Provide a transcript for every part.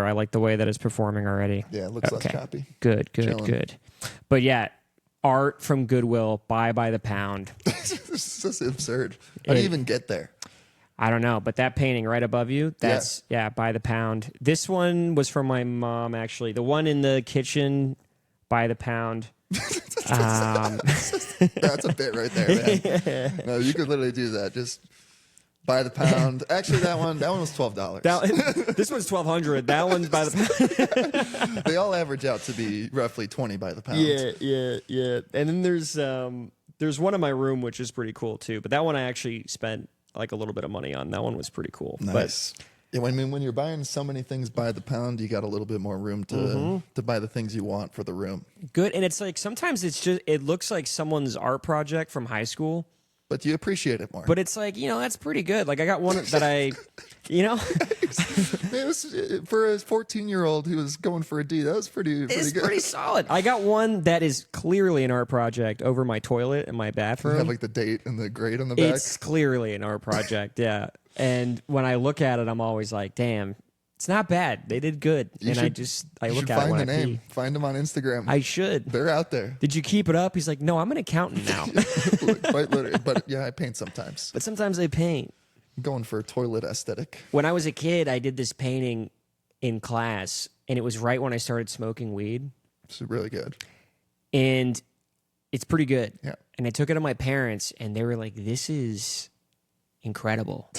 I like the way that it's performing already. Yeah, it looks less choppy. Good. Chilling. But yeah, art from Goodwill, buy by the pound. This is absurd. How do you even get there? I don't know, but that painting right above you, that's, by the pound. This one was from my mom, actually. The one in the kitchen, by the pound. That's a bit right there, man. No, you could literally do that. Just by the pound. Actually, that one was $12. This one's $1,200. That one's by the pound. They all average out to be roughly 20 by the pound. Yeah. And then there's one in my room which is pretty cool too. But that one I actually spent like a little bit of money on. That one was pretty cool. Nice. But, when you're buying so many things by the pound, you got a little bit more room to buy the things you want for the room. Good. And it's like sometimes it looks like someo's art project from high school. But you appreciate it more. But it's like, that's pretty good. Like I got one that it was, for a 14-year-old who was going for a D, that was pretty good. It's pretty solid. I got one that is clearly an art project over my toilet in my bathroom. You have like the date and the grade on the back. It's clearly an art project, yeah. And when I look at it, I'm always like, damn. It's not bad. They did good. I look at it when I pee. Find them on Instagram. I should. They're out there. Did you keep it up? He's like, no, I'm an accountant now. Quite literally. But yeah, I paint sometimes. But sometimes I paint. I'm going for a toilet aesthetic. When I was a kid, I did this painting in class, and it was right when I started smoking weed. It's really good. And it's pretty good. Yeah. And I took it to my parents, and they were like, this is incredible.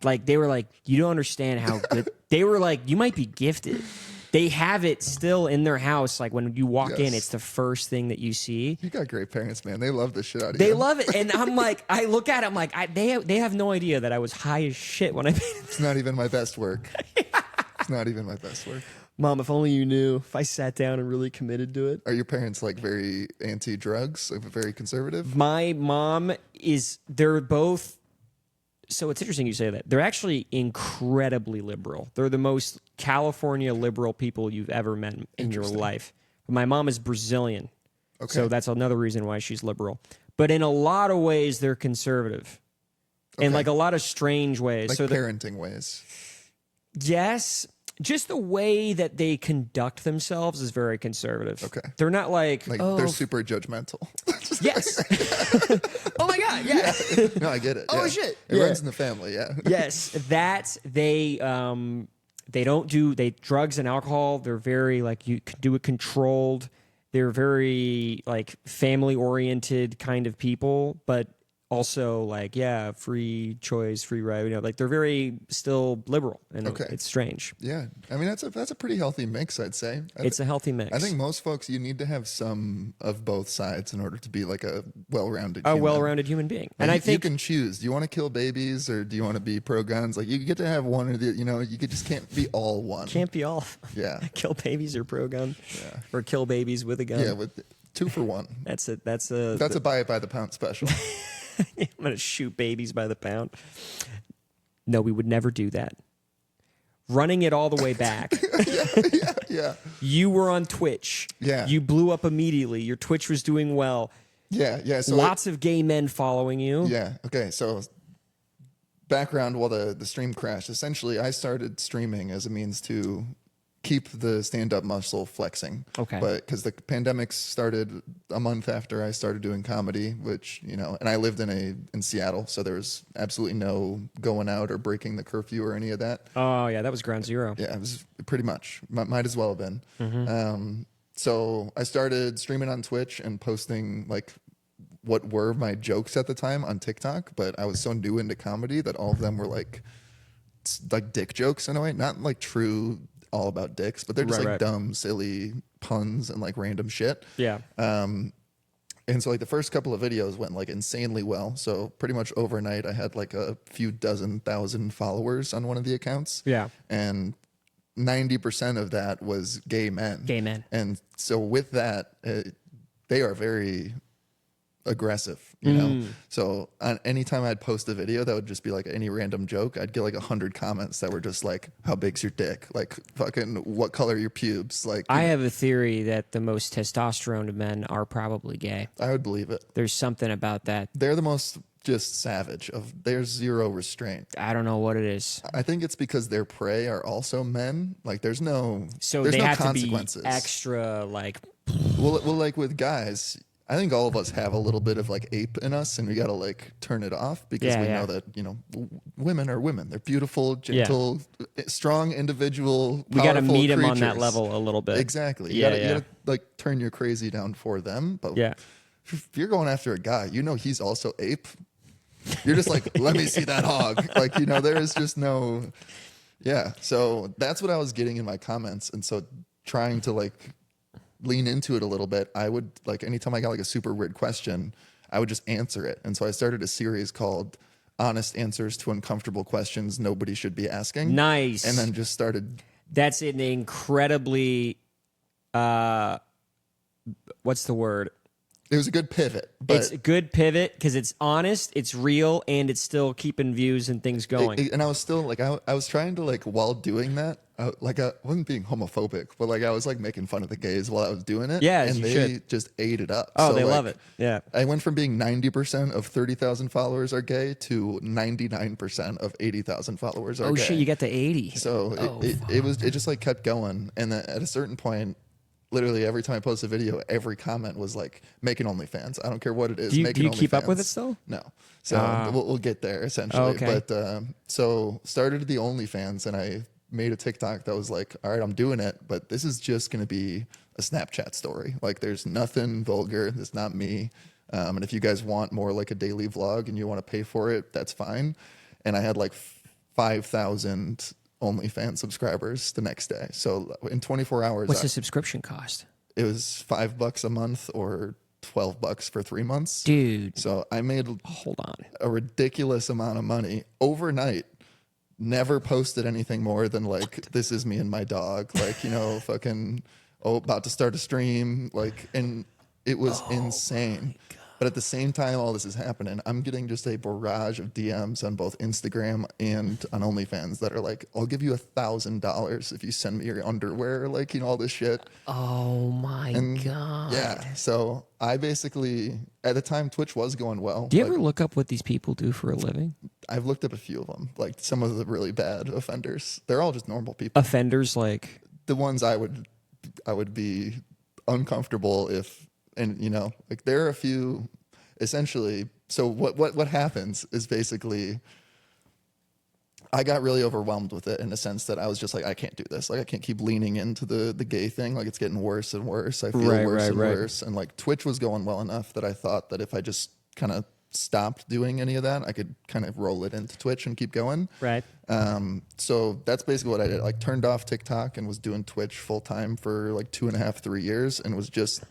Like, they were like, you don't understand how good. They were like, you might be gifted. They have it still in their house. Like, when you walk in, it's the first thing that you see. You got great parents, man. They love this shit out of you. They love it. And I'm like, I look at it, I'm like, they have no idea that I was high as shit when I made it. It's not even my best work. It's not even my best work. Mom, if only you knew. If I sat down and really committed to it. Are your parents like very anti-drugs, like very conservative? My mom they're both. So it's interesting you say that. They're actually incredibly liberal. They're the most California liberal people you've ever met in your life. But my mom is Brazilian. Okay. So that's another reason why she's liberal. But in a lot of ways, they're conservative. In like a lot of strange ways. Like parenting ways. Yes. Just the way that they conduct themselves is very conservative. Okay. They're not like they're super judgmental. Yes. Oh my God. Yeah. No, I get it. Oh shit. It runs in the family. Yeah. Yes. They don't do drugs and alcohol. They're very like you can do it controlled. They're very like family oriented kind of people, but also like free choice, free right. Like they're very still liberal, and it's strange. Yeah, I mean that's a pretty healthy mix, I'd say. It's a healthy mix. I think most folks, you need to have some of both sides in order to be like a well-rounded human being. And I think you can choose. Do you want to kill babies or do you want to be pro guns? Like you get to have one or the. You just can't be all one. Can't be all. Yeah. Kill babies or pro gun. Yeah. Or kill babies with a gun. Yeah, with 2 for 1. That's a buy it by the pound special. I'm going to shoot babies by the pound. No, we would never do that. Running it all the way back. Yeah. You were on Twitch. Yeah. You blew up immediately. Your Twitch was doing well. Yeah. So lots of gay men following you. Yeah. Okay. So background while the stream crashed. Essentially, I started streaming as a means to keep the stand-up muscle flexing. Okay. But because the pandemic started a month after I started doing comedy, which, and I lived in Seattle, so there was absolutely no going out or breaking the curfew or any of that. Oh, yeah, that was ground zero. Yeah, it was pretty much. Might as well have been. Mm-hmm. So I started streaming on Twitch and posting like what were my jokes at the time on TikTok, but I was so new into comedy that all of them were like dick jokes in a way, not like true all about dicks, but they're just dumb, silly puns and like random shit. Yeah. And so like the first couple of videos went like insanely well. So pretty much overnight I had like a few dozen thousand followers on one of the accounts. Yeah. And 90% of that was gay men. Gay men. And so with that, they are very aggressive, you know? So anytime I'd post a video that would just be like any random joke, I'd get like 100 comments that were just like, how big's your dick? Like fucking what color are your pubes? Like I have a theory that the most testosterone of men are probably gay. I would believe it. There's something about that. They're the most just savage. There's zero restraint. I don't know what it is. I think it's because their prey are also men. Like there's no They have consequences. to be extra like. Well, like with guys, I think all of us have a little bit of like ape in us, and we got to like turn it off because we know that women are women. They're beautiful, gentle, strong, individual. We got to meet them on that creatures. level a little bit. Exactly. You gotta like turn your crazy down for them. But if you're going after a guy, he's also ape. You're just like, let me see that hog. Like there is just no. Yeah. So that's what I was getting in my comments, and so trying to like lean into it a little bit, I would like anytime I got like a super weird question, I would just answer it. And so I started a series called Honest Answers to Uncomfortable Questions Nobody Should Be Asking. Nice. And then just started. That's an incredibly, what's the word? It was a good pivot. But it's a good pivot because it's honest, it's real, and it's still keeping views and things going. And I was still like, I was trying to like, while doing that, I wasn't being homophobic, but like I was like making fun of the gays while I was doing it. Yeah, and they just ate it up. Oh, so, they like, love it. Yeah. I went from being 90% of 30,000 followers are gay to 99% of 80,000 followers are gay. Oh shit, you got to 80. So it just like kept going. And then at a certain point, literally every time I post a video, every comment was like, making OnlyFans. I don't care what it is. Do you keep up with it still? No. So we'll get there essentially. Okay. But so started the OnlyFans, and I made a TikTok that was like, all right, I'm doing it, but this is just going to be a Snapchat story. Like there's nothing vulgar. It's not me. And if you guys want more like a daily vlog and you want to pay for it, that's fine. And I had like 5,000 OnlyFans subscribers the next day. So in 24 hours, What's the subscription cost? It was $5 a month or $12 for 3 months. Dude. So I made Hold on. a ridiculous amount of money overnight. Never posted anything more than like, this is me and my dog. Like, fucking, about to start a stream. Like, and it was insane. But at the same time, all this is happening, I'm getting just a barrage of DMs on both Instagram and on OnlyFans that are like, I'll give you $1,000 if you send me your underwear, like, all this shit. Oh my God. Yeah. So I basically, at the time, Twitch was going well. Do you ever look up what these people do for a living? I've looked up a few of them, like some of the really bad offenders. They're all just normal people. Offenders like? The ones I would be uncomfortable if, and like there are a few essentially. So what happens is basically I got really overwhelmed with it in the sense that I was just like, I can't do this. Like I can't keep leaning into the gay thing. Like it's getting worse and worse. I feel worse and worse. And like Twitch was going well enough that I thought that if I just kind of stopped doing any of that, I could kind of roll it into Twitch and keep going. Right. So that's basically what I did. Like turned off TikTok and was doing Twitch full time for like 2.5, 3 years, and was just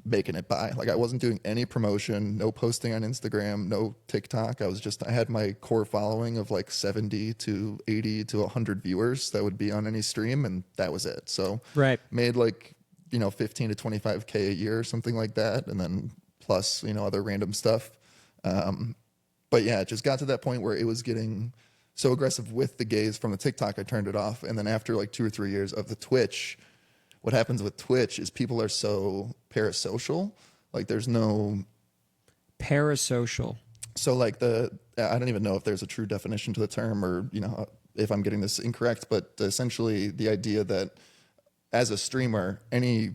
making it by. Like I wasn't doing any promotion, no posting on Instagram, no TikTok. I had my core following of like 70 to 80 to 100 viewers that would be on any stream, and that was it. So made like 15 to 25K a year or something like that, and then plus other random stuff. But yeah, it just got to that point where it was getting so aggressive with the gays from the TikTok, I turned it off. And then after like 2 or 3 years of the Twitch, what happens with Twitch is people are so parasocial. Like there's no parasocial. So like I don't even know if there's a true definition to the term, or if I'm getting this incorrect, but essentially the idea that as a streamer, any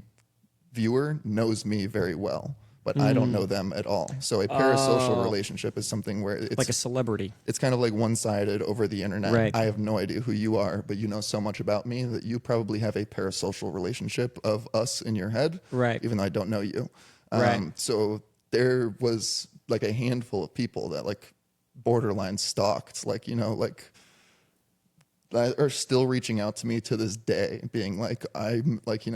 viewer knows me very well, but I don't know them at all. So a parasocial relationship is something where it's like a celebrity. It's kind of like one-sided over the internet. Right. I have no idea who you are, but you know so much about me that you probably have a parasocial relationship of us in your head, right? Even though I don't know you. Right. So there was like a handful of people that like borderline stalked, like that are still reaching out to me to this day, being like, I'm like,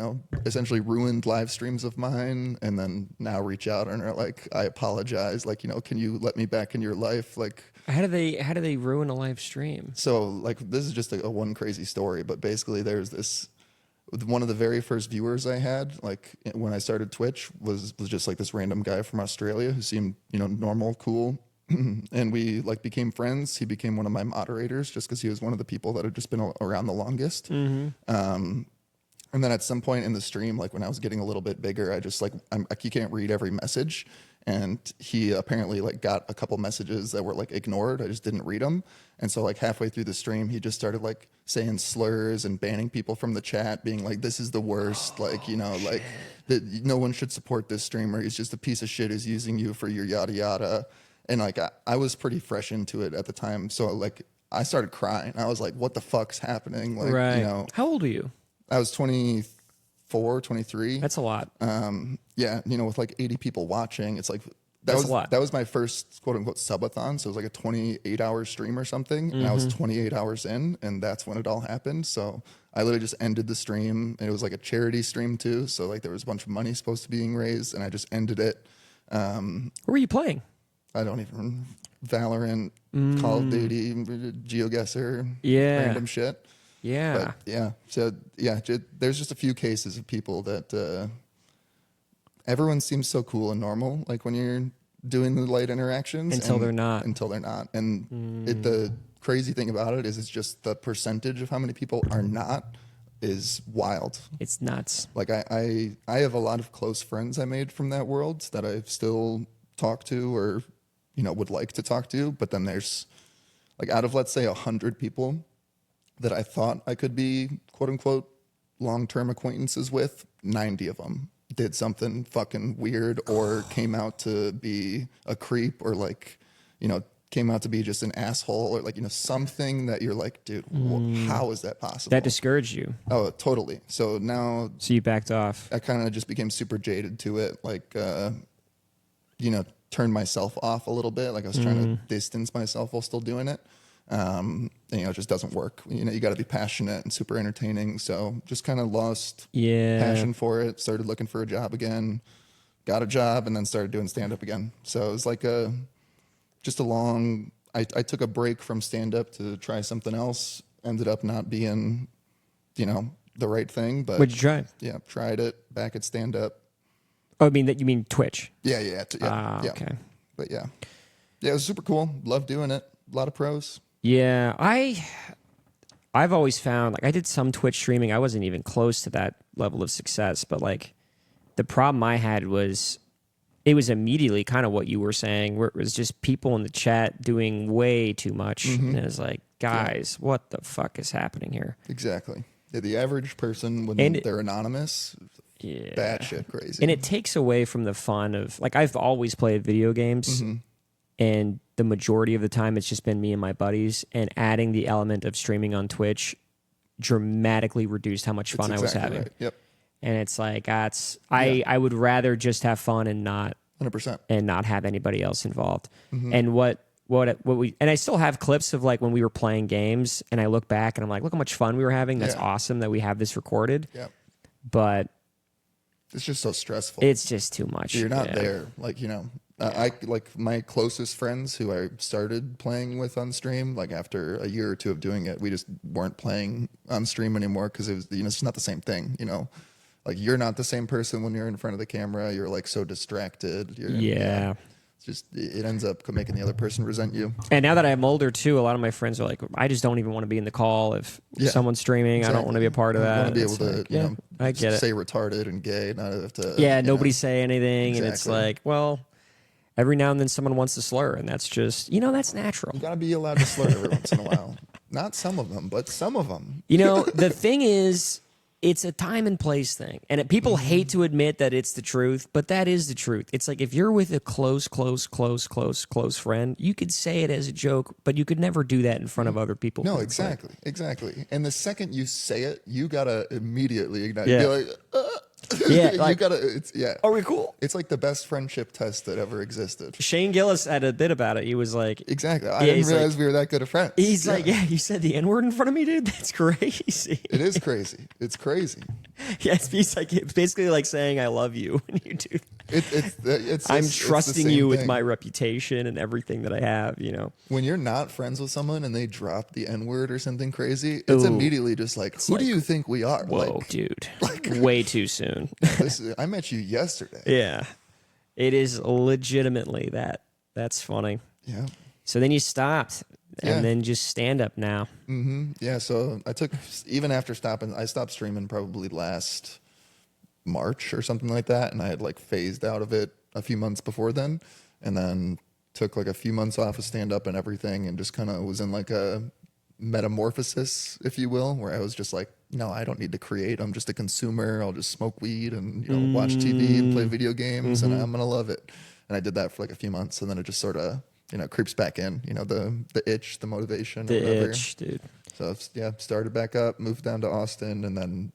essentially ruined live streams of mine, and then now reach out and are like, I apologize. Like, can you let me back in your life? Like, how do they ruin a live stream? So like, this is just a one crazy story, but basically there's this, one of the very first viewers I had, like when I started Twitch was just like this random guy from Australia who seemed, normal, cool. And we like became friends. He became one of my moderators just because he was one of the people that had just been around the longest. Mm-hmm. And then at some point in the stream, like when I was getting a little bit bigger, I just like, you can't read every message. and he apparently like got a couple messages that were like ignored. I just didn't read them. And so like halfway through the stream, he just started like saying slurs and banning people from the chat, being like, this is the worst. Like, you know, like that no one should support this streamer. He's just a piece of shit who's using you for your yada yada. And like, I was pretty fresh into it at the time. So like I started crying. I was like, what the fuck's happening? Like, Right. you know, How old are you? I was 24, 23. That's a lot. Yeah, you know, with like 80 people watching, it's like That's a lot. That was my first quote unquote subathon. So it was like a 28-hour stream or something, and I was 28 hours in, and that's when it all happened. So I literally just ended the stream, and it was like a charity stream too. So like there was a bunch of money supposed to be being raised, and I just ended it. Where were you playing? I don't even Valorant, Call of Duty, GeoGuessr, Yeah. random shit. Yeah. But yeah, so yeah, there's just a few cases of people that everyone seems so cool and normal, like when you're doing the light interactions. Until they're not. Until they're not. And the crazy thing about it is it's just the percentage of how many people are not is wild. It's nuts. Like I have a lot of close friends I made from that world that I still talk to or, you know, would like to talk to. But then there's like out of, let's say 100 people that I thought I could be quote unquote long-term acquaintances with, 90 of them did something fucking weird or came out to be a creep or like, you know, came out to be just an asshole or like, you know, something that you're like, dude, how is that possible? That discouraged you. Oh, totally. So now So you backed off. I kind of just became super jaded to it. Like, you know, turned myself off a little bit. Like I was trying to distance myself while still doing it. And, you know, it just doesn't work. You know, you got to be passionate and super entertaining. So just kind of lost passion for it, started looking for a job again, got a job, and then started doing stand-up again. So it was like just a long, I took a break from stand-up to try something else, ended up not being, you know, the right thing. But What'd you try? yeah, tried it, back at stand-up. Oh, I mean, you mean Twitch? Yeah. Okay. But yeah, it was super cool. Loved doing it. A lot of pros. Yeah, I've always found, like, I did some Twitch streaming. I wasn't even close to that level of success, but like the problem I had was it was immediately kind of what you were saying, where it was just people in the chat doing way too much. And it was like, guys, what the fuck is happening here? Exactly. Yeah, the average person when they're anonymous, batshit crazy. And it takes away from the fun of, like, I've always played video games, and the majority of the time it's just been me and my buddies, and adding the element of streaming on Twitch dramatically reduced how much fun I was having. Right. Yep. And it's like, I would rather just have fun and not 100%. and not have anybody else involved. And what we, and I still have clips of like when we were playing games, and I look back and I'm like, look how much fun we were having. That's awesome that we have this recorded. Yep. But it's just so stressful. it's just too much. You're not there. Like, you know, I like my closest friends who I started playing with on stream, like after a year or two of doing it, we just weren't playing on stream anymore because it was, you know, it's not the same thing, you know. Like you're not the same person when you're in front of the camera. You're like so distracted. It's just, it ends up making the other person resent you. And now that I'm older too, a lot of my friends are like, I just don't even want to be in the call if someone's streaming. Exactly. I don't want to be a part of that. I want to be able it's to, like, you know, I get say retarded and gay, not have to. Yeah, nobody say anything, Exactly. and it's like, well, every now and then someone wants to slur, and that's just, you know, that's natural. You got to be allowed to slur every once in a while. Not some of them, but some of them. You know, the thing is, it's a time and place thing. And people hate to admit that it's the truth, but that is the truth. It's like if you're with a close friend, you could say it as a joke, but you could never do that in front of other people. No, exactly. And the second you say it, you got to immediately ignite. Yeah. Be like, Yeah, you like, gotta. are we cool? It's like the best friendship test that ever existed. Shane Gillis had a bit about it. He was like, exactly. I didn't realize we were that good of friends. He's like, yeah, you said the N-word in front of me, dude. That's crazy. It is crazy. It's crazy. Yeah, it's basically like saying I love you when you do. I'm it's trusting you with my reputation and everything that I have. You know, when you're not friends with someone and they drop the N-word or something crazy, it's immediately just like, who do you think we are? Whoa, like, dude, way too soon. I met you yesterday. Yeah, it is legitimately that. That's funny. Yeah. So then you stopped, and then just stand up now. Yeah. So I took, even after stopping, I stopped streaming probably last March or something like that, and I had like phased out of it a few months before then, and then took like a few months off of stand up and everything, and just kind of was in like a metamorphosis, if you will, where I was just like, no, I don't need to create. I'm just a consumer. I'll just smoke weed and watch TV and play video games, and I'm gonna love it. And I did that for like a few months, and then it just sort of creeps back in. The itch, the motivation, The or whatever. itch, dude. So yeah, started back up, moved down to Austin, and then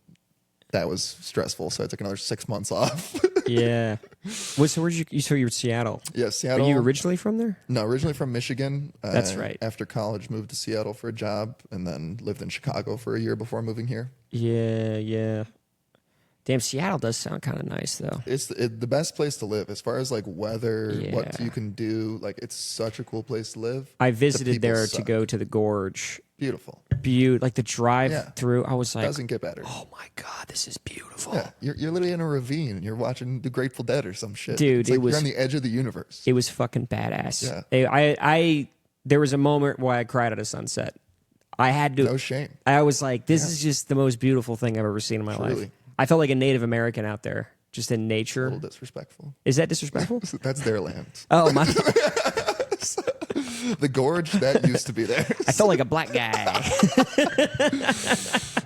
that was stressful. So I took another 6 months off. Yeah. So where'd you? So you were Seattle. Yeah, Seattle. Are you originally from there? No, originally from Michigan. That's right. After college, moved to Seattle for a job, and then lived in Chicago for a year before moving here. Yeah. Damn, Seattle does sound kind of nice, though. It's the best place to live as far as like weather, what Yeah. you can do. Like it's such a cool place to live. I The visited people there to suck. go to the gorge. Beautiful. Like the drive Yeah. through, I was like, Doesn't get better. oh my God, this is beautiful. Yeah, you're literally in a ravine and you're watching the Grateful Dead or some shit. Dude, it's like it was- you're on the edge of the universe. It was fucking badass. Yeah. There was a moment where I cried at a sunset. I had to. No shame. I was like, this is just the most beautiful thing I've ever seen in my life. Truly. I felt like a Native American out there, just in A nature. little disrespectful. Is that disrespectful? That's their land. Oh my! The gorge that used to be there. I felt like a black guy.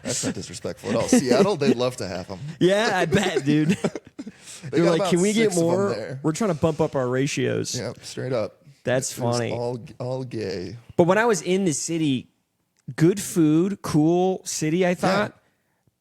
That's not disrespectful at all. Seattle, they'd love to have them. Yeah, I bet, dude. They They're got like, about can we get 6 of 'em more? there. We're trying to bump up our ratios. Yeah, straight up. That's It was funny. all gay. But when I was in the city, good food, cool city, I thought.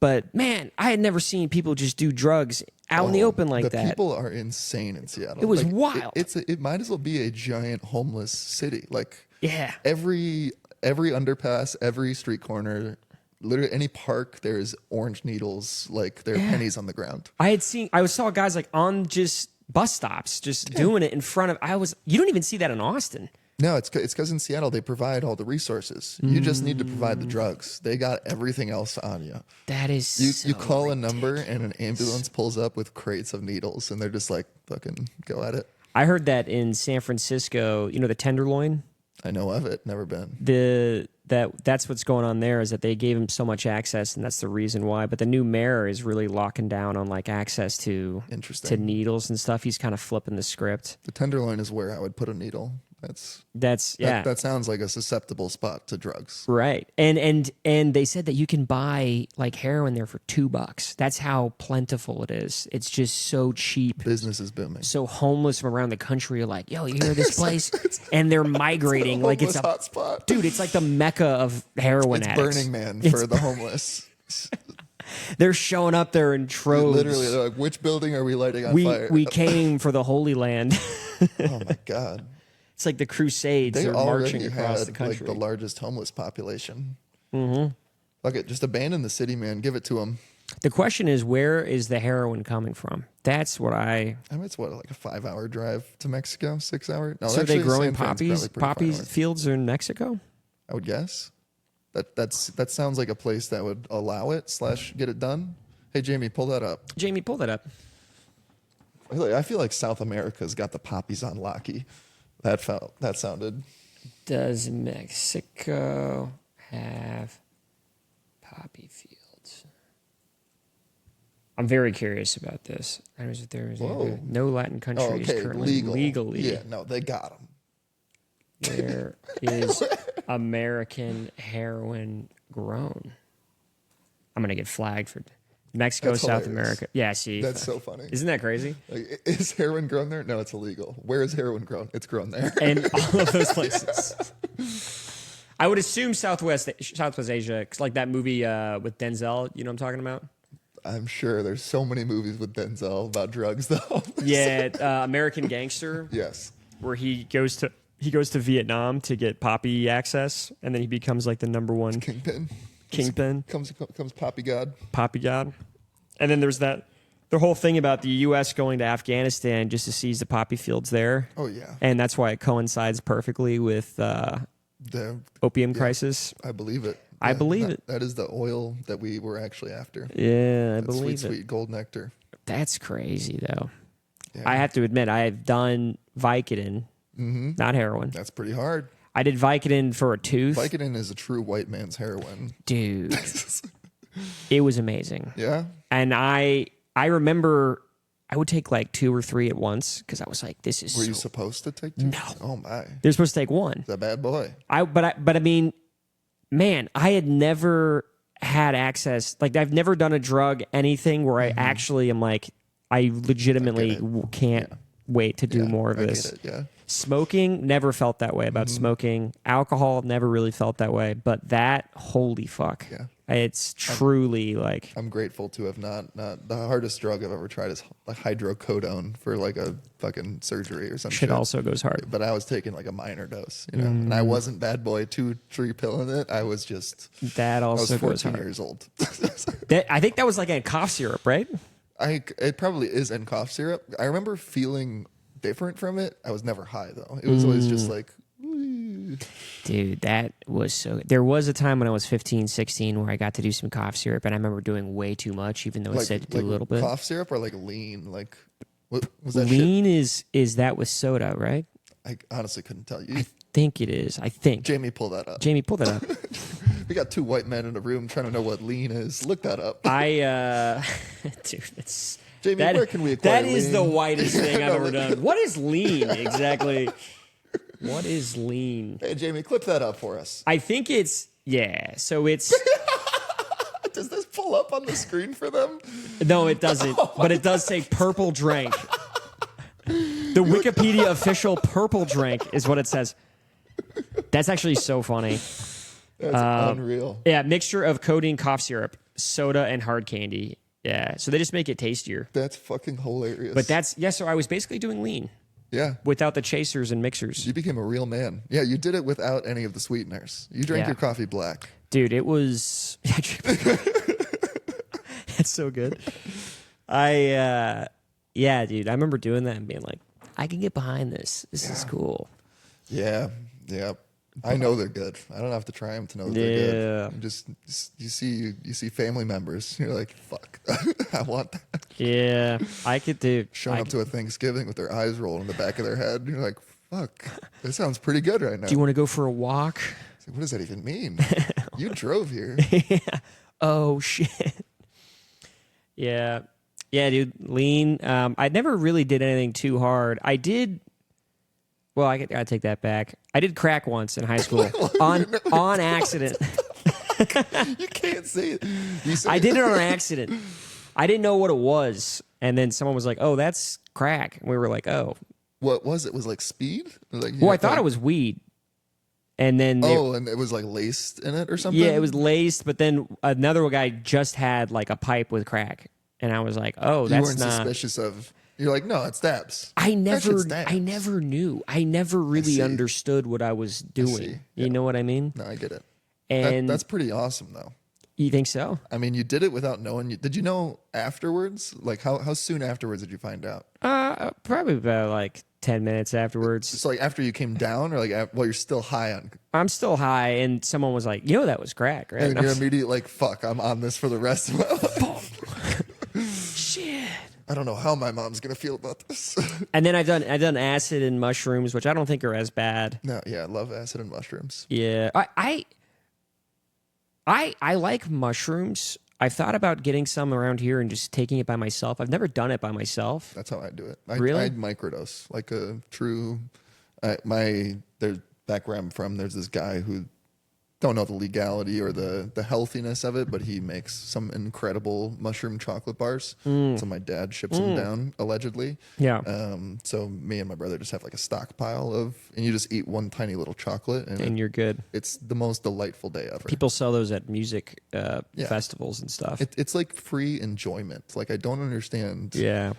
But man, I had never seen people just do drugs out in the open like the that. people are insane in Seattle. It was wild. It might as well be a giant homeless city. Like Yeah. every underpass, every street corner, literally any park, there's orange needles, like they're pennies on the ground. I saw guys like on just bus stops, just doing it in front of. You don't even see that in Austin. No, it's because in Seattle they provide all the resources. You just need to provide the drugs. They got everything else on you. That is. You call a number and an ambulance pulls up with crates of needles, and they're just like, fucking go at it. I heard that in San Francisco, the Tenderloin. I know of it. Never been. That's what's going on there is that they gave him so much access, and that's the reason why. But the new mayor is really locking down on like access to Interesting. needles and stuff. He's kind of flipping the script. The Tenderloin is where I would put a needle. That sounds like a susceptible spot to drugs. Right. And they said that you can buy like heroin there for $2. That's how plentiful it is. It's just so cheap. Business is booming. So homeless from around the country are like, yo, you hear this place? And they're migrating like it's a hot spot. dude. It's like the mecca of heroin It's addicts. Burning Man for the homeless. They're showing up there in troves. Literally, they're like, which building are we lighting on fire? We came for the Holy Land. Oh my god. It's like the Crusades They are marching already across had the country. like the largest homeless population. Mm-hmm. Fuck it, just abandon the city, man. Give it to them. The question is, where is the heroin coming from? That's what I mean, it's like a 5-hour drive to Mexico, 6 hour. No, So are they actually, growing San Fran's poppies? probably pretty far Poppies north. fields are in Mexico? I would guess. That sounds like a place that would allow it / get it done. Hey Jamie, pull that up. Jamie, pull that up. I feel like South America's got the poppies on locky. That sounded. Does Mexico have poppy fields? I'm very curious about this. Whoa. No Latin country Oh, is okay, currently legally. Yeah, no, they got them. Where is American heroin grown? I'm gonna get flagged for Mexico, That's South hilarious. America. Yeah, see, That's so funny. Isn't that crazy? Like, is heroin grown there? No, it's illegal. Where is heroin grown? It's grown there. And all of those places. I would assume Southwest Asia, 'cause like that movie with Denzel. You know what I'm talking about? I'm sure there's so many movies with Denzel about drugs, though. Yeah, American Gangster, Yes. where he goes to Vietnam to get poppy access, and then he becomes like the number one Kingpin. kingpin, Comes Poppy God. poppy god. And then there's the whole thing about the U.S. going to Afghanistan just to seize the poppy fields there. Oh yeah. And that's why it coincides perfectly with The opium crisis. I believe it. I believe it. That is the oil that we were actually after. Yeah, I That believe sweet, it. sweet gold nectar. That's crazy, though. Yeah. I have to admit, I have done Vicodin, not heroin. That's pretty hard. I did Vicodin for a tooth. Vicodin is a true white man's heroin. Dude, it was amazing. Yeah. And I remember I would take like 2 or 3 at once because I was like, this is. Were you supposed to take 2? No. Oh my. They're supposed to take 1. The bad boy. But I mean, man, I had never had access. Like, I've never done a drug anything where I actually am like, I legitimately can't wait to do more of this. Get it, yeah. Smoking, never felt that way about smoking. Alcohol, never really felt that way. But that, holy fuck. Yeah. It's truly like... I'm grateful to have not the hardest drug I've ever tried is like hydrocodone for like a fucking surgery or something. Shit also goes hard. But I was taking like a minor dose, you know, and I wasn't bad boy 2-3 pilling it. I was just that also I was 14 goes hard. years old. I think that was like a cough syrup, right? It probably is in cough syrup. I remember feeling different from it. I was never high though. It was always just like, dude, that was so... There was a time when I was 15, 16 where I got to do some cough syrup, and I remember doing way too much, even though it said to do a little bit. Cough syrup or like lean? Like, what was that Lean shit? is that with soda, right? I honestly couldn't tell you. I think it is. I think. Jamie, pull that up. Jamie, pull that up. We got 2 white men in a room trying to know what lean is. Look that up. Dude, it's... Jamie, where can we acquire That is lean? the whitest thing I've ever done. What is lean, exactly? What is lean? Hey, Jamie, clip that up for us. I think it's... Yeah, so it's... Does this pull up on the screen for them? No, it doesn't. But it does say purple drink. The Wikipedia official purple drink is what it says. That's actually so funny. That's unreal. Yeah, mixture of codeine, cough syrup, soda, and hard candy. Yeah, so they just make it tastier. That's fucking hilarious. But that's... Yeah, so I was basically doing lean yeah. without the chasers and mixers. You became a real man. Yeah, you did it without any of the sweeteners. You drank Yeah. your coffee black. Dude, it was... It's so good. Yeah, dude, I remember doing that and being like, I can get behind this. This is cool. Yeah, yeah. I know they're good. I don't have to try them to know that they're good. Just you see family members. You're like, fuck, I want that. Yeah, I could do. Showing up to a Thanksgiving with their eyes rolled in the back of their head. You're like, fuck, this sounds pretty good right now. Do you want to go for a walk? What does that even mean? You drove here. Yeah. Oh shit. Yeah, dude. Lean. I never really did anything too hard. I did. Well, I take that back. I did crack once in high school on accident. You can't say it. I did it on accident. I didn't know what it was, and then someone was like, "Oh, that's crack," and we were like, "Oh." What was it? Was it like speed? Like, Well, I thought it was weed, and then and it was like laced in it or something. yeah, it was laced. But then another guy just had like a pipe with crack, and I was like, "Oh, You that's weren't not." suspicious of. You're like, no, it's dabs. I That shit's dabs. never knew. I never really understood what I was doing. You know what I mean? No, I get it. And That's pretty awesome, though. you think so? I mean, you did it without knowing. Did you know afterwards? Like, how soon afterwards did you find out? Probably about like 10 minutes afterwards. Just like after you came down, or like while you're still high on. I'm still high, and someone was like, that was crack, right? And you're immediately like, fuck, I'm on this for the rest of my life. Shit. I don't know how my mom's gonna feel about this. And then I've done acid and mushrooms, which I don't think are as bad. No, yeah, I love acid and mushrooms. Yeah, I like mushrooms. I've thought about getting some around here and just taking it by myself. I've never done it by myself. That's how I do it. Really? I microdose like a true. There's back where I'm from. There's this guy who don't know the legality or the healthiness of it, but he makes some incredible mushroom chocolate bars. So my dad ships them down allegedly. Yeah. So me and my brother just have like a stockpile of, and you just eat one tiny little chocolate, And you're good. it's the most delightful day ever. People sell those at music festivals and stuff. It's like free enjoyment. Like I don't understand. Yeah.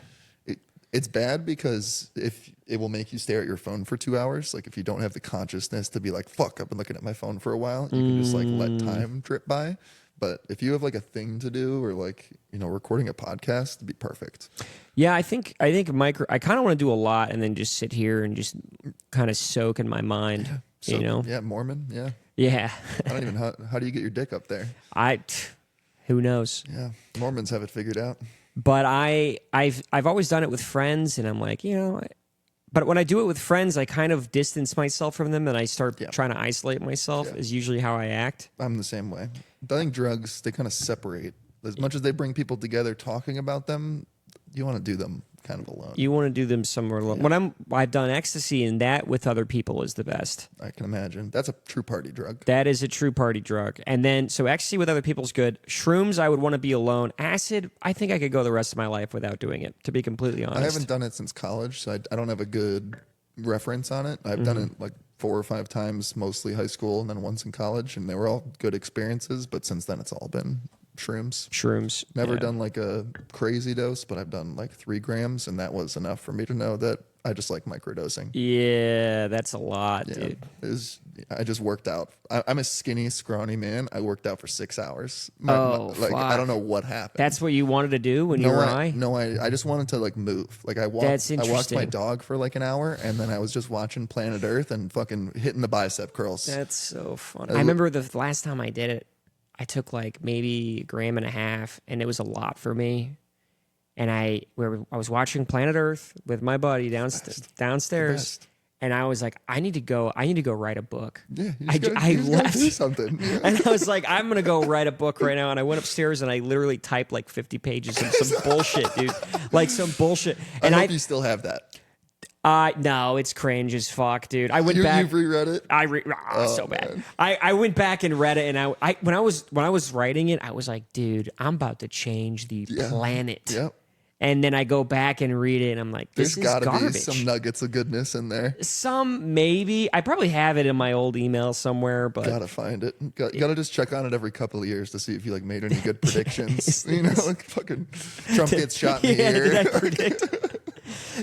It's bad because if it will make you stare at your phone for 2 hours, like if you don't have the consciousness to be like, fuck, I've been looking at my phone for a while, you can just like let time drip by. But if you have like a thing to do or like, recording a podcast, it'd be perfect. Yeah, I think I kind of want to do a lot and then just sit here and just kind of soak in my mind, Yeah, Mormon, yeah. Yeah. I don't even, how do you get your dick up there? Who knows? Yeah, Mormons have it figured out. But I've always done it with friends, and I'm like, but when I do it with friends, I kind of distance myself from them, and I start trying to isolate myself. Is usually how I act. I'm the same way. I think drugs, they kind of separate. As much as they bring people together talking about them, you want to do them kind of alone. You want to do them somewhere alone. When I've done ecstasy, and that with other people is the best. I can imagine. That's a true party drug. That is a true party drug. And then, so ecstasy with other people is good. Shrooms, I would want to be alone. Acid, I think I could go the rest of my life without doing it, to be completely honest. I haven't done it since college, so I don't have a good reference on it. I've done it like 4 or 5 times, mostly high school, and then once in college, and they were all good experiences. But since then, it's all been shrooms. Never done like a crazy dose, but I've done like 3 grams, and that was enough for me to know that I just like microdosing. Yeah, that's a lot, dude. I just worked out. I'm a skinny, scrawny man. I worked out for 6 hours. Fuck. I don't know what happened. That's what you wanted to do when you were high? No, I just wanted to like move. Like I walked. That's I walked interesting. my dog for like an hour, and then I was just watching Planet Earth and fucking hitting the bicep curls. That's so funny. I remember the last time I did it, I took like maybe 1.5 grams, and it was a lot for me. And I was watching Planet Earth with my buddy downstairs, and I was like, I need to go write a book. Yeah, I left. Do something. Yeah. And I was like, I'm gonna go write a book right now. And I went upstairs and I literally typed like 50 pages of some bullshit, dude. Like some bullshit. And I hope you still have that. No, it's cringe as fuck, dude. I went back. You've reread it? So bad. Man. I went back and read it, and I when I was writing it, I was like, dude, I'm about to change the planet. Yep. And then I go back and read it, and I'm like, this There's is gotta garbage. be some nuggets of goodness in there. Some maybe. I probably have it in my old email somewhere, but Gotta find it. Gotta just check on it every couple of years to see if you like made any good predictions. Like fucking Trump gets shot in the ear. Did I predict?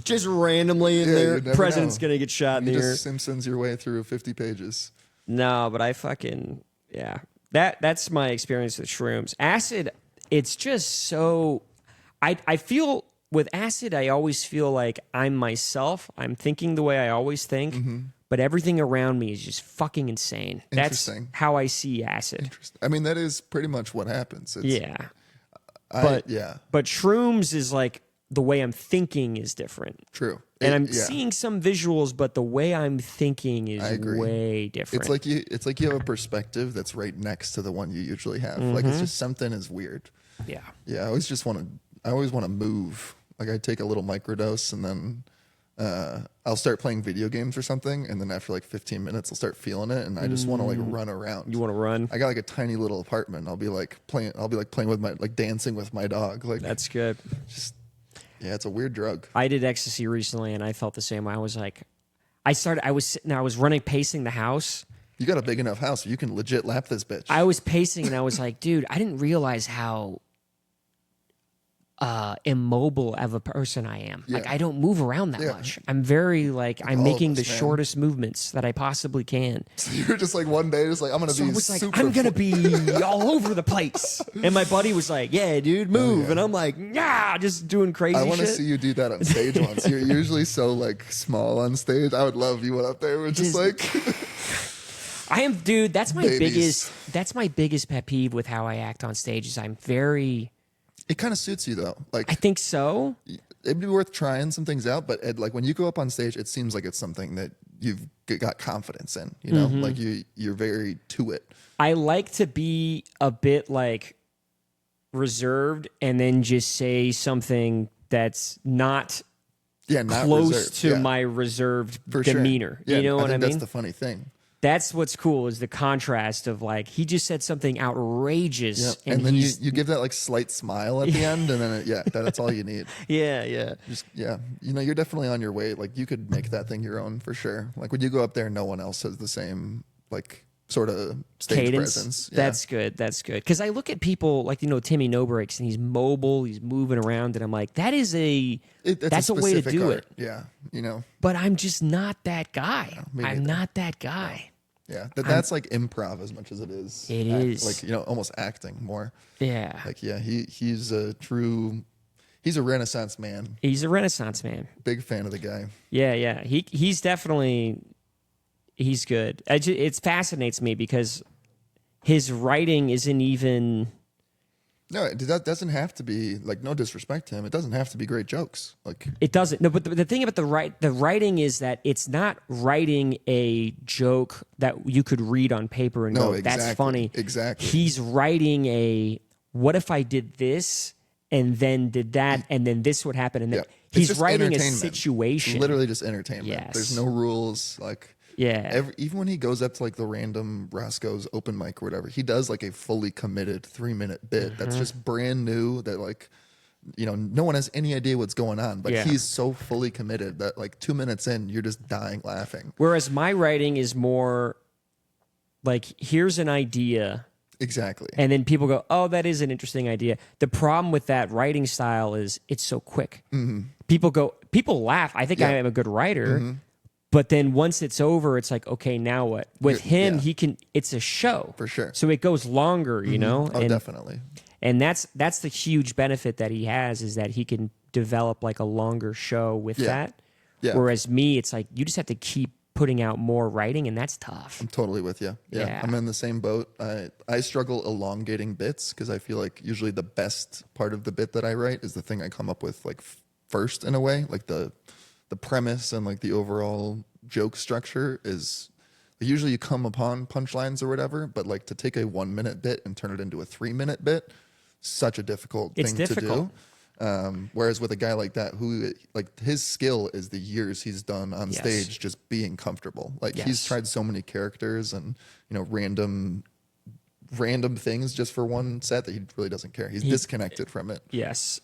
Just randomly in there, president's gonna get shot in the ear. Just Simpsons your way through 50 pages. No, but I fucking That's my experience with shrooms. Acid, it's just so. I feel with acid, I always feel like I'm myself. I'm thinking the way I always think, but everything around me is just fucking insane. That's how I see acid. I mean, that is pretty much what happens. But shrooms is like the way I'm thinking is different. True. And I'm seeing some visuals, but the way I'm thinking is way different. It's like you have a perspective that's right next to the one you usually have. Like it's just something is weird. Yeah. Yeah. I always want to move. Like I take a little microdose and then I'll start playing video games or something, and then after like 15 minutes I'll start feeling it, and I just want to like run around. You want to run? I got like a tiny little apartment. I'll be playing with my dancing with my dog. Like that's good. It's a weird drug. I did ecstasy recently, and I felt the same. I was like, I was sitting there, I was pacing the house. You got a big enough house, you can legit lap this bitch. I was pacing, and I was like, dude, I didn't realize how immobile of a person I am. Yeah. Like I don't move around that much. I'm very like I'm making the shortest movements that I possibly can. So you're just like one day just like I'm gonna be all over the place. And my buddy was like, yeah, dude, move. And I'm like, nah, just doing crazy shit. I want to see you do that on stage once. You're usually so like small on stage. I would love you went up there with just like I am, dude, that's my Babies. biggest pet peeve with how I act on stage is I'm very. It kind of suits you though. Like I think so. It'd be worth trying some things out, but like when you go up on stage, it seems like it's something that you've got confidence in. You know, like you're very to it. I like to be a bit like reserved, and then just say something that's not close reserved. to my reserved demeanor. Sure. Yeah, you know what I mean? That's the funny thing. That's what's cool is the contrast of like he just said something outrageous, and then you give that like slight smile at the end, and then that's all you need. Yeah. Just you know, you're definitely on your way. Like you could make that thing your own for sure. Like when you go up there, no one else has the same like sort of stage cadence. Presence. Yeah. That's good. Because I look at people like Timmy No Breaks, and he's mobile, he's moving around, and I'm like, that's a way to do it. Yeah, you know. But I'm just not that guy. I'm not that guy. Yeah, that's like improv as much as it is. It is like almost acting more. Yeah, like he's a Renaissance man. He's a Renaissance man. Big fan of the guy. Yeah. He's definitely good. It fascinates me because his writing isn't even. No, that doesn't have to be like no disrespect to him. It doesn't have to be great jokes. Like it doesn't. No, but the thing about the writing is that it's not writing a joke that you could read on paper and go, "That's funny." Exactly. He's writing a "What if I did this?" and then did that, and then this would happen, and then Yeah. It's he's just writing a entertainment. situation. Literally just entertainment. Yes. There's no rules. Like, Yeah. even when he goes up to like the random Roscoe's open mic or whatever, he does like a fully committed 3-minute bit that's just brand new. That like, no one has any idea what's going on, but Yeah. he's so fully committed that like 2 minutes in, you're just dying laughing. Whereas my writing is more like, here's an idea. Exactly. And then people go, oh, that is an interesting idea. The problem with that writing style is it's so quick. People laugh. I think I am a good writer. But then once it's over, it's like, okay, now what? With him, it's a show. For sure. So it goes longer, you know? Oh, definitely. And that's the huge benefit that he has, is that he can develop like a longer show with that. Yeah. Whereas me, it's like, you just have to keep putting out more writing, and that's tough. I'm totally with you. Yeah. I'm in the same boat. I struggle elongating bits because I feel like usually the best part of the bit that I write is the thing I come up with like first, in a way. Like the premise and like the overall joke structure is usually you come upon punchlines or whatever, but like to take a 1-minute bit and turn it into a 3-minute bit, such a difficult thing to do. Whereas with a guy like that, who like his skill is the years he's done on stage just being comfortable. Like he's tried so many characters and random things just for one set that he really doesn't care. He's disconnected from it. Yes.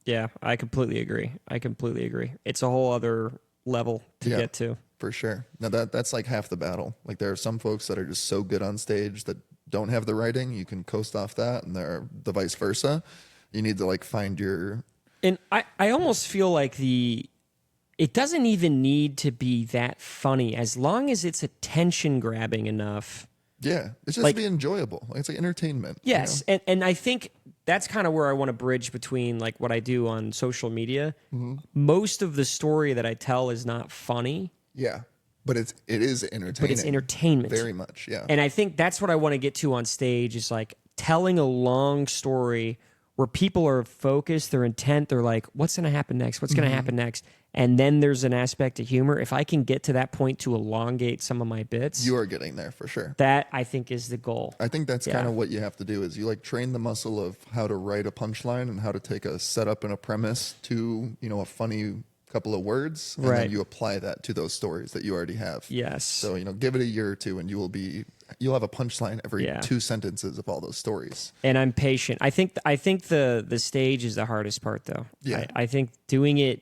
Yeah, I completely agree. It's a whole other level to get to. For sure. Now that's like half the battle. Like there are some folks that are just so good on stage that don't have the writing. You can coast off that, and there are the vice versa. You need to like find your. And I almost feel like it doesn't even need to be that funny, as long as it's attention grabbing enough. Yeah, it's just be enjoyable. Like, it's like entertainment. Yes, and I think that's kind of where I want to bridge between like what I do on social media. Most of the story that I tell is not funny. Yeah, but it is entertaining. But it's entertainment. Very much, yeah. And I think that's what I want to get to on stage, is like telling a long story where people are focused, they're intent, they're like, what's going to happen next? What's going to happen next? And then there's an aspect of humor. If I can get to that point to elongate some of my bits, you are getting there for sure. That I think is the goal. I think that's kind of what you have to do, is you like train the muscle of how to write a punchline and how to take a setup and a premise to, a funny couple of words, and then you apply that to those stories that you already have. Yes. So, give it a year or two and you'll have a punchline every 2 sentences of all those stories. And I'm patient. I think the stage is the hardest part, though. Yeah. I think doing it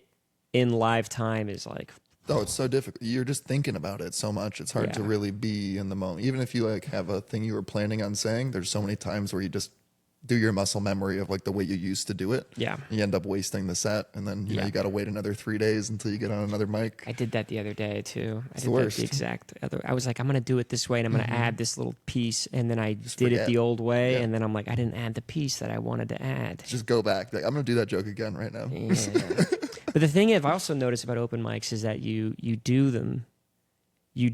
in live time is like, oh, it's so difficult. You're just thinking about it so much. It's hard to really be in the moment. Even if you like have a thing you were planning on saying, there's so many times where you just do your muscle memory of like the way you used to do it. Yeah. You end up wasting the set, and then you got to wait another 3 days until you get on another mic. I did that the other day too. It's the worst. The exact other. I was like, I'm going to do it this way, and I'm going to add this little piece, and then I did it the old way, and then I'm like, I didn't add the piece that I wanted to add. Just go back. Like, I'm going to do that joke again right now. Yeah. But the thing I've also noticed about open mics is that you do them, you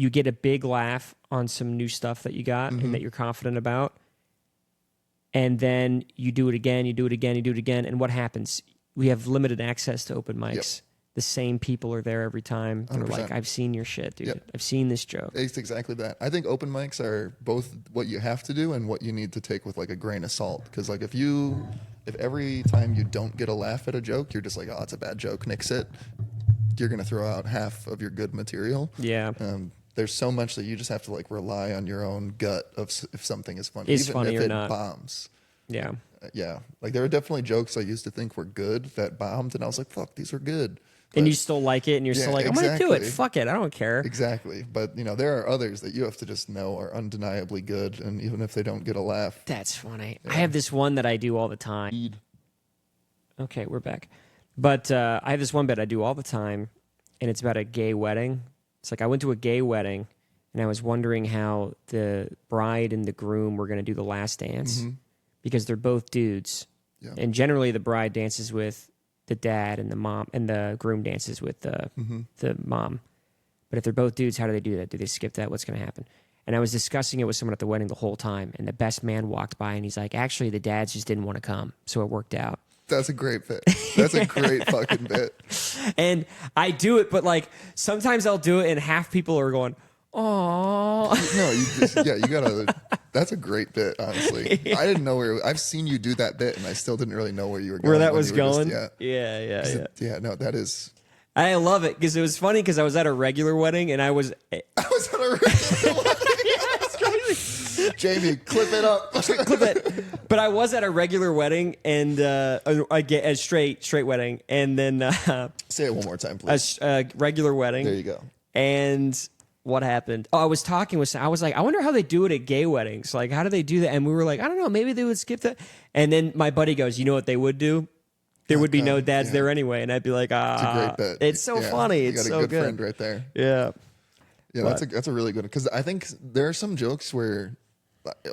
get a big laugh on some new stuff that you got and that you're confident about. And then you do it again, and what happens? We have limited access to open mics. Yep. The same people are there every time. They're 100%. like, I've seen your shit, dude. Yep. I've seen this joke. It's exactly that. I think open mics are both what you have to do and what you need to take with like a grain of salt. Because like if every time you don't get a laugh at a joke, you're just like, oh, it's a bad joke, nix it. You're going to throw out half of your good material. Yeah. There's so much that you just have to like rely on your own gut of if something is funny, Is even funny if or it not. bombs. Yeah. Yeah. Like there are definitely jokes I used to think were good that bombed, and I was like, fuck, these are good. And you still like it, and you're still like, I'm going to do it. Fuck it. I don't care. Exactly. But, there are others that you have to just know are undeniably good, and even if they don't get a laugh. That's funny. Yeah. I have this one that I do all the time. Okay, we're back. But I have this one bit I do all the time, and it's about a gay wedding. It's like I went to a gay wedding, and I was wondering how the bride and the groom were going to do the last dance, because they're both dudes. Yeah. And generally the bride dances with the dad, and the mom, and the groom dances with the mom. But if they're both dudes, how do they do that? Do they skip that? What's going to happen? And I was discussing it with someone at the wedding the whole time, and the best man walked by, and he's like, actually, the dads just didn't want to come, so it worked out. That's a great bit. That's a great fucking bit. And I do it, but like sometimes I'll do it, and half people are going, "Oh." No, you gotta That's a great bit, honestly. I didn't know where I've seen you do that bit, and I still didn't really know where you were going. Where that was you were going? Just, Yeah. No, that is. I love it because it was funny because I was at a regular wedding and I was I was at a regular wedding. Jamie, clip it up. clip it. But I was at a regular wedding and I get a straight wedding, and then Say it one more time, please. a regular wedding. There you go. And what happened? Oh, I was talking with. I was like, I wonder how they do it at gay weddings. Like, how do they do that? And we were like, I don't know. Maybe they would skip that. And then my buddy goes, you know what they would do? There would be no dads there anyway, and I'd be like, It's a great bit. It's so funny. It's you got so a good friend right there. Yeah. Yeah, that's a really good, because I think there are some jokes where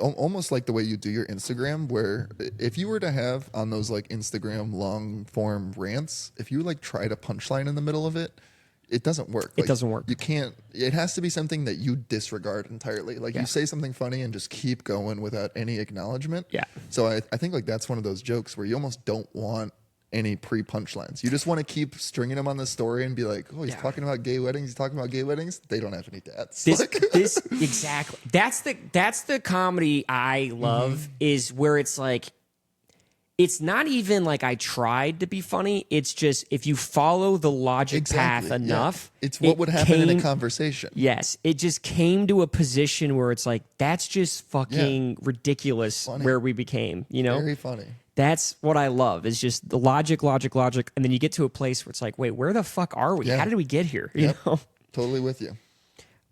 almost like the way you do your Instagram, where if you were to have on those like Instagram long form rants, if you like try to punchline in the middle of it, it doesn't work. It doesn't work. You can't. It has to be something that you disregard entirely. Like you say something funny and just keep going without any acknowledgement. Yeah. So I think like that's one of those jokes where you almost don't want any pre-punchlines. You just want to keep stringing them on the story and be like, oh, he's talking about gay weddings. He's talking about gay weddings. They don't have any dads. This exactly. That's the comedy I love, is where it's like, it's not even like I tried to be funny. It's just if you follow the logic path enough, it's what would happen in a conversation. Yes, it just came to a position where it's like, that's just fucking ridiculous. Funny. Where we became, Very funny. That's what I love, is just the logic, and then you get to a place where it's like, wait, where the fuck are we? Yeah. How did we get here? You know? Totally with you.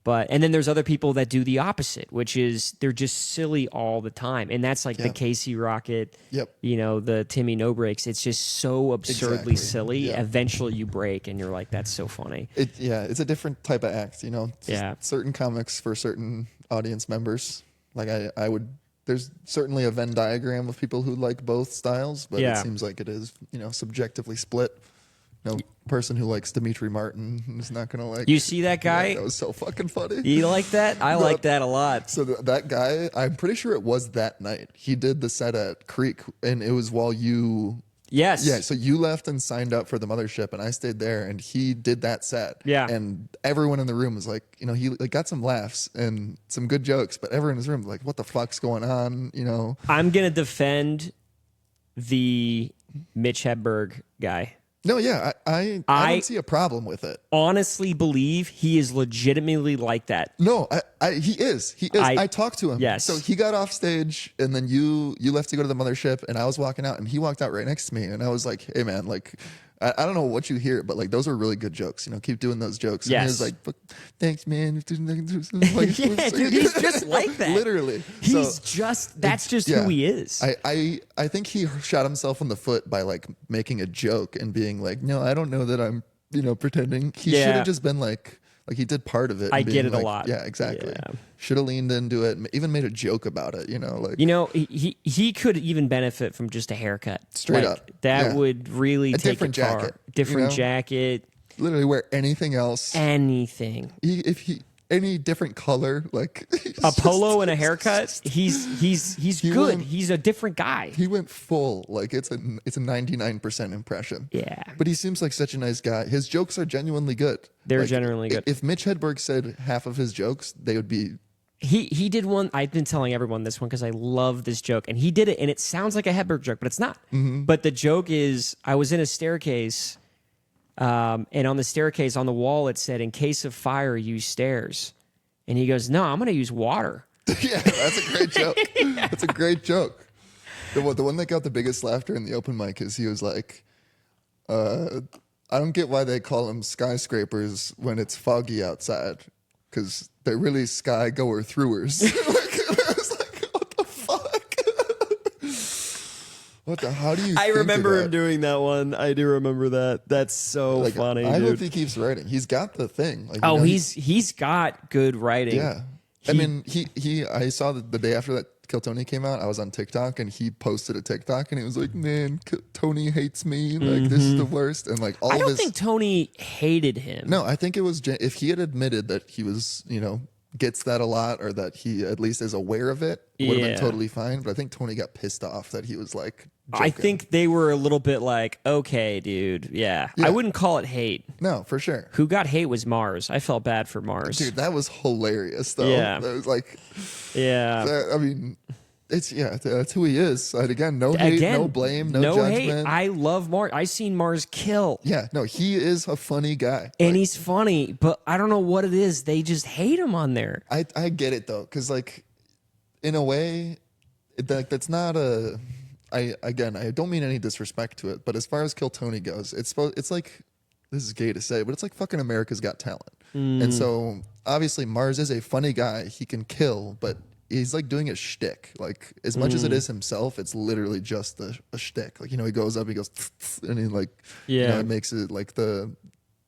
And then there's other people that do the opposite, which is they're just silly all the time. And that's like the Casey Rocket, the Timmy No Breaks. It's just so absurdly silly. Yeah. Eventually you break and you're like, that's so funny. It's a different type of act, Yeah. Certain comics for certain audience members. Like there's certainly a Venn diagram of people who like both styles, but it seems like it is, subjectively split. No person who likes Dimitri Martin is not going to like. You see that guy? That was so fucking funny. You like that? I like that a lot. So that guy, I'm pretty sure it was that night. He did the set at Creek, and it was while you. Yes. Yeah, so you left and signed up for the mothership, and I stayed there, and he did that set. Yeah. And everyone in the room was like, he like got some laughs and some good jokes, but everyone in his room was like, what the fuck's going on? I'm going to defend the Mitch Hedberg guy. No, yeah, I don't see a problem with it. Honestly believe he is legitimately like that. No, he is. I talked to him. Yes. So he got off stage, and then you left to go to the mothership, and I was walking out, and he walked out right next to me, and I was like, hey, man, like, I don't know what you hear, but like those are really good jokes. Keep doing those jokes. And yes. he was like, thanks, man. Like, yeah, dude, he's just like that. Literally. That's just who he is. I think he shot himself in the foot by like making a joke and being like, no, I don't know that I'm, pretending. He should have just been like he did part of it. I get it a lot. Yeah, exactly. Yeah. Should have leaned into it, even made a joke about it, he could even benefit from just a haircut. Straight up. That would really take different it far. jacket. Different jacket. Literally wear anything else. Anything. Any different color, like a polo and a haircut, he's good. He's a different guy. He went full, like it's a 99% impression. Yeah. But he seems like such a nice guy. His jokes are genuinely good. They're genuinely good. If Mitch Hedberg said half of his jokes, they would be. He did one. I've been telling everyone this one because I love this joke, and he did it, and it sounds like a Hedberg joke, but it's not. Mm-hmm. But the joke is, I was in a staircase. And on the staircase on the wall, it said, in case of fire, use stairs. And he goes, no, I'm going to use water. Yeah, that's a great joke. That's a great joke. The one that got the biggest laughter in the open mic is he was like, I don't get why they call them skyscrapers when it's foggy outside, because they're really sky goer throughers. I was like, what the fuck? How do you I think remember of that? him doing that one. I do remember that. That's so funny, I dude. hope he keeps writing. He's got the thing. Like, he's got good writing. Yeah. I saw the day after that Kill Tony came out, I was on TikTok, and he posted a TikTok, and he was like, man, Tony hates me. Like, this is the worst. And like I don't think Tony hated him. No, I think it was, if he had admitted that he was, gets that a lot, or that he at least is aware of it, would have Yeah. been totally fine. But I think Tony got pissed off that he was like joking. I think they were a little bit like, okay, dude. Yeah. Yeah. I wouldn't call it hate. No, for sure. Who got hate was Mars. I felt bad for Mars. Dude, that was hilarious though. Yeah. That was like, Yeah. I mean, that's who he is. And again, no hate, no blame, no hate. judgment. I love Mars. I seen Mars kill. Yeah, no, he is a funny guy. And he's funny, but I don't know what it is. They just hate him on there. I get it though, because like, in a way, that's not a. I don't mean any disrespect to it, but as far as Kill Tony goes, it's like, this is gay to say, but it's like fucking America's Got Talent. And so obviously Mars is a funny guy. He can kill, but he's like doing a shtick. Like as much as it is himself, it's literally just a shtick. Like, he goes up, he goes, and he like, it makes it like the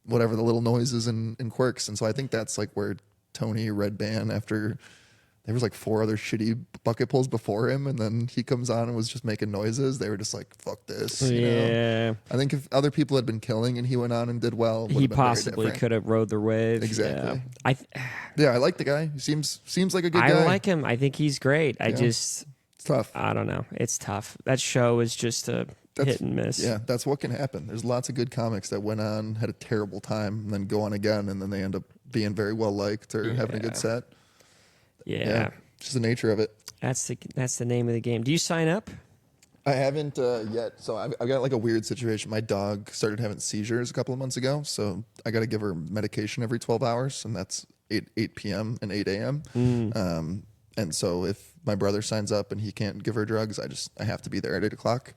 little noises and quirks. And so I think that's like where Tony Red Band, after there was like 4 other shitty bucket pulls before him, and then he comes on and was just making noises. They were just like, fuck this. You know? I think if other people had been killing and he went on and did well, He possibly could have rode the wave. Exactly. Yeah. I like the guy. He seems like a good guy. I like him. I think he's great. It's tough. I don't know. It's tough. That show is just a hit and miss. Yeah, that's what can happen. There's lots of good comics that went on, had a terrible time, and then go on again, and then they end up being very well liked or having a good set. Yeah. Just the nature of it. That's the name of the game. Do you sign up? I haven't yet. So I've got like a weird situation. My dog started having seizures a couple of months ago, so I got to give her medication every 12 hours, and that's 8 p.m. and 8 a.m. And so if my brother signs up and he can't give her drugs, I have to be there at 8 o'clock.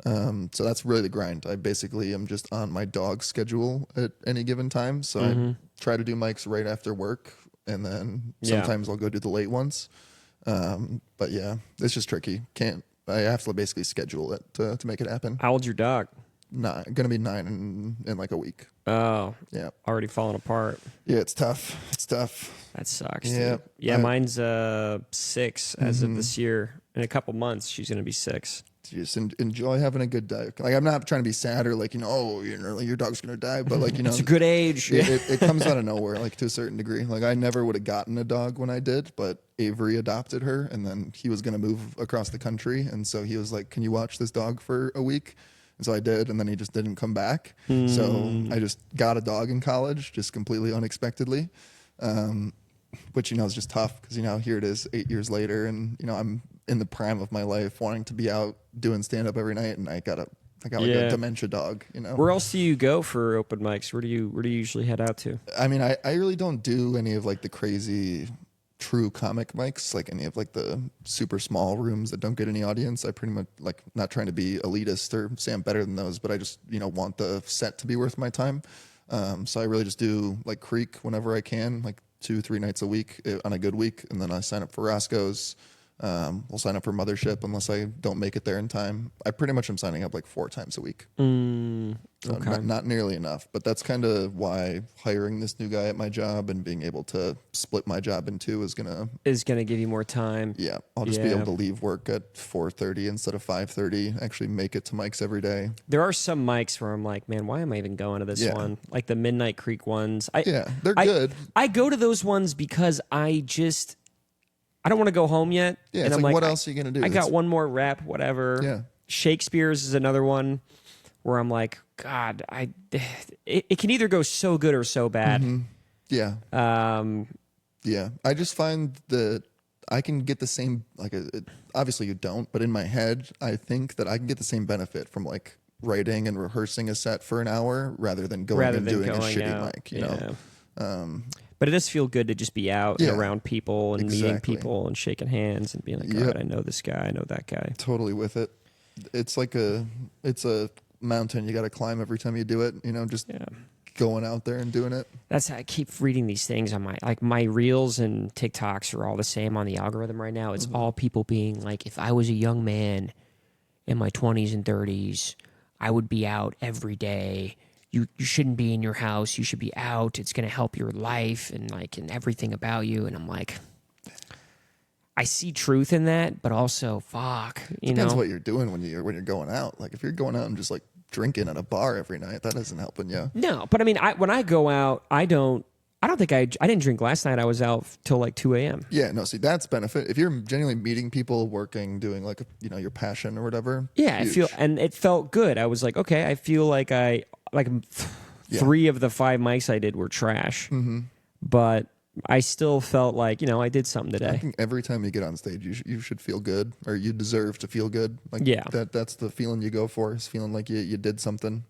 So that's really the grind. I basically am just on my dog's schedule at any given time. So I try to do mics right after work, and then sometimes I'll go do the late ones. But yeah, it's just tricky. I have to basically schedule it to make it happen. How old's your dog? Gonna be 9 in like a week. Oh, yeah, already falling apart. Yeah, it's tough. That sucks. Yeah, dude. Yeah. Mine's 6 as of this year. In a couple months, she's gonna be 6. Just enjoy having a good day. Like, I'm not trying to be sad or like, like your dog's gonna die, but like, it's a good age. It comes out of nowhere, like to a certain degree. Like, I never would have gotten a dog when I did, but Avery adopted her, and then he was gonna move across the country, and so he was like, "Can you watch this dog for a week?" And so I did, and then he just didn't come back. So I just got a dog in college, just completely unexpectedly, which is just tough because here it is 8 years later, and I'm in the prime of my life, wanting to be out doing stand up every night, and I got like a dementia dog. Where else do you go for open mics? Where do you usually head out to? I mean, I really don't do any of like the crazy true comic mics, like any of like the super small rooms that don't get any audience. I pretty much, like, not trying to be elitist or say I'm better than those, but I just want the set to be worth my time. So I really just do like Creek whenever I can, like 2-3 nights a week on a good week, and then I sign up for Roscoe's. We'll sign up for Mothership unless I don't make it there in time. I pretty much am signing up like 4 times a week. So Okay. not nearly enough, but that's kind of why hiring this new guy at my job and being able to split my job in 2 is gonna give you more time. Yeah, I'll just be able to leave work at 4:30 instead of 5:30. Actually, make it to mics every day. There are some mics where I'm like, man, why am I even going to this one? Like the Midnight Creek ones. They're good. I go to those ones because I don't want to go home yet. Yeah, and it's I'm like, what else are you gonna do? I got one more rep, whatever. Yeah. Shakespeare's is another one where I'm like, God, it can either go so good or so bad. Yeah. Yeah. I just find that I can get the same, like, obviously you don't, but in my head, I think that I can get the same benefit from like writing and rehearsing a set for an hour rather than doing a shitty mic, you know? But it does feel good to just be out and around people and meeting people and shaking hands and being like, all right, I know this guy, I know that guy. Totally with it. It's like it's a mountain you got to climb every time you do it, just going out there and doing it. That's how I keep reading these things on my reels and TikToks are all the same on the algorithm right now. It's all people being like, if I was a young man in my 20s and 30s, I would be out every day. You shouldn't be in your house. You should be out. It's going to help your life and everything about you. And I'm like, I see truth in that, but also, fuck, Depends what you're doing when you're going out. Like if you're going out and just like drinking at a bar every night, that isn't helping you. No, but I mean, when I go out, I don't I don't think I didn't drink last night. I was out till like 2 a.m. Yeah, no, see, that's benefit. If you're genuinely meeting people, working, doing like, your passion or whatever. Yeah, huge. and it felt good. I was like, okay, I feel like Yeah. 3 of the 5 mics I did were trash, but I still felt like, I did something I today. think every time you get on stage, you should feel good, or you deserve to feel good. Like, Yeah. that's the feeling you go for, is feeling like you did something,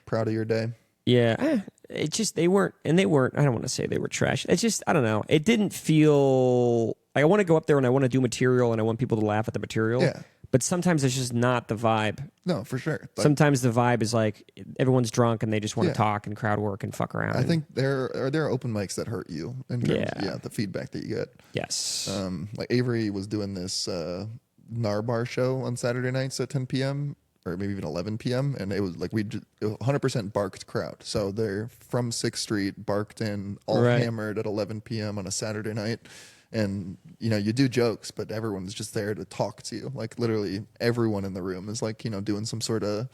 proud of your day. Yeah, it just they weren't. I don't want to say they were trash. It's just I don't know. It didn't feel like I want to go up there and I want to do material and I want people to laugh at the material. Yeah. But sometimes it's just not the vibe. No, for sure. Like, Sometimes the vibe is like everyone's drunk and they just want Yeah. to talk and crowd work and fuck around. I think there are open mics that hurt you in terms Yeah. the feedback that you get. Yes. Like Avery was doing this Narbar show on Saturday nights at 10 p.m. or maybe even 11 p.m. and it was like 100% barked crowd. So they're from 6th Street, barked in, all Right. hammered at 11 p.m. on a Saturday night. And you do jokes, but everyone's just there to talk to you. Like literally everyone in the room is like doing some sort of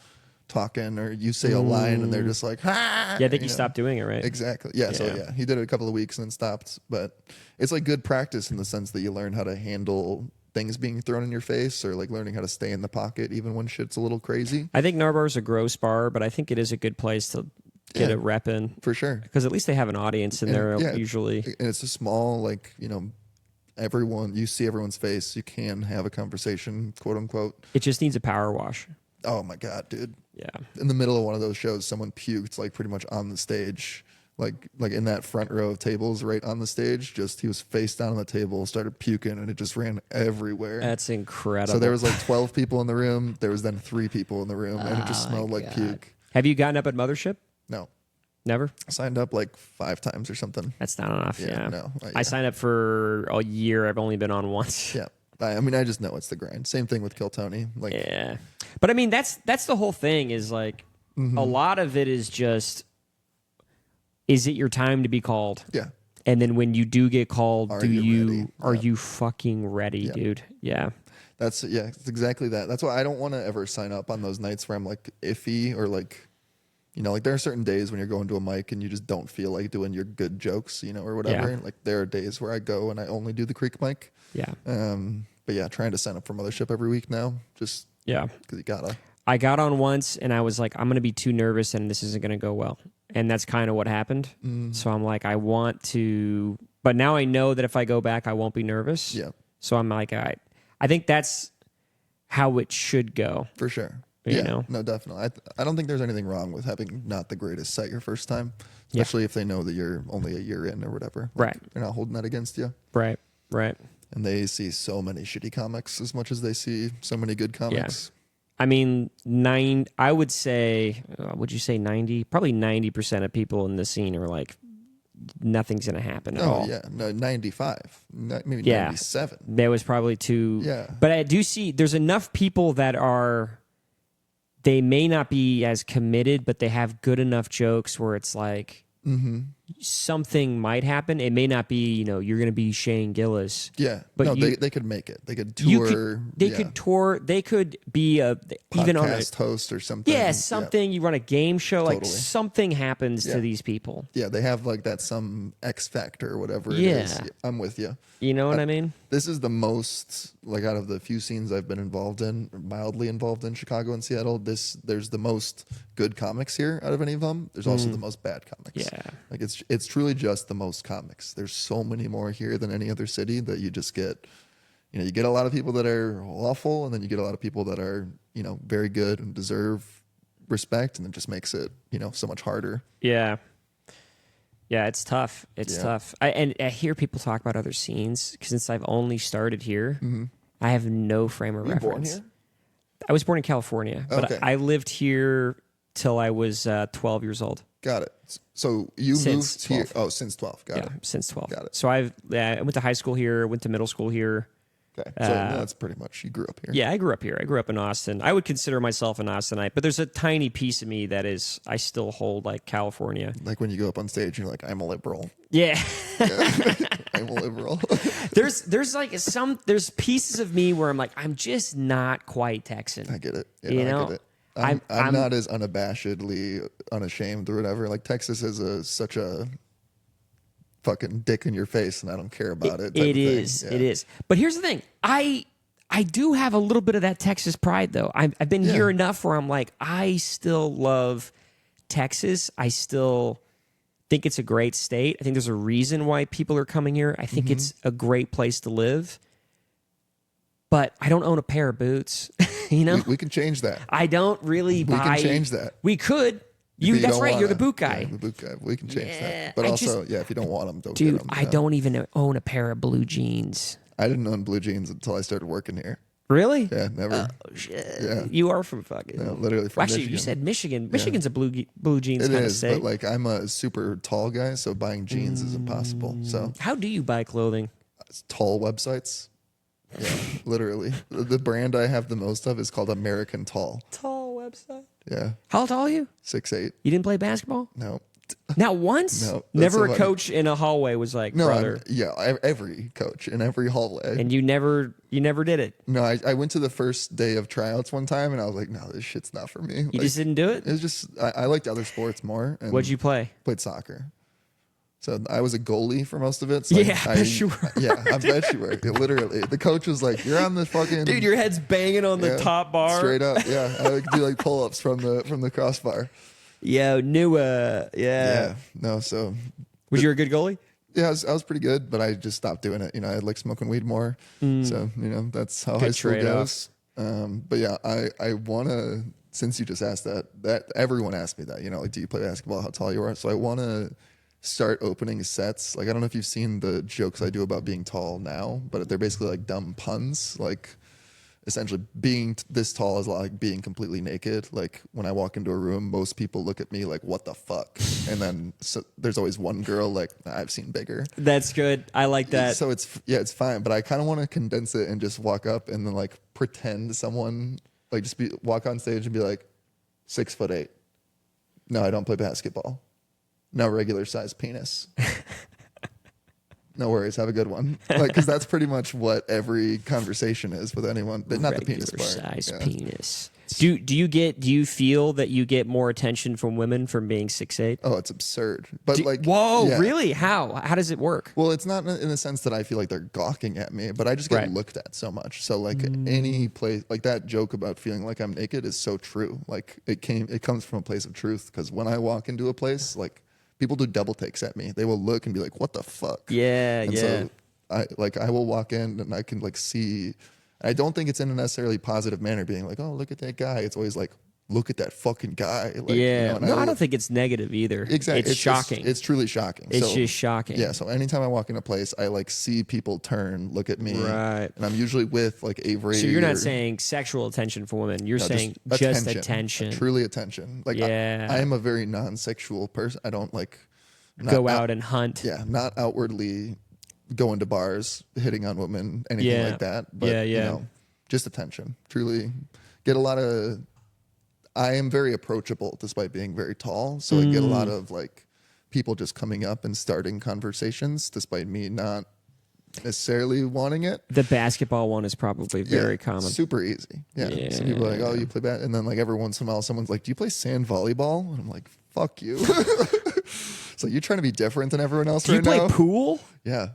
talking, or you say a line and they're just like, ha! Yeah, I think you stopped doing it, right? Exactly. Yeah. So Yeah. he did it a couple of weeks and then stopped. But it's like good practice in the sense that you learn how to handle things being thrown in your face, or like learning how to stay in the pocket even when shit's a little crazy. I think Narbar's a gross bar, but I think it is a good place to get Yeah. a rep in. For sure. Because at least they have an audience in there yeah. usually. And it's a small, like, you see everyone's face. You can have a conversation, quote unquote. It just needs a power wash. Oh my God, dude. Yeah. In the middle of one of those shows, someone puked like pretty much on the stage. Like in that front row of tables right on the stage, he was face down on the table, started puking, and it just ran everywhere. That's incredible. So there was like 12 people in the room. There was then 3 people in the room, and it just smelled like puke. Have you gotten up at Mothership? No. Never? I signed up like 5 times or something. That's not enough. Yeah, Yeah. no, I signed up for a year. I've only been on once. Yeah. I mean, I just know it's the grind. Same thing with Kill Tony. Like, Yeah. But I mean, that's the whole thing is like a lot of it is just, is it your time to be called? yeah. And then when you do get called, Are you ready? are Yeah. you fucking ready, dude? Yeah. It's exactly that. That's why I don't want to ever sign up on those nights where I'm like iffy, or like, like there are certain days when you're going to a mic and you just don't feel like doing your good jokes, or whatever. Yeah. Like there are days where I go and I only do the Creek mic. Yeah. But yeah, trying to sign up for Mothership every week now, just Yeah. because you gotta. I got on once and I was like, I'm going to be too nervous and this isn't going to go well. And that's kind of what happened. So I'm like, I want to, but now I know that if I go back, I won't be nervous. Yeah, So I'm like, all right. I think that's how it should go. for sure. You know? No, definitely. I don't think there's anything wrong with having not the greatest set your first time, especially if they know that you're only a year in or whatever. Like, Right. they're not holding that against you. Right. Right. And they see so many shitty comics as much as they see so many good comics. I mean, I would say, would you say 90? Probably 90% of people in the scene are like, nothing's going to happen at all. Oh, yeah. No, 95. Maybe Yeah. 97. There was probably 2. Yeah. But I do see there's enough people that they may not be as committed, but they have good enough jokes where it's like, something might happen. It may not be, you're going to be Shane Gillis. Yeah. But no, you- they could make it. They could tour. They could tour. They could be even on a podcast host or something. Yeah, something. You run a game show, like Totally. something happens Yeah. to these people. Yeah, they have like that some X factor or whatever it Yeah. is. I'm with you. You know what I mean? This is the most, like, out of the few scenes I've been involved in, or mildly involved in, Chicago and Seattle. There's the most good comics here out of any of them. There's also the most bad comics. Yeah. Like it's truly just the most comics. There's so many more here than any other city that you just get. You get a lot of people that are awful, and then you get a lot of people that are very good and deserve respect, and it just makes it so much harder. Yeah. Yeah, it's tough. It's Yeah. tough. I hear people talk about other scenes because since I've only started here, I have no frame of Were you reference. born here? I was born in California, but Okay. I lived here till I was 12 years old. Got it. So you Since moved here? 12. Oh, since 12. Got Yeah, it. since 12. Got it. So I went to high school here, went to middle school here. Okay. So that's pretty much, you grew up here. Yeah, I grew up here. I grew up in Austin. I would consider myself an Austinite, but there's a tiny piece of me that is, I still hold like California. Like when you go up on stage, you're like, I'm a liberal. Yeah. I'm a liberal. there's like there's pieces of me where I'm like, I'm just not quite Texan. I get it. Yeah, You I know, get it. I'm not as unabashedly unashamed or whatever. Like Texas is such a fucking dick in your face and I don't care about it. It is. Yeah. It is. But here's the thing. I do have a little bit of that Texas pride, though. I've been here enough where I'm like, I still love Texas. I still think it's a great state. I think there's a reason why people are coming here. I think it's a great place to live. But I don't own a pair of boots. You know, We can change that. I don't really buy. We can change that. We could. You That's right. You're the wanna. boot guy. Yeah, the boot guy. We can change Yeah, that. But I also, if you don't want them, don't Dude, get them. I don't even own a pair of blue jeans. I didn't own blue jeans until I started working here. Really? Yeah, never. Oh shit! Yeah. You are from fucking. No, literally from Well, actually, Michigan. you said Michigan. Michigan's a blue jeans It kind of is, state. but like I'm a super tall guy, so buying jeans is impossible. So How do you buy clothing? it's tall websites. Yeah, literally. The brand I have the most of is called American Tall. Tall website. Yeah, How tall are you? 6'8". You didn't play basketball? No, Not once? No, that's Never so a funny. coach in a hallway was like, no. brother. Every coach in every hallway. And you never did it. No, I went to the first day of tryouts one time, and I was like, no, this shit's not for me. You just didn't do it? It was just I liked other sports more. And What'd you play? played soccer. So I was a goalie for most of it. So Yeah, I bet you were. Yeah, I bet you were. Literally, the coach was like, "You're on the fucking Dude, your head's banging on the Yeah, top bar. straight up." Yeah, I could do like pull-ups from the crossbar. Yo, Yeah, no. So Was you a good goalie? yeah, I was pretty good, but I just stopped doing it. I like smoking weed more. So that's how high school trade-off. goes. But yeah, I wanna. Since you just asked that everyone asked me that. Like, do you play basketball? How tall you are? So I wanna start opening sets. Like, I don't know if you've seen the jokes I do about being tall now, but they're basically like dumb puns. Like, essentially being this tall is like being completely naked. Like, when I walk into a room, most people look at me like, what the fuck? And then there's always one girl like, nah, I've seen bigger. That's good. I like that. So it's fine, but I kind of want to condense it and just walk up and then like pretend someone, like just walk on stage and be like, 6'8". No, I don't play basketball. No regular size penis. No worries. Have a good one. Like, because that's pretty much what every conversation is with anyone. But not the penis part. Size Yeah. penis. Do you feel that you get more attention from women from being 6'8"? Oh, it's absurd. But like, whoa, yeah. really? How does it work? Well, it's not in the sense that I feel like they're gawking at me, but I just get Right. looked at so much. So like any place, like that joke about feeling like I'm naked is so true. Like it comes from a place of truth. Because when I walk into a place, like people do double takes at me. They will look and be like, "What the fuck?" Yeah, And yeah. so I will walk in and I can like see. I don't think it's in a necessarily positive manner, being like, "Oh, look at that guy." It's always like, "Look at that fucking guy." Like, Yeah. and No, I don't think it's negative either. exactly. It's shocking. It's truly shocking. It's So, just shocking. yeah. So anytime I walk in a place, I like see people turn, look at me, Right. and I'm usually with like Avery. So you're not or- saying sexual attention for women. You're no, saying just attention. truly attention. Like Yeah. I am a very non-sexual person. I don't like Go out and hunt. Yeah, not outwardly go into bars, hitting on women, anything Yeah. like that. But Yeah. just attention. Truly get a lot of. I am very approachable despite being very tall, so I get a lot of like people just coming up and starting conversations despite me not necessarily wanting it. The basketball one is probably very common. Super easy. Yeah. Some people are like, oh, you play bat, and then like every once in a while, someone's like, do you play sand volleyball? And I'm like, fuck you. So you're trying to be different than everyone else Do you right play now? pool? Yeah.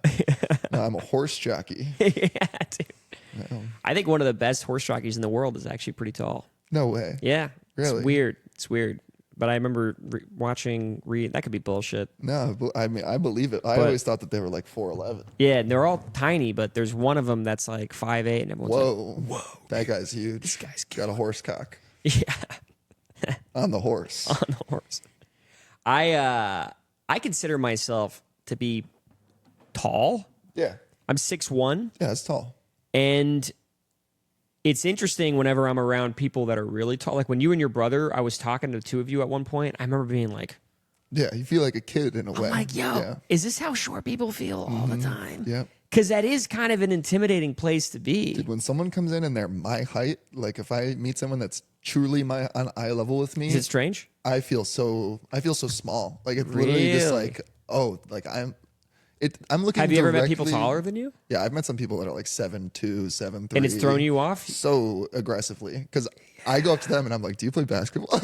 No, I'm a horse jockey. Yeah, dude. I think one of the best horse jockeys in the world is actually pretty tall. No way. Yeah. Really? It's weird. But I remember watching that could be bullshit. No, I mean, I believe it. I always thought that they were like 4'11". Yeah, and they're all tiny, but there's one of them that's like 5'8", and everyone's like, Whoa. That guy's huge. This guy's got a horse cock yeah, on the horse. on the horse. I consider myself to be tall. Yeah. I'm 6'1", Yeah, it's tall. and it's interesting whenever I'm around people that are really tall. Like when you and your brother, I was talking to the two of you at one point. I remember being like, Yeah, you feel like a kid in a way. like, yo, Yeah. is this how short people feel all the time? Yeah. Because that is kind of an intimidating place to be. Dude, when someone comes in and they're my height, like if I meet someone that's truly on eye level with me, Is it strange? I feel so small. Like it literally just Really? like, oh, like I'm looking. Have you ever met people directly- taller than you? Yeah, I've met some people that are like 7'2", 7'3", And it's thrown you off? so aggressively because I go up to them and I'm like, "Do you play basketball?"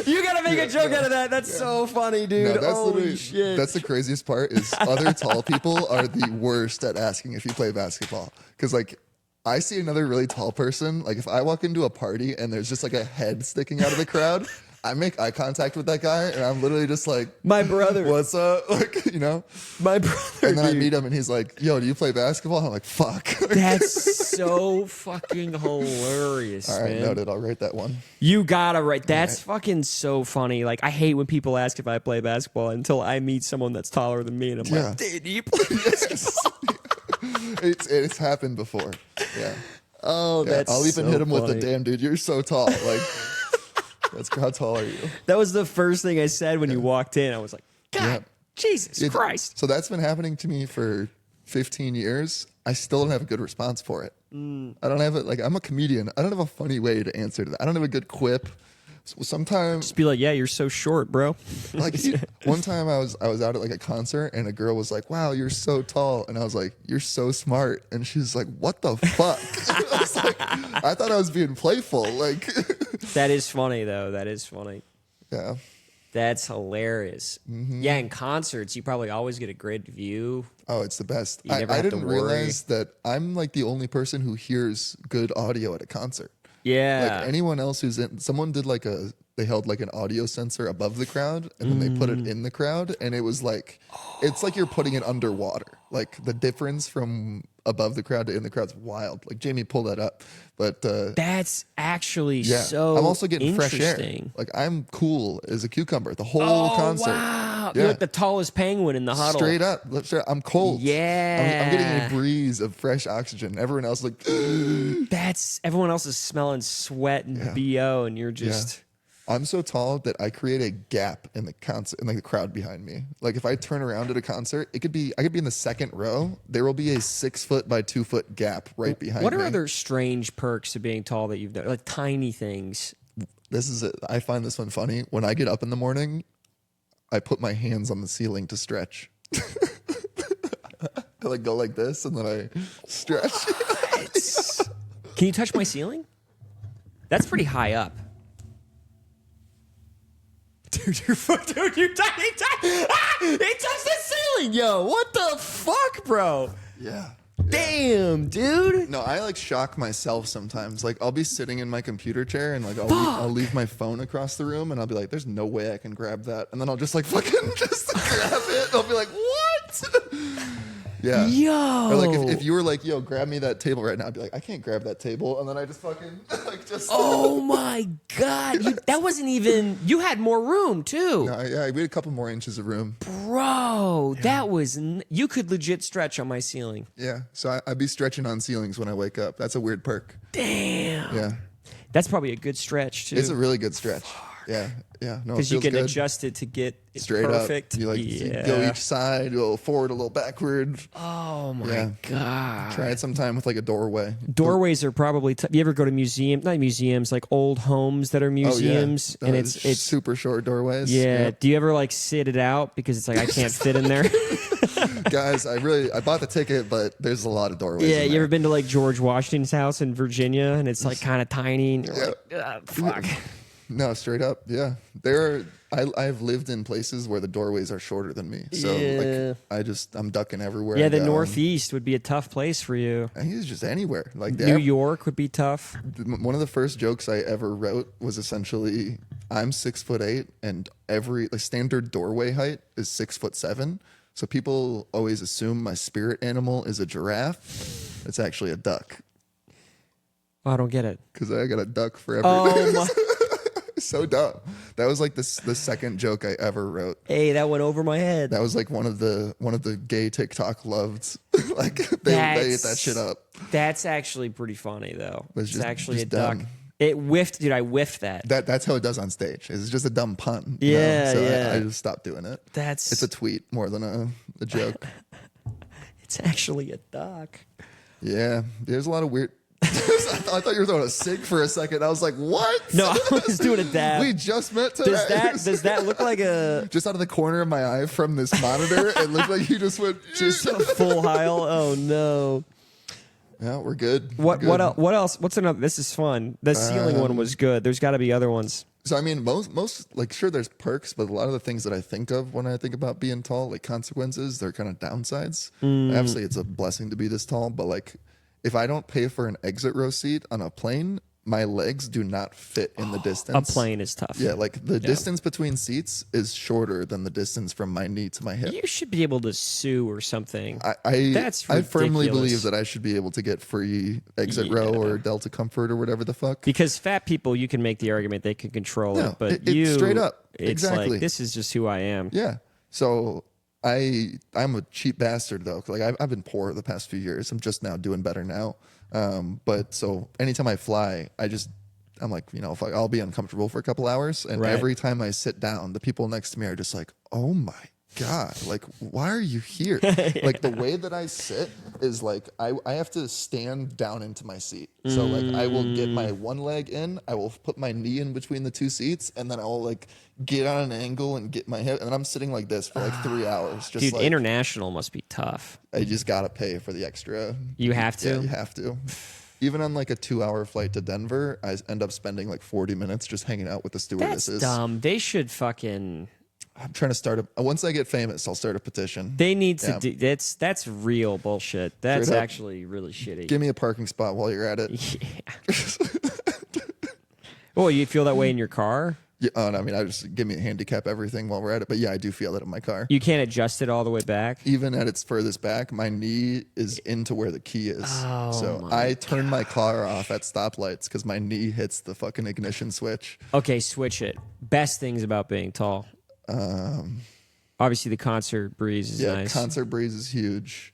You gotta make a joke out of that. That's so funny, dude. No, that's Holy literally shit. that's the craziest part. Is other tall people are the worst at asking if you play basketball. Because like I see another really tall person. Like if I walk into a party and there's just like a head sticking out of the crowd, I make eye contact with that guy, and I'm literally just like, My brother. "What's up?" Like, you know. My brother. And then I dude. meet him, and he's like, "Yo, do you play basketball?" I'm like, "Fuck." That's so fucking hilarious, All right, man. noted. I'll write that one. You gotta write. That's fucking so funny. Like, I hate when people ask if I play basketball until I meet someone that's taller than me, and I'm Yeah. like, dude, do you play basketball? It's happened before. Yeah. Oh, Yeah, that's I'll even so hit him with funny. the "Damn, dude, you're so tall." Like, that's how tall are you? That was the first thing I said when you walked in. I was like, God, Yeah. Jesus Christ. So that's been happening to me for 15 years. I still don't have a good response for it. I don't have it. Like, I'm a comedian. I don't have a funny way to answer to that. I don't have a good quip. So sometimes, Just be like, yeah, you're so short, bro. like one time I was out at like a concert and a girl was like, "Wow, you're so tall," and I was like, "You're so smart," and she's like, "What the fuck?" I was like, I thought I was being playful. Like, That is funny, though. That is funny. yeah. That's hilarious. Yeah, in concerts, you probably always get a great view. Oh, it's the best. You never I have to didn't worry. realize that I'm like the only person who hears good audio at a concert. Yeah. Like anyone else who's in, someone did like they held like an audio sensor above the crowd and then they put it in the crowd, and it was like, it's like you're putting it underwater. Like the difference from above the crowd to in the crowd's wild. Like Jamie, pull that up. But That's actually yeah, so I'm also getting fresh air. interesting. Like I'm cool as a cucumber the whole concert. Wow. Yeah. You're like the tallest penguin in the huddle. Straight up, I'm cold. Yeah. I'm getting a breeze of fresh oxygen. Everyone else is like, That's everyone else is smelling sweat and BO, and you're just I'm so tall that I create a gap in the concert, in like the crowd behind me. Like if I turn around at a concert, I could be in the second row. There will be a 6 foot by 2 foot gap right behind What me. are other strange perks to being tall that you've done? Like tiny things. This is it. I find this one funny. When I get up in the morning, I put my hands on the ceiling to stretch. I like go like this and then I stretch. Can you touch my ceiling? That's pretty high up. Dude, you're dude, you tiny. Ah! He touched the ceiling, yo. What the fuck, bro? Yeah. Damn, dude. No, I like shock myself sometimes. Like I'll be sitting in my computer chair and like I'll leave my phone across the room and I'll be like, "There's no way I can grab that," and then I'll just like fucking just grab it. And I'll be like, "What?" Yeah. Yo. Or like if you were like, "Yo, grab me that table right now," I'd be like, "I can't grab that table," and then I just fucking like just. Oh my God. That wasn't even. You had more room, too. No, yeah, we had a couple more inches of room. Bro, that was. You could legit stretch on my ceiling. Yeah, so I'd be stretching on ceilings when I wake up. That's a weird perk. Damn. Yeah, That's probably a good stretch, too. it's a really good stretch. Yeah. No, it because you feels can good. adjust it to get it Straight perfect. up. You like you go each side, go forward, a little backward. Oh my Yeah. God. Try it sometime with like a doorway. Doorways are probably. You ever go to not museums, like old homes that are museums, Oh, and yeah. it's super short doorways. yeah. Do you ever like sit it out because it's like I can't fit in there? Guys, I bought the ticket, but there's a lot of doorways. Yeah, in you there. ever been to like George Washington's house in Virginia, and it's like kind of tiny, and you're like, fuck. No, straight up. Yeah, I've lived in places where the doorways are shorter than me, so Yeah. like I'm ducking everywhere. Yeah, I the go. Northeast would be a tough place for you. I think it's just anywhere. Like New York would be tough. one of the first jokes I ever wrote was essentially, I'm 6'8", and every standard doorway height is 6'7". So people always assume my spirit animal is a giraffe. It's actually a duck Oh, I don't get it. because I got a duck for everything. Oh my. So dumb. That was like the second joke I ever wrote. Hey, that went over my head. That was like one of the gay TikTok loveds. Like they ate that shit up. That's actually pretty funny though. It's just- actually just a duck. dumb. It whiffed, dude. I whiffed that. That's how it does on stage. It's just a dumb pun. you Yeah, know? So yeah. I just stopped doing it. That's. It's a tweet more than a joke. It's actually a duck. Yeah, there's a lot of weird. I thought you were throwing a cig for a second. I was like, what? No, I was doing a dab. We just met today. Does that look like a Just out of the corner of my eye from this monitor, it looked like you just went. just a full heil? Oh no. Yeah, we're good. What We're good. else? What's another? This is fun. The ceiling one was good. There's got to be other ones. So I mean, most like sure, there's perks, but a lot of the things that I think of when I think about being tall, like consequences, they're kind of downsides. Obviously, it's a blessing to be this tall, but like if I don't pay for an exit row seat on a plane, my legs do not fit in the A distance. plane is tough. Yeah, like the distance between seats is shorter than the distance from my knee to my hip. You should be able to sue or something. That's I firmly ridiculous. believe that I should be able to get free exit row or Delta Comfort or whatever the fuck. Because fat people, you can make the argument they can control No, it, but it you straight up. it's Exactly. like this is just who I am. Yeah. So I'm a cheap bastard though. Like I've been poor the past few years. I'm just now doing better now. But so anytime I fly, I'm like, if I'll be uncomfortable for a couple hours, and Right. every time I sit down, the people next to me are just like, "Oh my God, like why are you here?" Like the way that I sit is like I have to stand down into my seat. So like I will get my one leg in, I will put my knee in between the two seats, and then I will like get on an angle and get my hip, and then I'm sitting like this for like 3 hours. Just Dude, like international must be tough. I just gotta pay for the extra. You have to? Yeah, you have to. Even on like a 2-hour flight to Denver, I end up spending like 40 minutes just hanging out with the That's stewardesses. dumb. They should fucking. I'm trying to start once I get famous, I'll start a petition. They need to Yeah. do that's real bullshit. That's Straight up. actually really shitty. Give me a parking spot while you're at it. Yeah. Well, you feel that way in your car? Yeah, no, I mean, I just give me a handicap everything while we're at it. But yeah, I do feel that in my car. You can't adjust it all the way back. Even at its furthest back, my knee is into where the key is. Oh, So I turn my car off at stoplights because my knee hits the fucking ignition switch. Okay, switch it. Best things about being tall. Obviously, the concert breeze is Yeah, nice. concert breeze is huge.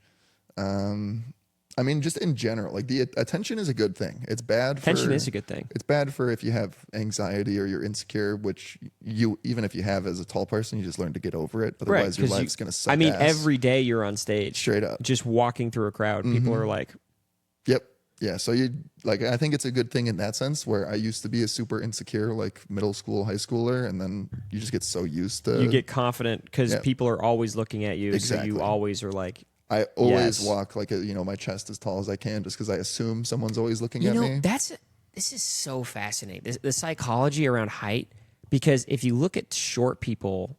I mean, just in general, like the attention is a good thing. It's bad. Attention is a good thing. It's bad for if you have anxiety or you're insecure, which even if you have as a tall person, you just learn to get over it. Otherwise, your 'cause life's gonna suck. I mean, ass. every day you're on stage, Straight up. just walking through a crowd. People are like, Yep. Yeah. So I think it's a good thing in that sense where I used to be a super insecure, like middle school, high schooler. And then you just get so used to, you get confident because Yeah. people are always looking at you. Exactly. So you always are like, I always Yes. walk like my chest as tall as I can just because I assume someone's always looking at me. this is so fascinating. The psychology around height, because if you look at short people,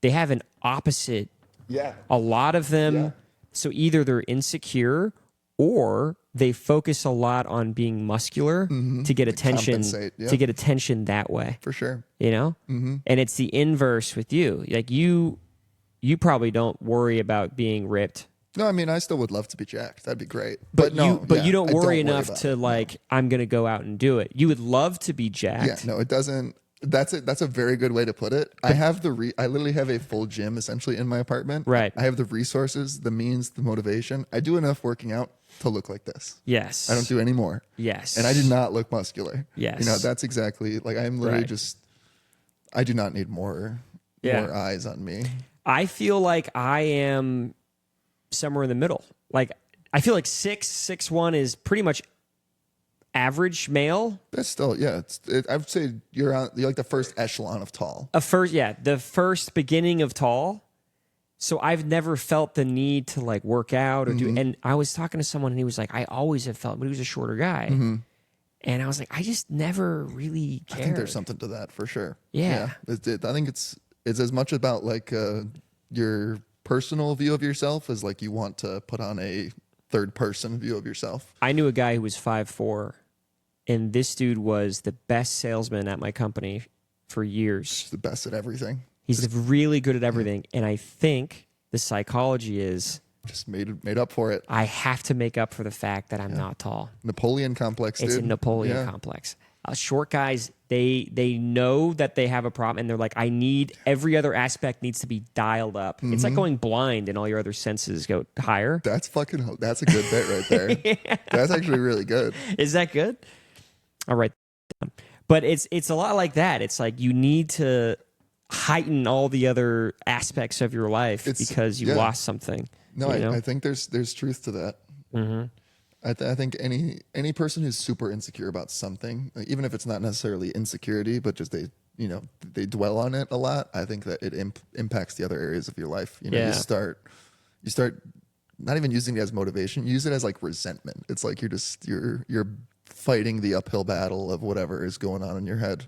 they have an opposite. Yeah. A lot of them, Yeah. so either they're insecure or they focus a lot on being muscular to get attention, compensate, yeah. to get attention that way. For sure. You know, and it's the inverse with you. Like you probably don't worry about being ripped. No, I mean, I still would love to be jacked. That'd be great. But no, you don't I worry enough about to it. like, I'm going to go out and do it. You would love to be jacked. Yeah, no, it doesn't. That's it. That's a very good way to put it. I literally have a full gym essentially in my apartment. Right. I have the resources, the means, the motivation. I do enough working out to look like this. Yes. I don't do any more. Yes. And I do not look muscular. Yes. That's exactly like I'm literally Right. I do not need more eyes on me. I feel like I am somewhere in the middle. Like I feel like 6'1" is pretty much average male. That's still, yeah. I would say you're like the first echelon of tall. The first beginning of tall. So I've never felt the need to like work out or do. And I was talking to someone and he was like, I always have felt, but he was a shorter guy. And I was like, I just never really cared. I think there's something to that for sure. Yeah. I think it's as much about like your personal view of yourself as like you want to put on a third person view of yourself. I knew a guy who was 5'4", and this dude was the best salesman at my company for years. He's the best at everything. He's really good at everything. And I think the psychology is Just made up for it. I have to make up for the fact that I'm not tall. Napoleon complex, It's dude. a Napoleon Yeah. complex. Short guys, they know that they have a problem, and they're like, I need every other aspect needs to be dialed up. It's like going blind, and all your other senses go higher. That's a good bit right there. That's actually really good. Is that good? All right, but it's a lot like that. It's like you need to heighten all the other aspects of your life because you lost something. No, you know? I think there's truth to that. I think any person who's super insecure about something, like, even if it's not necessarily insecurity, but just they dwell on it a lot. I think that it impacts the other areas of your life. Yeah. You start not even using it as motivation. You use it as like resentment. It's like you're fighting the uphill battle of whatever is going on in your head.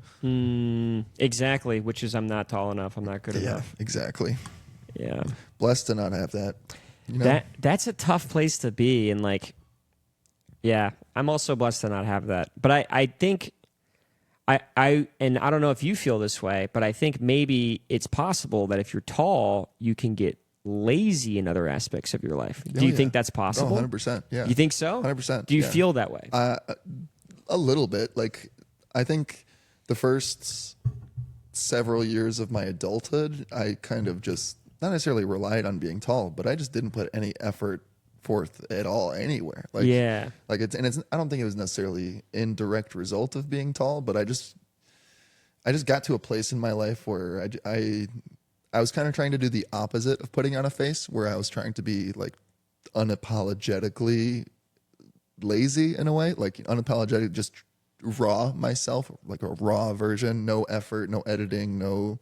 Exactly, which is I'm not tall enough. I'm not good Yeah, enough. exactly. Yeah. Blessed to not have that. You know? That's a tough place to be, and like, yeah, I'm also blessed to not have that. But I think and I don't know if you feel this way, but I think maybe it's possible that if you're tall, you can get lazy in other aspects of your life. Do you think that's possible? 100%. Yeah. You think so? 100%. Do you yeah. feel that way? A little bit. Like, I think the first several years of my adulthood, I kind of just not necessarily relied on being tall, but I just didn't put any effort forth at all anywhere. Like, yeah. Like it's I don't think it was necessarily in direct result of being tall, but I just got to a place in my life where I was kind of trying to do the opposite of putting on a face, where I was trying to be like unapologetically lazy in a way, like unapologetic, just raw myself, like a raw version, no effort, no editing, no,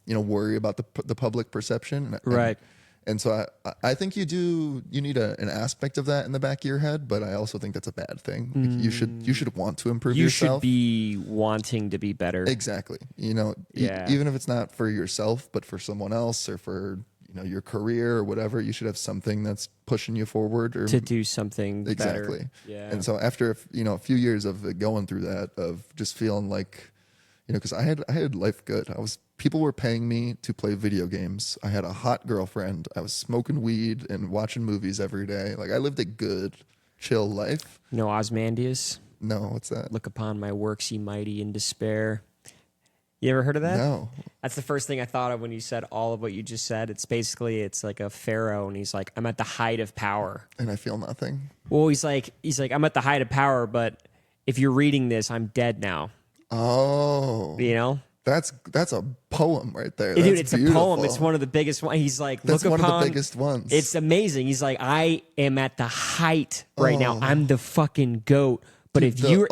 worry about the public perception. Right. And so I think you need an aspect of that in the back of your head, but I also think that's a bad thing. Like you should want to improve yourself. You should be wanting to be better. Exactly. Yeah. Even if it's not for yourself, but for someone else or for, your career or whatever, you should have something that's pushing you forward or to do something exactly. better. Yeah. And so after, a few years of going through that, of just feeling like, because I had life good. People were paying me to play video games. I had a hot girlfriend. I was smoking weed and watching movies every day. Like, I lived a good, chill life. Osmandius? No, what's that? Look upon my works, ye mighty, in despair. You ever heard of that? No. That's the first thing I thought of when you said all of what you just said. It's like a pharaoh, and he's like, I'm at the height of power. And I feel nothing. Well, he's like, I'm at the height of power, but if you're reading this, I'm dead now. Oh. That's a poem right there. Dude, it's beautiful. A poem. It's one of the biggest ones. He's like, that's one of the biggest ones. It's amazing. He's like, I am at the height right now. I'm the fucking goat. But if you're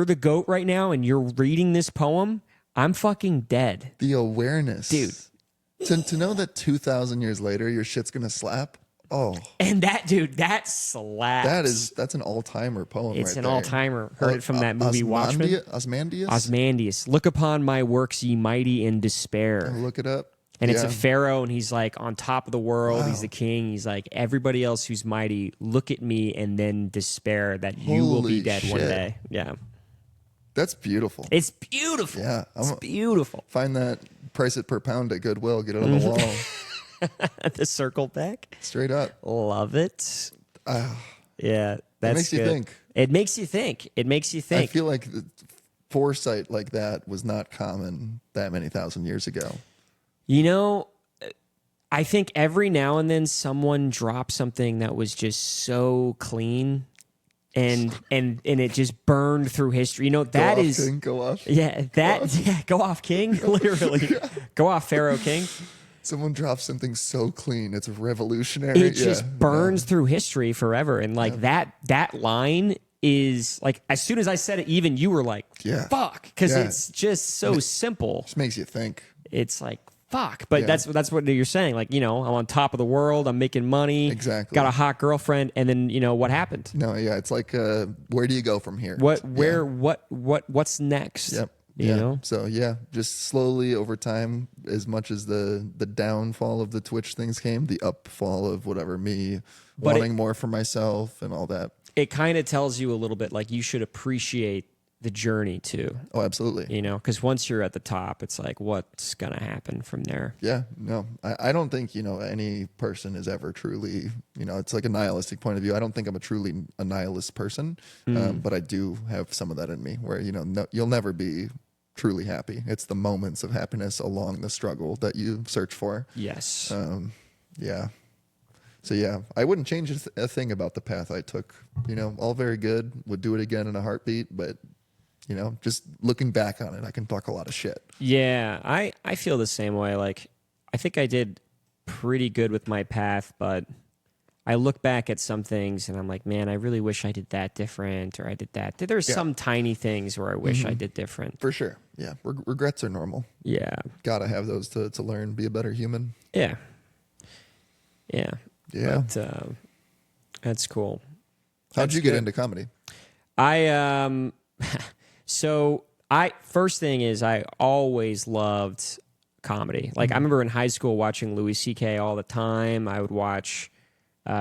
the goat right now and you're reading this poem, I'm fucking dead. The awareness, dude. To know that 2,000 years later your shit's gonna slap. Oh, and that slaps. That's an all-timer poem. It's right an all-timer. Heard it from that movie Watchmen. Osmandius. Look upon my works, ye mighty, in despair. I'll look it up. And it's a pharaoh, and he's like on top of the world. Wow. He's the king. He's like, everybody else who's mighty, look at me and then despair that you will be dead one day. Yeah. That's beautiful. It's beautiful. Yeah. It's beautiful. Find that, price it per pound at Goodwill, get it on the wall. The circle back. Straight up. Love it. Yeah. That's it makes good. you think. It makes you think. It makes you think. I feel like foresight like that was not common that many thousand years ago. I think every now and then someone dropped something that was just so clean and it just burned through history. Go off, King. Go off. Yeah, go off, King. Literally. Yeah. Go off, Pharaoh King. Someone drops something so clean, it's revolutionary. It just burns through history forever. And like that line is like, as soon as I said it, even you were like, fuck, because it's just so simple. Just makes you think. It's like, fuck. But that's what you're saying. Like, I'm on top of the world. I'm making money. Exactly. Got a hot girlfriend. And then, what happened? No, yeah. It's like, where do you go from here? What's next? Yep. You know? So, just slowly over time, as much as the downfall of the Twitch things came, the upfall of whatever, me wanting more for myself and all that. It kind of tells you a little bit like you should appreciate the journey too. Oh, absolutely. Because once you're at the top, it's like, what's going to happen from there? Yeah, no, I don't think, any person is ever truly, it's like a nihilistic point of view. I don't think I'm a nihilist person, but I do have some of that in me where, you'll never be truly happy. It's the moments of happiness along the struggle that you search for. Yes. Yeah. So I wouldn't change a thing about the path I took, all very good, would do it again in a heartbeat, but just looking back on it, I can talk a lot of shit. Yeah, I feel the same way. Like, I think I did pretty good with my path, but I look back at some things and I'm like, man, I really wish I did that different, or I did that. There's some tiny things where I wish I did different. For sure. Yeah. Regrets are normal. Yeah. Gotta have those to learn, be a better human. Yeah. Yeah. Yeah. But, that's cool. How'd you get into comedy? I first thing is I always loved comedy. Like I remember in high school watching Louis C.K. all the time. I would watch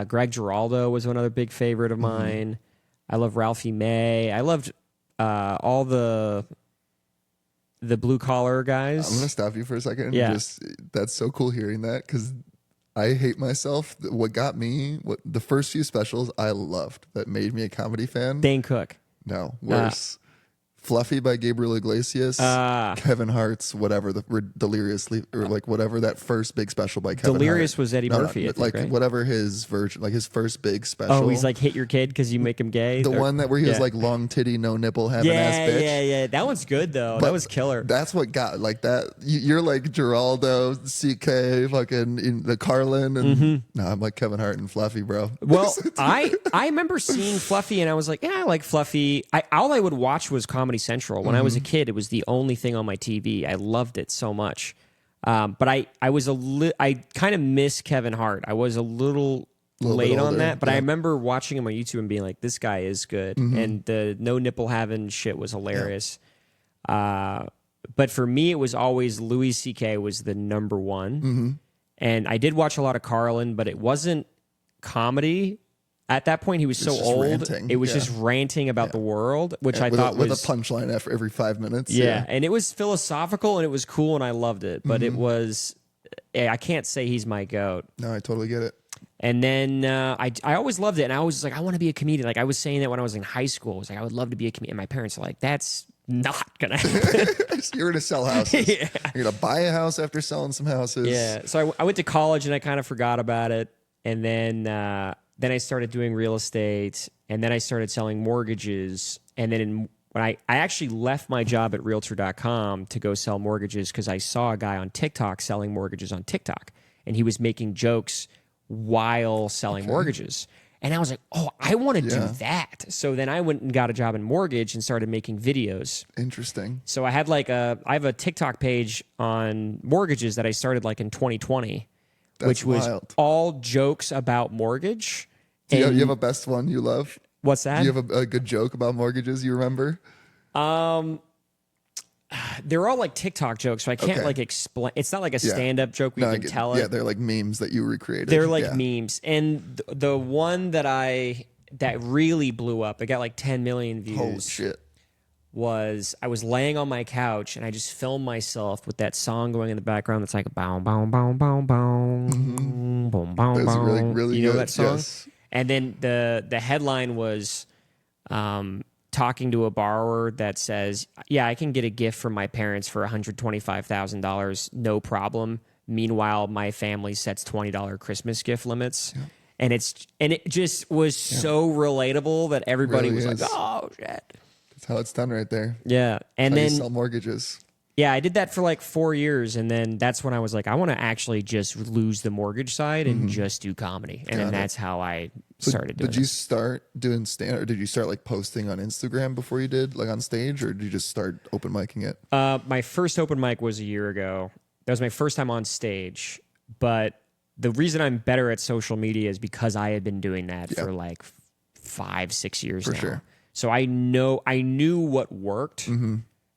Greg Giraldo was another big favorite of mine. I love Ralphie May. I loved all the blue collar guys. I'm gonna stop you for a second. And Yeah. That's so cool hearing that because I hate myself. What got me, the first few specials I loved that made me a comedy fan. Dane Cook. No, worse. Fluffy by Gabriel Iglesias, Kevin Hart's whatever Deliriously or like whatever that first big special by Kevin Delirious Hart. was Eddie Murphy, I think, like right? whatever his version, like his first big special. Oh, he's like hit your kid because you make him gay. the one where he was like long titty, no nipple, having ass bitch. Yeah. That one's good though. That was killer. That's what got like that. You're like Geraldo, CK, fucking in the Carlin, and no, I'm like Kevin Hart and Fluffy, bro. Well, I remember seeing Fluffy and I was like, yeah, I like Fluffy. All I would watch was Comedy Central. When I was a kid, it was the only thing on my TV. I loved it so much. But I kind of miss Kevin Hart. I was a little late on older, that, but I yeah. remember watching him on YouTube and being like, this guy is good. And the no nipple having shit was hilarious. But for me, it was always Louis C.K. was the number one. And I did watch a lot of Carlin, but it wasn't comedy. At that point, he was so just old. ranting, It was yeah. just ranting about the world, which I thought with was a punchline after every 5 minutes. yeah, and it was philosophical and it was cool and I loved it. But it was, I can't say he's my goat. No, I totally get it. And then I always loved it, and I was like, I want to be a comedian. Like I was saying that when I was in high school, I was like, I would love to be a comedian. And my parents are like, that's not gonna happen. You're gonna sell houses. Yeah. You're gonna buy a house after selling some houses. Yeah. So I went to college and I kind of forgot about it, and then I started doing real estate, and then I started selling mortgages, and then when I actually left my job at Realtor.com to go sell mortgages because I saw a guy on TikTok selling mortgages on TikTok, and he was making jokes while selling mortgages. And I was like, oh, I want to do that. So then I went and got a job in mortgage and started making videos. Interesting. So I had I have a TikTok page on mortgages that I started like in 2020, which was wild. all jokes about mortgage. Do you And- have a best one you love? What's that? Do you have a good joke about mortgages you remember? They're all like TikTok jokes, so I can't Okay. like explain. It's not like a stand-up joke where No, I you can get- tell it. Yeah, they're like memes that you recreated. They're like yeah. memes. And the one that really blew up, it got like 10 million views. Holy shit. Was I was laying on my couch and I just filmed myself with that song going in the background that's like bow bow bow bow bow boom bow That's bow. really, really You know good. that song? Yes. And then the headline was talking to a borrower that says, yeah, I can get a gift from my parents for $125,000, no problem. Meanwhile, my family sets $20 Christmas gift limits. Yeah. And it just was so relatable that everybody Really was is. like, oh shit. That's how it's done right there. Yeah. And How you then sell mortgages. yeah, I did that for like 4 years, and then that's when I was like, I want to actually just lose the mortgage side and just do comedy, and then that's how I started doing Did you it. start doing stand, or did you start like posting on Instagram before you did, like on stage, or did you just start open micing it? My first open mic was a year ago. That was my first time on stage, but the reason I'm better at social media is because I had been doing that for like 5-6 years now. Sure. So I knew what worked.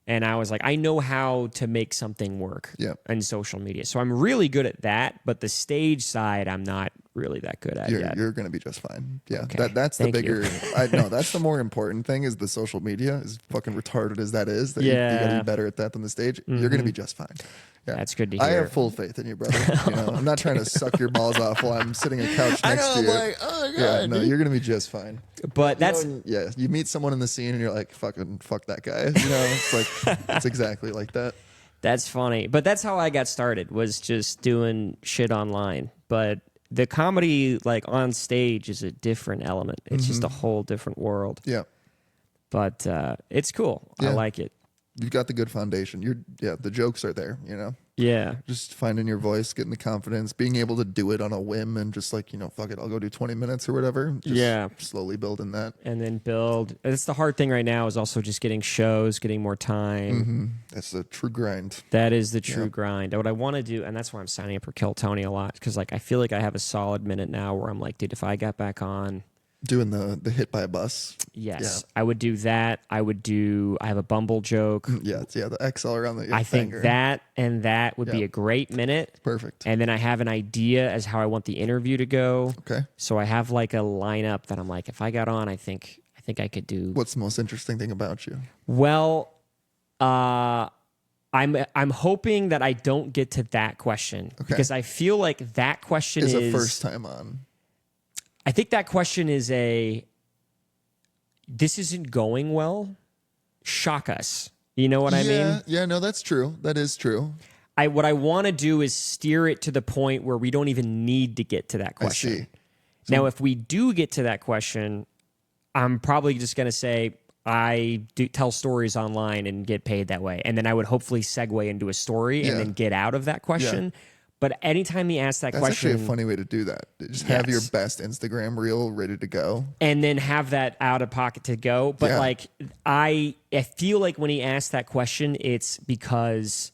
And I was like, I know how to make something work in social media. So I'm really good at that, but the stage side, I'm not really that good at yet. You're going to be just fine. Yeah, Okay. that's the Thank you. bigger. I know that's the more important thing is the social media. As fucking retarded as that is, that you got to Yeah. be better at that than the stage. You're going to be just fine. Yeah, That's good to I hear. have full faith in you, brother. You know, I'm not trying to suck your balls off while I'm sitting on a couch next to you. oh yeah, no, you're going to be just fine. But that's You meet someone in the scene and you're like, fucking fuck that guy. You know, it's like it's exactly like that. That's funny. But that's how I got started, was just doing shit online. But the comedy, like on stage, is a different element. It's just a whole different world. Yeah, But it's cool. I Yeah. like it. you've got the good foundation. The jokes are there. You know. Yeah. Just finding your voice, getting the confidence, being able to do it on a whim, and just like, fuck it, I'll go do 20 minutes or whatever. Just slowly building that. And then build. It's the hard thing right now is also just getting shows, getting more time. That's a true grind. That is the true grind. What I want to do, and that's why I'm signing up for Kill Tony a lot, because like I feel like I have a solid minute now where I'm like, dude, if I got back on, Doing the hit by a bus. Yes, I would do that. I have a Bumble joke. Yeah, the XL around the I think finger. that would be Yeah. a great minute. Perfect. And then I have an idea as how I want the interview to go. Okay. So I have like a lineup that I'm like, if I got on, I think I could do. What's the most interesting thing about you? Well, I'm hoping that I don't get to that question because I feel like that question is a first time on. I think that question is this isn't going well. Shock us. You know what I mean? Yeah, no, that's true. That is true. What I want to do is steer it to the point where we don't even need to get to that question. I see. Now, if we do get to that question, I'm probably just going to say I do tell stories online and get paid that way. And then I would hopefully segue into a story and then get out of that question. Yeah. But anytime he asks that That's question... actually a funny way to do that. Just have your best Instagram reel ready to go. And then have that out of pocket to go. But like, I feel like when he asks that question, it's because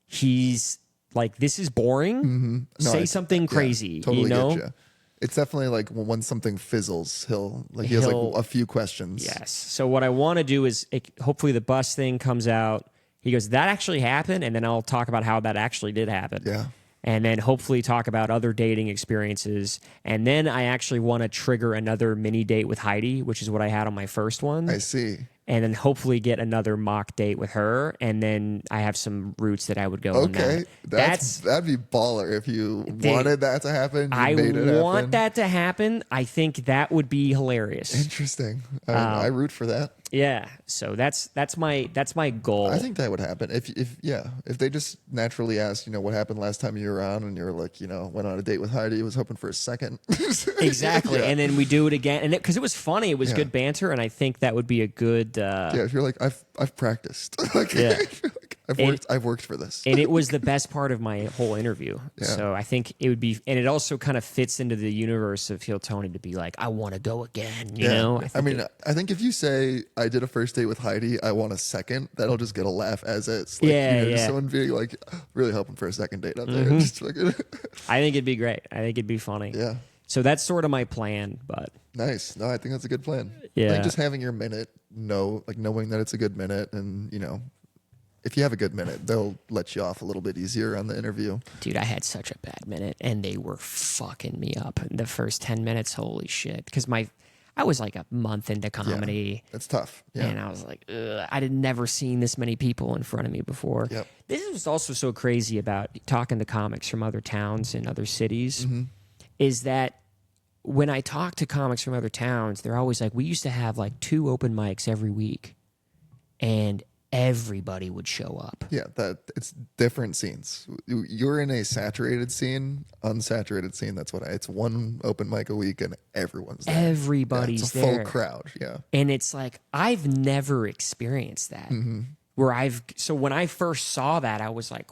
he's like, this is boring. Mm-hmm. No, Say something crazy, totally you know? Get you. It's definitely like when something fizzles, he has like a few questions. Yes. So what I want to do is hopefully the bus thing comes out. He goes, that actually happened. And then I'll talk about how that actually did happen. Yeah. And then hopefully talk about other dating experiences. And then I actually want to trigger another mini date with Heidi, which is what I had on my first one. I see. And then hopefully get another mock date with her. And then I have some routes that I would go on that. That'd be baller if you wanted that to happen. I want that to happen. I think that would be hilarious. Interesting. I root for that. Yeah. So that's my goal. I think that would happen if they just naturally asked, what happened last time you were on, and you're like, went on a date with Heidi, was hoping for a second. Exactly. Yeah. And then we do it again, and because it was funny, it was good banter, and I think that would be a good. If you're like, I've practiced. I've worked for this. And it was the best part of my whole interview. Yeah. So I think it would be, and it also kind of fits into the universe of Heel Tony to be like, I want to go again. You know. I think if you say I did a first date with Heidi, I want a second, that'll just get a laugh as it's. Like, just someone being like, really hoping for a second date up there. I think it'd be great. I think it'd be funny. Yeah. So that's sort of my plan, but. Nice. No, I think that's a good plan. Yeah. I think just having your minute, knowing that it's a good minute, and if you have a good minute, they'll let you off a little bit easier on the interview. Dude, I had such a bad minute, and they were fucking me up in the first 10 minutes. Holy shit. Because I was like a month into comedy. Yeah, that's tough. Yeah. And I was like, ugh, I had never seen this many people in front of me before. Yep. This is also so crazy about talking to comics from other towns and other cities, is that when I talk to comics from other towns, they're always like, we used to have like 2 open mics every week, and everybody would show up. Yeah, it's different scenes. You're in a saturated scene, unsaturated scene. That's what it's 1 open mic a week, and everyone's there. Everybody's it's a there. full crowd. Yeah, and it's like I've never experienced that. So when I first saw that, I was like,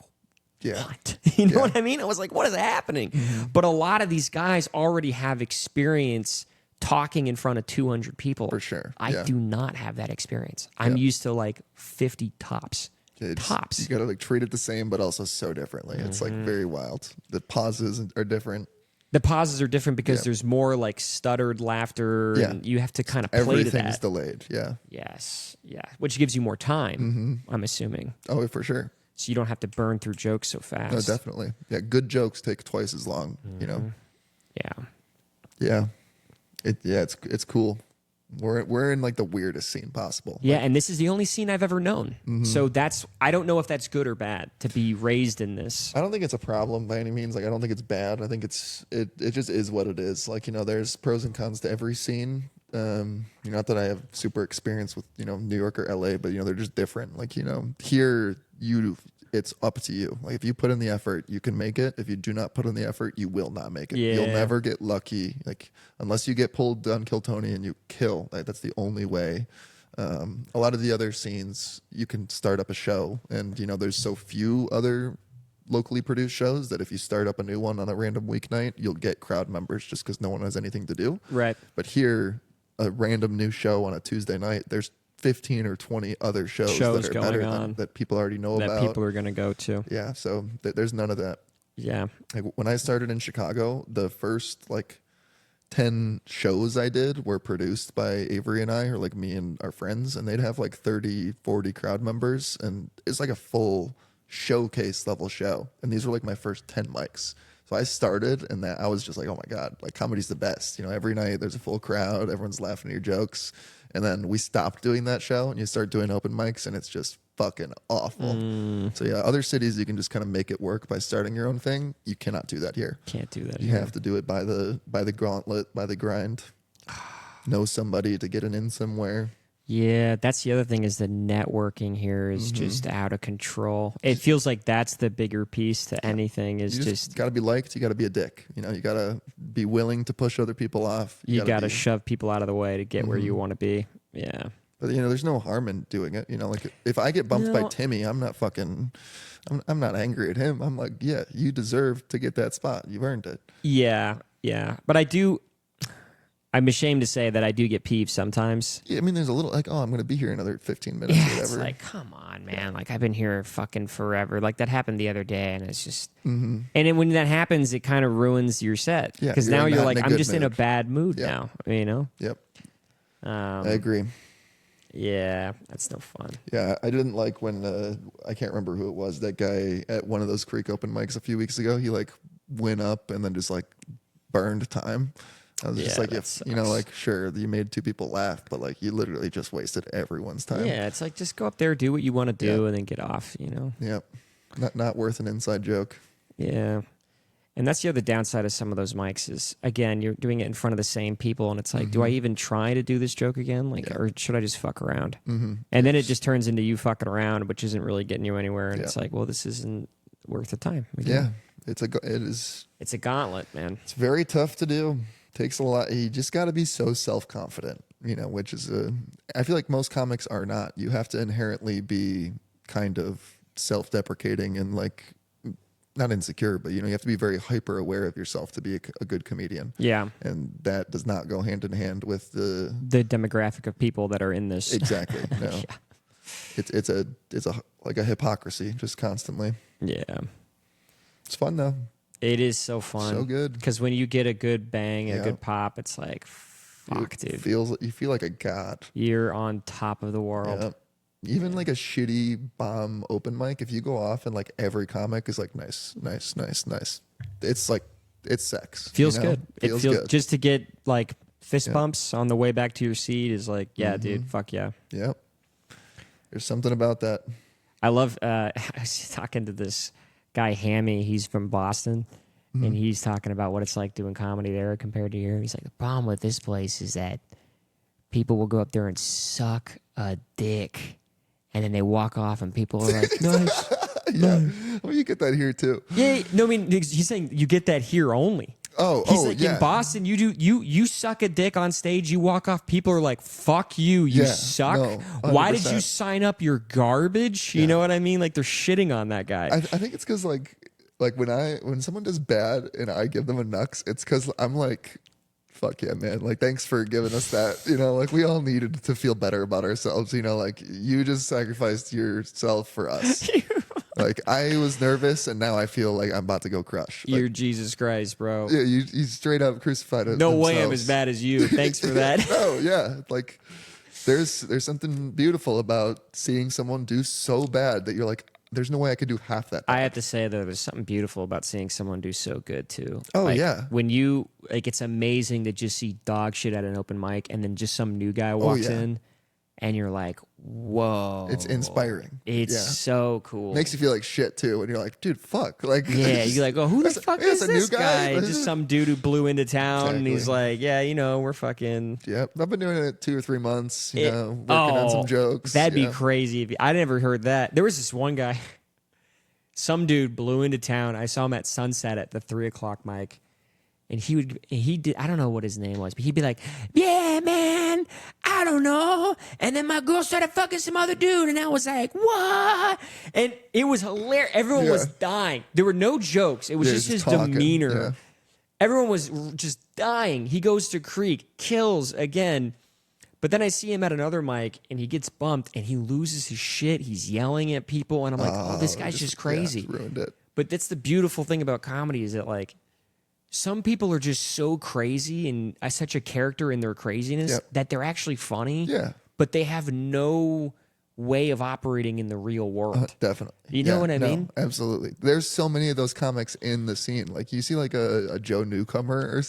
what? You know what I mean? I was like, what is happening? But a lot of these guys already have experience talking in front of 200 people. For sure. I do not have that experience. I'm used to like 50 tops. Tops. You got to like treat it the same, but also so differently. It's like very wild. The pauses are different. The pauses are different because there's more like stuttered laughter, and you have to kind of play to that. Everything's delayed. Yeah. Yes. Yeah. Which gives you more time, I'm assuming. Oh, for sure. So you don't have to burn through jokes so fast. No, definitely. Yeah, good jokes take twice as long, Yeah. Yeah. It's cool. We're in like the weirdest scene possible. Yeah, and this is the only scene I've ever known. So I don't know if that's good or bad to be raised in this. I don't think it's a problem by any means. Like, I don't think it's bad. I think it just is what it is. Like, there's pros and cons to every scene. Not that I have super experience with, New York or LA, but they're just different. Like, here it's up to you. Like, if you put in the effort, you can make it. If you do not put in the effort, you will not make it. Yeah. You'll never get lucky. Like, unless you get pulled on Kill Tony and you kill, like, that's the only way. A lot of the other scenes, you can start up a show, and there's so few other locally produced shows that if you start up a new one on a random weeknight, you'll get crowd members just because no one has anything to do. Right. But here, a random new show on a Tuesday night, there's 15 or 20 other shows that are better than that people already know about. That people are going to go to. Yeah, so there's none of that. Yeah. Like, when I started in Chicago, the first like 10 shows I did were produced by Avery and I, or like me and our friends, and they'd have like 30, 40 crowd members, and it's like a full showcase level show. And these were like my first 10 mics. So I started, and that I was just like, oh my God, like comedy's the best. You know, every night there's a full crowd, everyone's laughing at your jokes. And then we stopped doing that show, and you start doing open mics, and it's just fucking awful. So yeah, other cities you can just kind of make it work by starting your own thing. You cannot do that here. Can't do that. You have to do it by the gauntlet, by the grind. Know somebody to get an in somewhere. Yeah, that's the other thing is the networking here is just out of control. It feels like that's the bigger piece to anything is You just got to be liked. You got to be a dick. You know, you got to be willing to push other people off. You got to shove people out of the way to get where you want to be. Yeah. But, you know, there's no harm in doing it. You know, like if I get bumped by Timmy, I'm not angry at him. I'm like, yeah, you deserve to get that spot. You've earned it. Yeah. Yeah. But I'm ashamed to say that I do get peeved sometimes. Yeah, I mean, there's a little like, oh, I'm going to be here another 15 minutes or whatever. It's like, come on, man. Like, I've been here fucking forever. Like, that happened the other day, and it's just... And then when that happens, it kind of ruins your set. Yeah, because now you're like, I'm just in a mood. bad mood now, you know? Yep. I agree. Yeah, that's no fun. Yeah, I didn't like when, I can't remember who it was, that guy at one of those Creek open mics a few weeks ago, he like went up and then just like burned time. I was just like, you know, like, sure, you made two people laugh, but like you literally just wasted everyone's time. Yeah, it's like, just go up there, do what you want to do, and then get off, you know? Yep. Not worth an inside joke. Yeah. And that's the other downside of some of those mics is, again, you're doing it in front of the same people, and it's like, do I even try to do this joke again? Like, or should I just fuck around? And then it just turns into you fucking around, which isn't really getting you anywhere. And it's like, well, this isn't worth the time. Again. Yeah. It's a gauntlet, man. It's very tough to do. Takes a lot. You just got to be so self-confident, you know, which is I feel like most comics are not. You have to inherently be kind of self-deprecating and like not insecure, but you know, you have to be very hyper aware of yourself to be a good comedian. Yeah. And that does not go hand in hand with the demographic of people that are in this. Exactly. No. Yeah. It's a like a hypocrisy just constantly. Yeah. It's fun though. It is so fun. So good. Because when you get a good bang, a good pop, it's like, fuck, dude. You feel like a god. You're on top of the world. Yep. Even like a shitty bomb open mic, if you go off and like every comic is like, nice. It's like, it's sex. Feels good. It feels good. Just to get like fist bumps on the way back to your seat is like, yeah, dude, fuck yeah. Yep. There's something about that. I love, I was talking to this guy Hammy, he's from Boston, and he's talking about what it's like doing comedy there compared to here. He's like, the problem with this place is that people will go up there and suck a dick, and then they walk off, and people are like, nice. Nice. Well, you get that here too. Yeah, no, I mean, he's saying you get that here only. He's like, in Boston, you suck a dick on stage, you walk off, people are like, fuck you, you suck. No, why did you sign up your garbage? You know what I mean? Like, they're shitting on that guy. I think it's because like when someone does bad and I give them a nux, it's because I'm like, fuck yeah, man. Like, thanks for giving us that. You know, like, we all needed to feel better about ourselves. You know, like, you just sacrificed yourself for us. Like, I was nervous, and now I feel like I'm about to go crush. Like, you're Jesus Christ, bro. Yeah, you straight up crucified it. No way I'm as bad as you. Thanks for that. No, yeah. Like, there's something beautiful about seeing someone do so bad that you're like, there's no way I could do half that bad. I have to say, though, there's something beautiful about seeing someone do so good, too. Oh, like, yeah. When you, like, it's amazing to just see dog shit at an open mic, and then just some new guy walks in, and you're like, whoa. It's inspiring. It's so cool. Makes you feel like shit, too. And you're like, dude, fuck. Like, yeah, you're like, oh, who the fuck is this guy? Just some dude who blew into town, and he's like, yeah, you know, we're fucking. Yep. I've been doing it 2 or 3 months, you know, working on some jokes. That'd be crazy. I never heard that. There was this one guy, some dude blew into town. I saw him at Sunset at the 3 o'clock mic. And he did, I don't know what his name was, but he'd be like, yeah, man, I don't know. And then my girl started fucking some other dude. And I was like, what? And it was hilarious. Everyone was dying. There were no jokes. It was just his demeanor. Yeah. Everyone was just dying. He goes to Creek, kills again. But then I see him at another mic, and he gets bumped, and he loses his shit. He's yelling at people. And I'm like, oh, this guy's just crazy. Ruined it. But that's the beautiful thing about comedy is that, like, some people are just so crazy and such a character in their craziness Yep. that they're actually funny. Yeah. But they have no way of operating in the real world. Definitely. You know what I mean? Absolutely. There's so many of those comics in the scene. Like you see like a Joe Newcomer or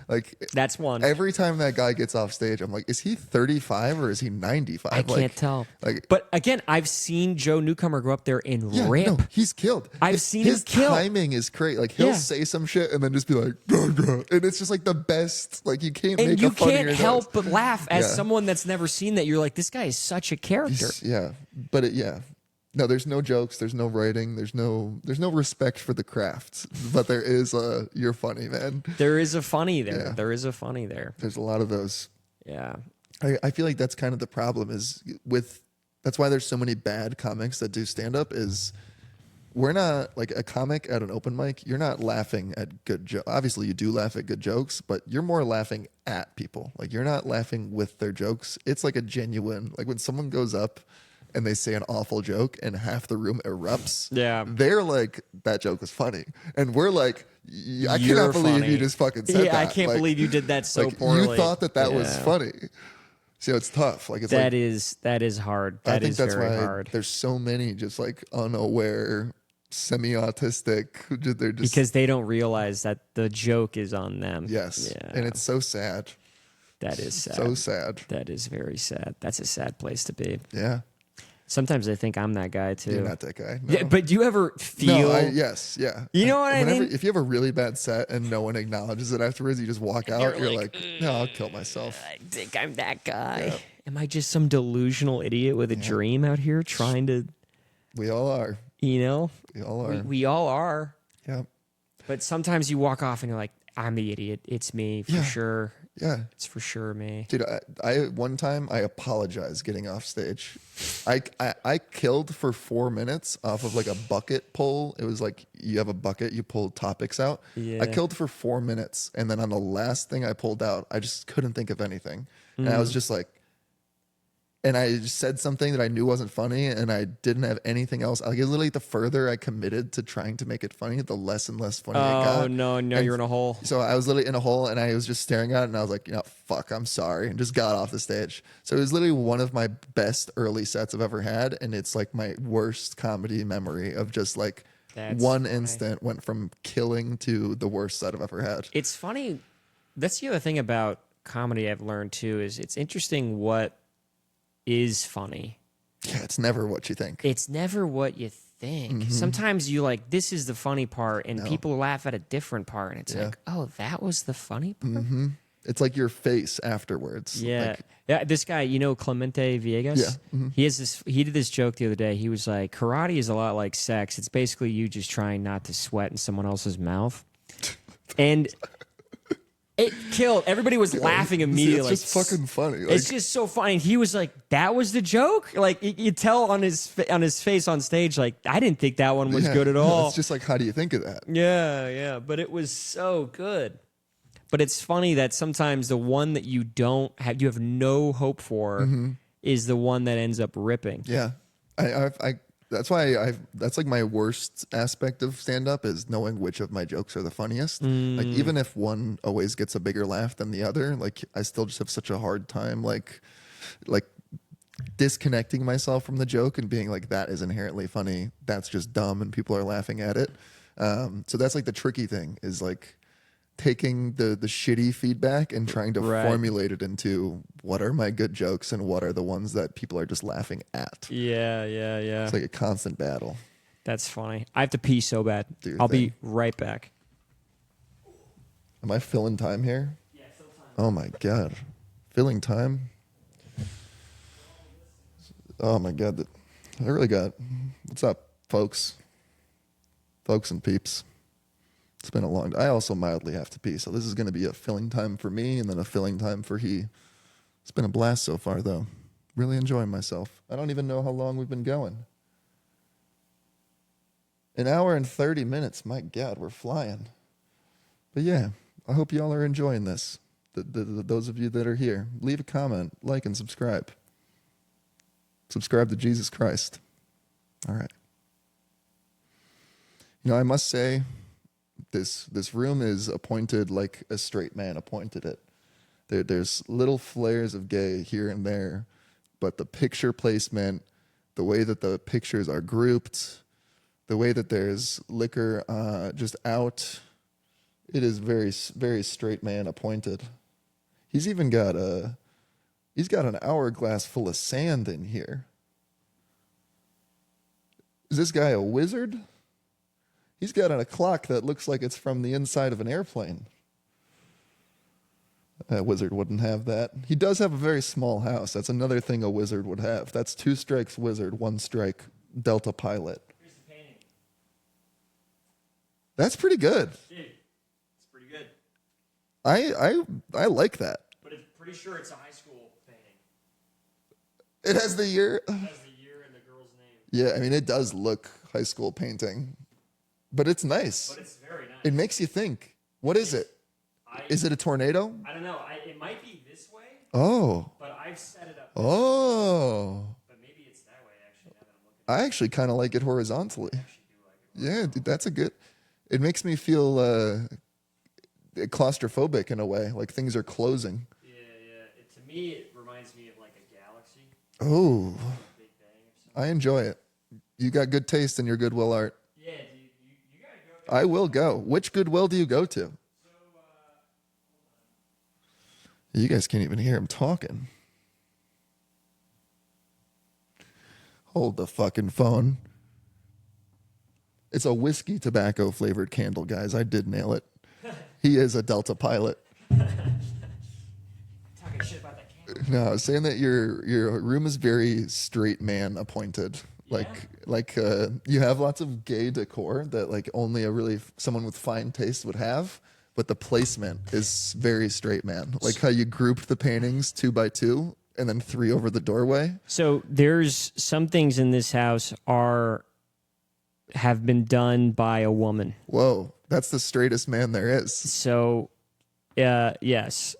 like That's one. every time that guy gets off stage, I'm like, is he 35 or is he 95? I can't tell. Like, but again, I've seen Joe Newcomer go up there and yeah, rip. no, he's killed. I've seen him his kill. timing is great. Like he'll Yeah. say some shit and then just be like, "Duh, duh," and it's just like the best. Like you can't And make you a funnier can't noise. help but laugh as Yeah. someone that's never seen that. You're like, this guy is such a character. Yeah, but no, there's no jokes, there's no writing, there's no respect for the craft, but there is you're funny, man. There is a funny there. Yeah. There is a funny there. There's a lot of those. Yeah. I feel like that's kind of the problem is that's why there's so many bad comics that do stand up is we're not like a comic at an open mic, you're not laughing at good jokes. Obviously you do laugh at good jokes, but you're more laughing at people. Like you're not laughing with their jokes. It's like a genuine, like when someone goes up and they say an awful joke and half the room erupts. Yeah. They're like, that joke was funny. And we're like, I You're cannot believe funny. you just fucking said that. Yeah, I can't Like- believe you did that so like, poorly. You thought that was Yeah. funny. So it's tough. Like it's That is hard. I That think is that's very why hard. there's so many just like unaware, semi-autistic. They're just Because they don't realize that the joke is on them. yes, Yeah. and it's so sad. That is sad. So sad. That is very sad. That's a sad place to be. Yeah, Sometimes I think I'm that guy too. you're not that guy. No. Yeah, but do you ever feel? No, yes, yeah. You know what I Whenever, mean? If you have a really bad set and no one acknowledges it afterwards, you just walk out. You're like, like, no, I'll kill myself. I think I'm that guy. Am I just some delusional idiot with a dream out here trying to, We all are. you know? We all are. We all are. Yeah, But sometimes you walk off and you're like, I'm the idiot. It's me for Yeah. sure. yeah. It's for sure me. Dude, I one time I apologized getting off stage. I killed for 4 minutes off of like a bucket pull. It was like you have a bucket, you pull topics out. Yeah. I killed for 4 minutes, and then on the last thing I pulled out, I just couldn't think of anything, and I was just like, and I just said something that I knew wasn't funny, and I didn't have anything else. Like literally, the further I committed to trying to make it funny, the less and less funny it got. Oh, no, And you're in a hole. so I was literally in a hole and I was just staring at it and I was like, fuck, I'm sorry. And just got off the stage. So it was literally one of my best early sets I've ever had. And it's like my worst comedy memory of just like That's one funny. instant went from killing to the worst set I've ever had. It's funny. That's the other thing about comedy I've learned too is it's interesting what is funny. Yeah, it's never what you think. It's never what you think. Mm-hmm. Sometimes you like, this is the funny part, and people laugh at a different part, and it's Yeah. like, oh, that was the funny part? It's like your face afterwards. Yeah. Like, Yeah, this guy, you know, Clemente Villegas? Yeah. Mm-hmm. He did this joke the other day. He was like, karate is a lot like sex. It's basically you just trying not to sweat in someone else's mouth. And it killed. Everybody was laughing immediately. it's just fucking funny. Like, It's just so funny. And he was like, "That was the joke." Like you tell on his face on stage, like I didn't think that one was yeah. good at all. It's just like, how do you think of that? Yeah. But it was so good. But it's funny that sometimes the one that you have no hope for, is the one that ends up ripping. Yeah, I that's why that's like my worst aspect of stand up is knowing which of my jokes are the funniest. Like even if one always gets a bigger laugh than the other, like I still just have such a hard time like disconnecting myself from the joke and being like that is inherently funny. That's just dumb and people are laughing at it. So that's like the tricky thing is like taking the shitty feedback and trying to Right. formulate it into what are my good jokes and what are the ones that people are just laughing at. Yeah. It's like a constant battle. That's funny. I have to pee so bad. Do your I'll be thing. right back. Am I filling time here? Yeah, fill time. Oh my God. Filling time? Oh my God. I really got. What's up, folks? Folks and peeps. It's been a long. I also mildly have to pee, so this is going to be a filling time for me and then a filling time for he. It's been a blast so far, though. Really enjoying myself. I don't even know how long we've been going. An hour and 30 minutes. My God, we're flying. But yeah, I hope y'all are enjoying this. Those of you that are here, leave a comment, like, and subscribe. Subscribe to Jesus Christ. All right. You know, I must say, This room is appointed like a straight man appointed it. There's little flares of gay here and there, but the picture placement, the way that the pictures are grouped, the way that there's liquor just out, it is very, very straight man appointed. He's even got an hourglass full of sand in here. Is this guy a wizard? He's got a clock that looks like it's from the inside of an airplane. A wizard wouldn't have that. He does have a very small house. That's another thing a wizard would have. That's 2 strikes wizard, 1 strike Delta pilot. Here's the painting. That's pretty good. Dude, it's pretty good. I like that. But I'm pretty sure it's a high school painting. It has the year. It has the year and the girl's name. Yeah, I mean, it does look high school painting. But it's nice. But it's very nice. It makes you think. What is it? Is it a tornado? I don't know. It might be this way. Oh. But I've set it up. Oh. But maybe it's that way, actually, now that I'm looking at it. I actually kind of like it horizontally. I actually do like it. Yeah, dude, that's a good. It makes me feel claustrophobic in a way, like things are closing. Yeah. To me, it reminds me of like a galaxy. Oh. Big Bang or something. I enjoy it. You got good taste in your Goodwill art. Yeah, dude. You gotta go. I will go. Which Goodwill do you go to? You guys can't even hear him talking. Hold the fucking phone. It's a whiskey tobacco flavored candle, guys. I did nail it. He is a Delta pilot. Talking shit about that candle. No, I was saying that your room is very straight man appointed. Yeah? Like you have lots of gay decor that like only someone with fine taste would have. But the placement is very straight man. Like how you grouped the paintings 2 by 2 and then 3 over the doorway. So there's some things in this house have been done by a woman. Whoa, that's the straightest man there is. So, yes.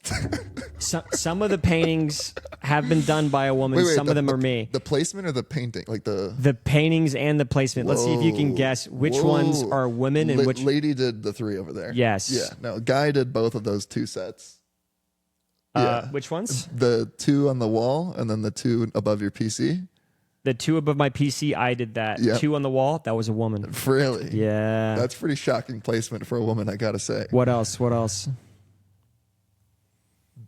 Some of the paintings have been done by a woman. Some of them are me. The placement or the painting? Like the paintings and the placement. Let's see if you can guess which ones are women and which. Lady did the 3 over there. Yes. Yeah. No, guy did both of those 2 sets. Yeah. Which ones? The 2 on the wall and then the 2 above your PC. The 2 above my PC, I did that. Yep. 2 on the wall, that was a woman. Really? Yeah. That's pretty shocking placement for a woman, I gotta say. What else?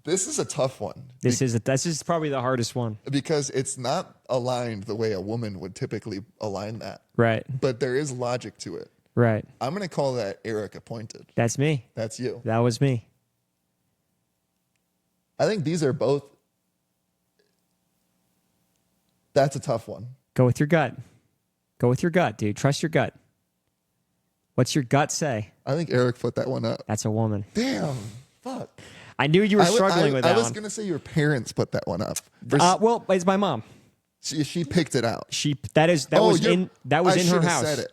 This is a tough one. This is probably the hardest one. Because it's not aligned the way a woman would typically align that. Right. But there is logic to it. Right. I'm going to call that Eric appointed. That's me. That's you. That was me. I think these are both. That's a tough one. Go with your gut. Go with your gut, dude. Trust your gut. What's your gut say? I think Eric put that one up. That's a woman. Damn. Fuck. I knew you were struggling with that I was one. going to say your parents put that one up. Well, it's my mom. She picked it out. That was in her house. Said it.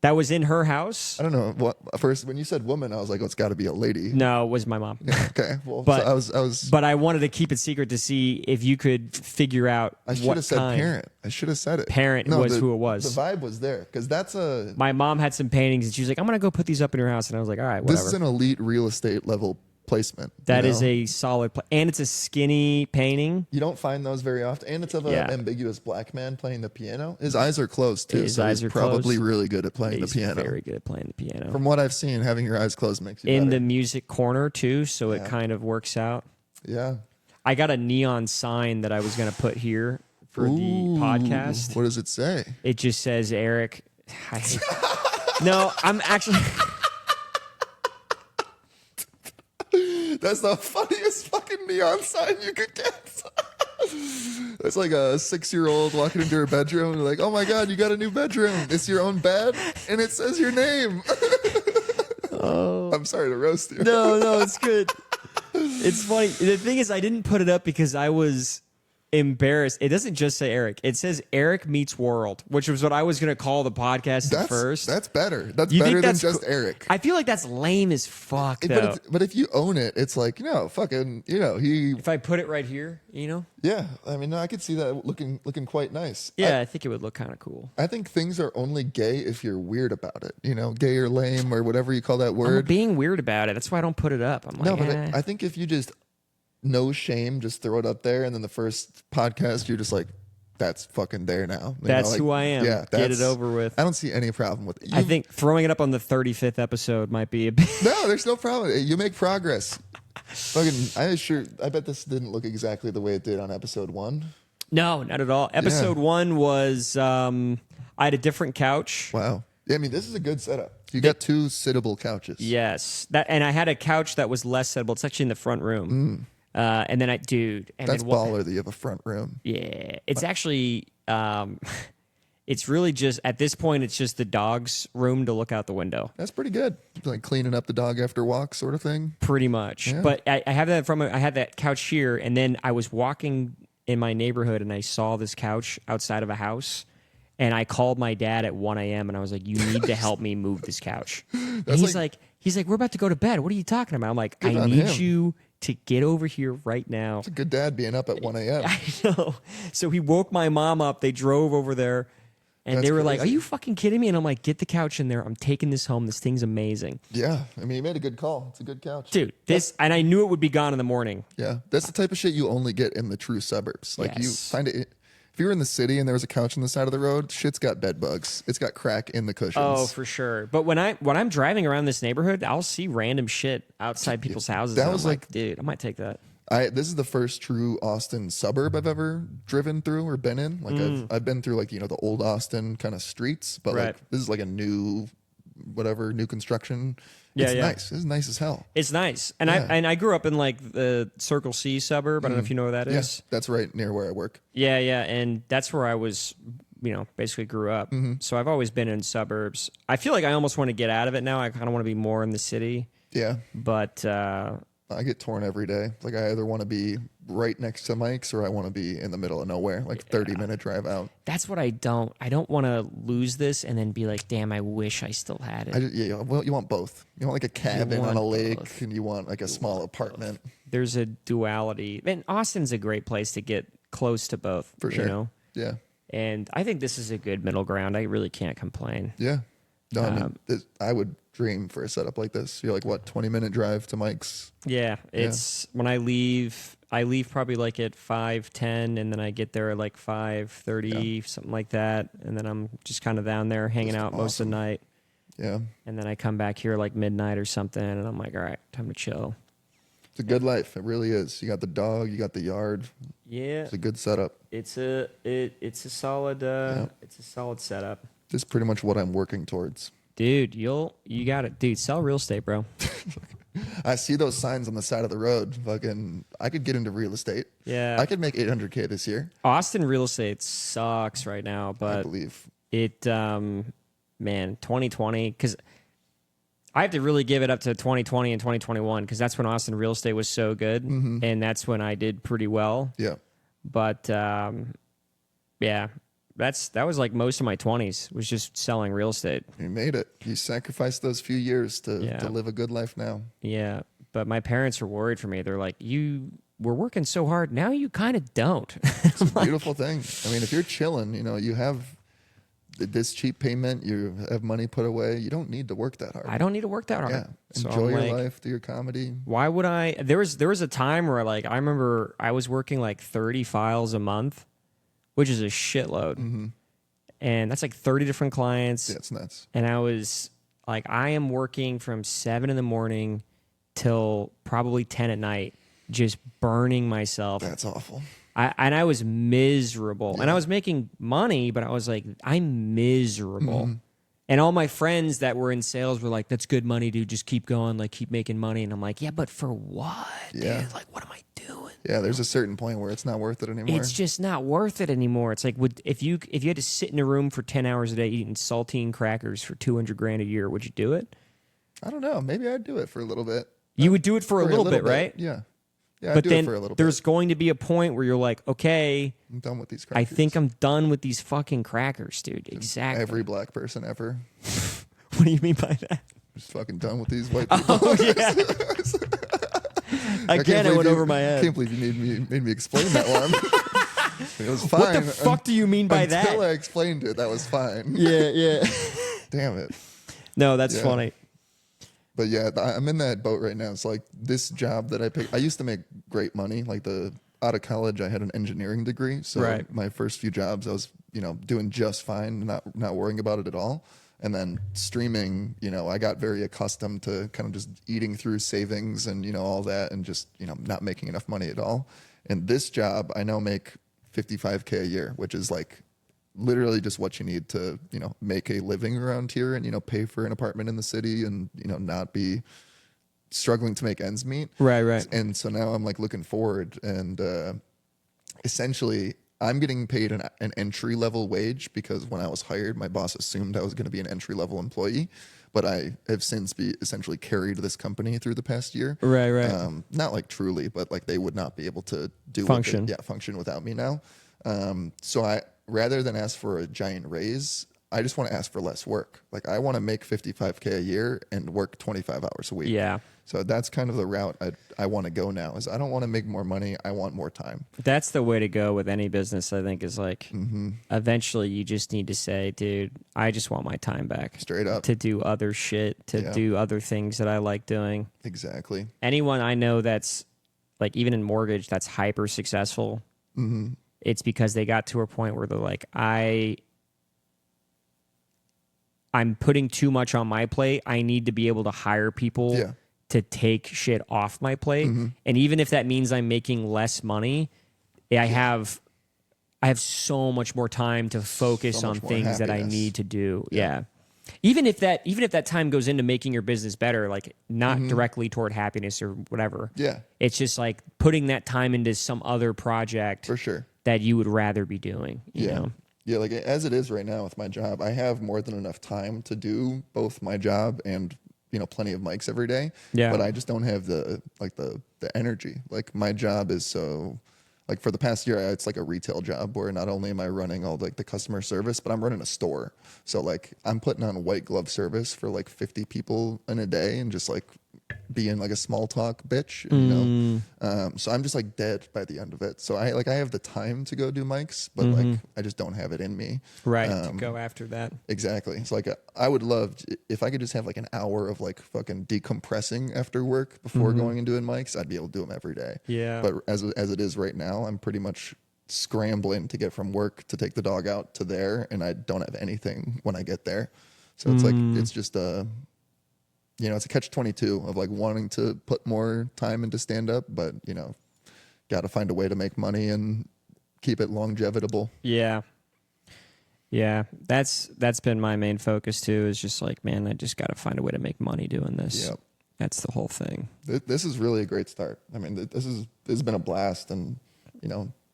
That was in her house. I don't know. What first when you said woman, I was like, "Oh, it's got to be a lady." No, it was my mom. Okay. Well, But so I was. But I wanted to keep it secret to see if you could figure out. I should have said parent. I should have said it. Parent was who it was. The vibe was there because that's a. My mom had some paintings and she was like, "I'm gonna go put these up in her house," and I was like, "All right, whatever." This is an elite real estate level placement. That is a solid, and it's a skinny painting. You don't find those very often, and it's of an ambiguous black man playing the piano. His eyes are closed too, His so eyes he's are probably closed. really good at playing He's the piano. very good at playing the piano. From what I've seen, having your eyes closed makes you in better. the music corner too, so it kind of works out. Yeah. I got a neon sign that I was going to put here for the podcast. What does it say? It just says Eric. No, I'm actually. That's the funniest fucking neon sign you could get. It's like a 6-year-old walking into her bedroom and like, oh my God, you got a new bedroom. It's your own bed and it says your name. Oh. I'm sorry to roast you. No, it's good. It's funny. The thing is, I didn't put it up because I was embarrassed. It doesn't just say Eric. It says Eric Meets World, which was what I was going to call the podcast at first. That's better. That's You think better than that's just Eric. I feel like that's lame as fuck, though. But if you own it, it's like, fucking, he. If I put it right here, Yeah, I mean, I could see that looking quite nice. Yeah, I think it would look kind of cool. I think things are only gay if you're weird about it. Gay or lame or whatever you call that word. I'm being weird about it. That's why I don't put it up. I'm like, No, but I think if you just no shame, just throw it up there, and then the first podcast you're just like, that's fucking there now. That's who I am. Yeah, get it over with. I don't see any problem with it. I think throwing it up on the 35th episode might be a bit. No, there's no problem. You make progress. Fucking, I bet this didn't look exactly the way it did on episode 1. No, not at all. Episode 1 was I had a different couch. Wow. Yeah, I mean, this is a good setup. You got 2 sittable couches. Yes, and I had a couch that was less sittable. It's actually in the front room. And then that's baller that you have a front room. Yeah, it's actually it's really just at this point it's just the dog's room to look out the window. That's pretty good. Like cleaning up the dog after walk, sort of thing. Pretty much. Yeah. But I have that I had that couch here, and then I was walking in my neighborhood and I saw this couch outside of a house. And I called my dad at 1 a.m. and I was like, "You need to help me move this couch." And he's like, "We're about to go to bed. What are you talking about?" I'm like, "I need you to get over here right now." It's a good dad being up at 1 a.m. I know. So he woke my mom up. They drove over there, and they were like, "Are you fucking kidding me?" And I'm like, "Get the couch in there. I'm taking this home. This thing's amazing." Yeah, I mean, you made a good call. It's a good couch, dude. And I knew it would be gone in the morning. Yeah, that's the type of shit you only get in the true suburbs. Like you find it. If you were in the city and there was a couch on the side of the road, shit's got bed bugs. It's got crack in the cushions. Oh, for sure. But when I'm driving around this neighborhood, I'll see random shit outside people's houses. That was like, dude, I might take that. This is the first true Austin suburb I've ever driven through or been in. Like I've been through like the old Austin kind of streets, but like this is like a new construction. It's nice. It's nice as hell. It's nice. And I grew up in like the Circle C suburb. I don't know if you know where that is. Yes, that's right near where I work. Yeah, and that's where I was, basically grew up. So I've always been in suburbs. I feel like I almost want to get out of it now. I kind of want to be more in the city. Yeah. But I get torn every day. Like I either want to be right next to Mike's or I want to be in the middle of nowhere, like 30-minute drive out. That's what I don't want to lose this and then be like, damn, I wish I still had it. Well, you want both. You want like a cabin on a lake and you want like a small apartment. There's a duality. And Austin's a great place to get close to both. For sure. Yeah. And I think this is a good middle ground. I really can't complain. Yeah. No, I mean, I would dream for a setup like this. You're like, what, 20-minute drive to Mike's? Yeah. It's when I leave probably like at 5:10 and then I get there at like 5:30, something like that. And then I'm just kind of down there hanging out most of the night. Yeah. And then I come back here like midnight or something and I'm like, all right, time to chill. It's a good life. It really is. You got the dog, you got the yard. Yeah. It's a good setup. It's a solid it's a solid setup. This is pretty much what I'm working towards. Dude, you got it. Dude, sell real estate, bro. I see those signs on the side of the road. Fucking, I could get into real estate. Yeah. I could make $800K this year. Austin real estate sucks right now, but I believe it, man, 2020, because I have to really give it up to 2020 and 2021 because that's when Austin real estate was so good, and that's when I did pretty well. Yeah. But, yeah. That was like most of my 20s was just selling real estate. You made it. You sacrificed those few years to live a good life now. Yeah, but my parents are worried for me. They're like, you were working so hard. Now you kind of don't. It's a beautiful thing. I mean, if you're chilling, you have this cheap payment, you have money put away. You don't need to work that hard. I don't need to work that hard. Yeah. So enjoy your life, do your comedy. Why would I? There was a time where like I remember I was working like 30 files a month, which is a shitload. And that's like 30 different clients. Yeah, it's nuts. And I was like, I am working from 7 in the morning till probably 10 at night, just burning myself. That's awful. I was miserable. Yeah. And I was making money, but I was like, I'm miserable. And all my friends that were in sales were like, that's good money, dude. Just keep going. Like, keep making money. And I'm like, yeah, but for what, dude? Like, what am I doing? Yeah, there's a certain point where it's not worth it anymore. It's just not worth it anymore. It's like, if you had to sit in a room for 10 hours a day eating saltine crackers for $200,000 a year, would you do it? I don't know. Maybe I'd do it for a little bit. You would do it for a little bit, right? Yeah. Yeah, I but do then it for a little there's bit. going to be a point where you're like, okay, I'm done with these I crackers. think I'm done with these fucking crackers, dude. Exactly. Every black person ever. What do you mean by that? Just fucking done with these white people. Oh yeah. Again, it went over my I head. can't believe you made me explain that one. It was fine. What the fuck do you mean by that? Until I explained it, that was fine. Yeah. Damn it. No, that's Yeah. funny. But yeah, I'm in that boat right now. It's like this job that I picked. I used to make great money. Like out of college, I had an engineering degree. So Right. my first few jobs, I was, doing just fine, not worrying about it at all. And then streaming, I got very accustomed to kind of just eating through savings and, all that and just, not making enough money at all. And this job, I now make $55K a year, which is like literally just what you need to, make a living around here and, pay for an apartment in the city and, not be struggling to make ends meet. Right. And so now I'm like looking forward and essentially I'm getting paid an entry level wage because when I was hired, my boss assumed I was going to be an entry level employee, but I have since essentially carried this company through the past year. Right. Not like truly, but like they would not be able to do Function. function without me now. So I rather than ask for a giant raise, I just want to ask for less work. Like I want to make $55K a year and work 25 hours a week. Yeah. So that's kind of the route I want to go now. Is I don't want to make more money. I want more time. That's the way to go with any business, I think, is like Mm-hmm. eventually you just need to say, dude, I just want my time back. Straight up. To do other shit, to Yeah. do other things that I like doing. Exactly. Anyone I know that's like, even in mortgage, that's hyper successful, Mm-hmm. it's because they got to a point where they're like, I'm putting too much on my plate. I need to be able to hire people Yeah. to take shit off my plate. Mm-hmm. And even if that means I'm making less money, I have so much more time to focus So on much more things that I happiness. need to do. Yeah. Even if that time goes into making your business better, like not directly toward happiness or whatever. Yeah. It's just like putting that time into some other project For sure. that you would rather be doing, you know? Yeah, like as it is right now with my job, I have more than enough time to do both my job and plenty of mics every day. Yeah. But I just don't have the energy. Like my job is so like for the past year, it's like a retail job where not only am I running all like the customer service, but I'm running a store. So like I'm putting on white glove service for like 50 people in a day and just like being like a small talk bitch, so I'm just like dead by the end of it. So I have the time to go do mics, but like I just don't have it in me. Right. To go after that. Exactly. It's like I would love if I could just have like an hour of like fucking decompressing after work before going and doing mics. I'd be able to do them every day. Yeah. But as it is right now, I'm pretty much scrambling to get from work to take the dog out to there, and I don't have anything when I get there. So it's like it's just it's a catch-22 of like wanting to put more time into stand-up, but got to find a way to make money and keep it longevitable. Yeah. That's been my main focus too, is just like, man, I just got to find a way to make money doing this. Yep. That's the whole thing. This is really a great start. I mean, this has been a blast, and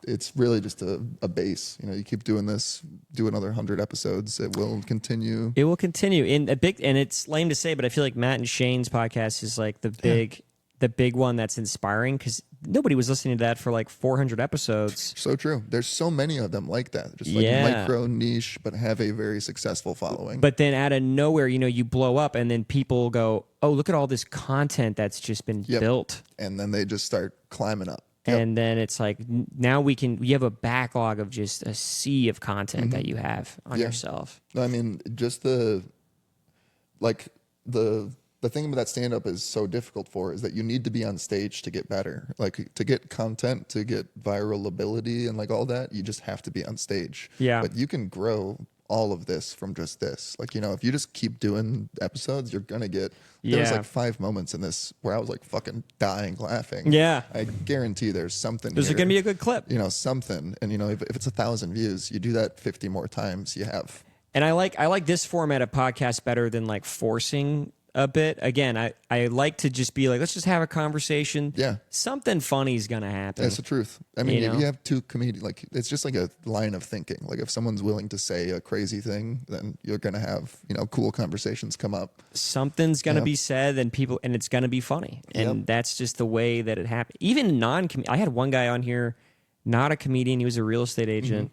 it's really just a base. You keep doing this, do another 100 episodes, it will continue. It will continue and it's lame to say, but I feel like Matt and Shane's podcast is like the big one that's inspiring, because nobody was listening to that for like 400 episodes. So true. There's so many of them like that, just like micro niche, but have a very successful following. But then out of nowhere, you blow up, and then people go, oh, look at all this content that's just been built. And then they just start climbing up. Yep. And then it's like, now we have a backlog of just a sea of content that you have on yourself. I mean, just the thing about that stand-up is so difficult is that you need to be on stage to get better. Like to get content, to get viral ability and like all that, you just have to be on stage. Yeah. But you can grow all of this from just this. Like, if you just keep doing episodes, you're going to get... There was like 5 moments in this where I was like fucking dying laughing. Yeah. I guarantee there's something There's going to be a good clip. Something. And, if it's 1,000 views, you do that 50 more times, you have... And I like this format of podcast better than like forcing a bit. Again, I like to just be like, let's just have a conversation. Yeah. Something funny's going to happen. That's the truth. I mean, You if know? you have two comedians, like it's just like a line of thinking. Like if someone's willing to say a crazy thing, then you're gonna have cool conversations come up. Something's going to Yeah. be said and it's going to be funny. And Yep. that's just the way that it happened. Even I had one guy on here, not a comedian. He was a real estate agent.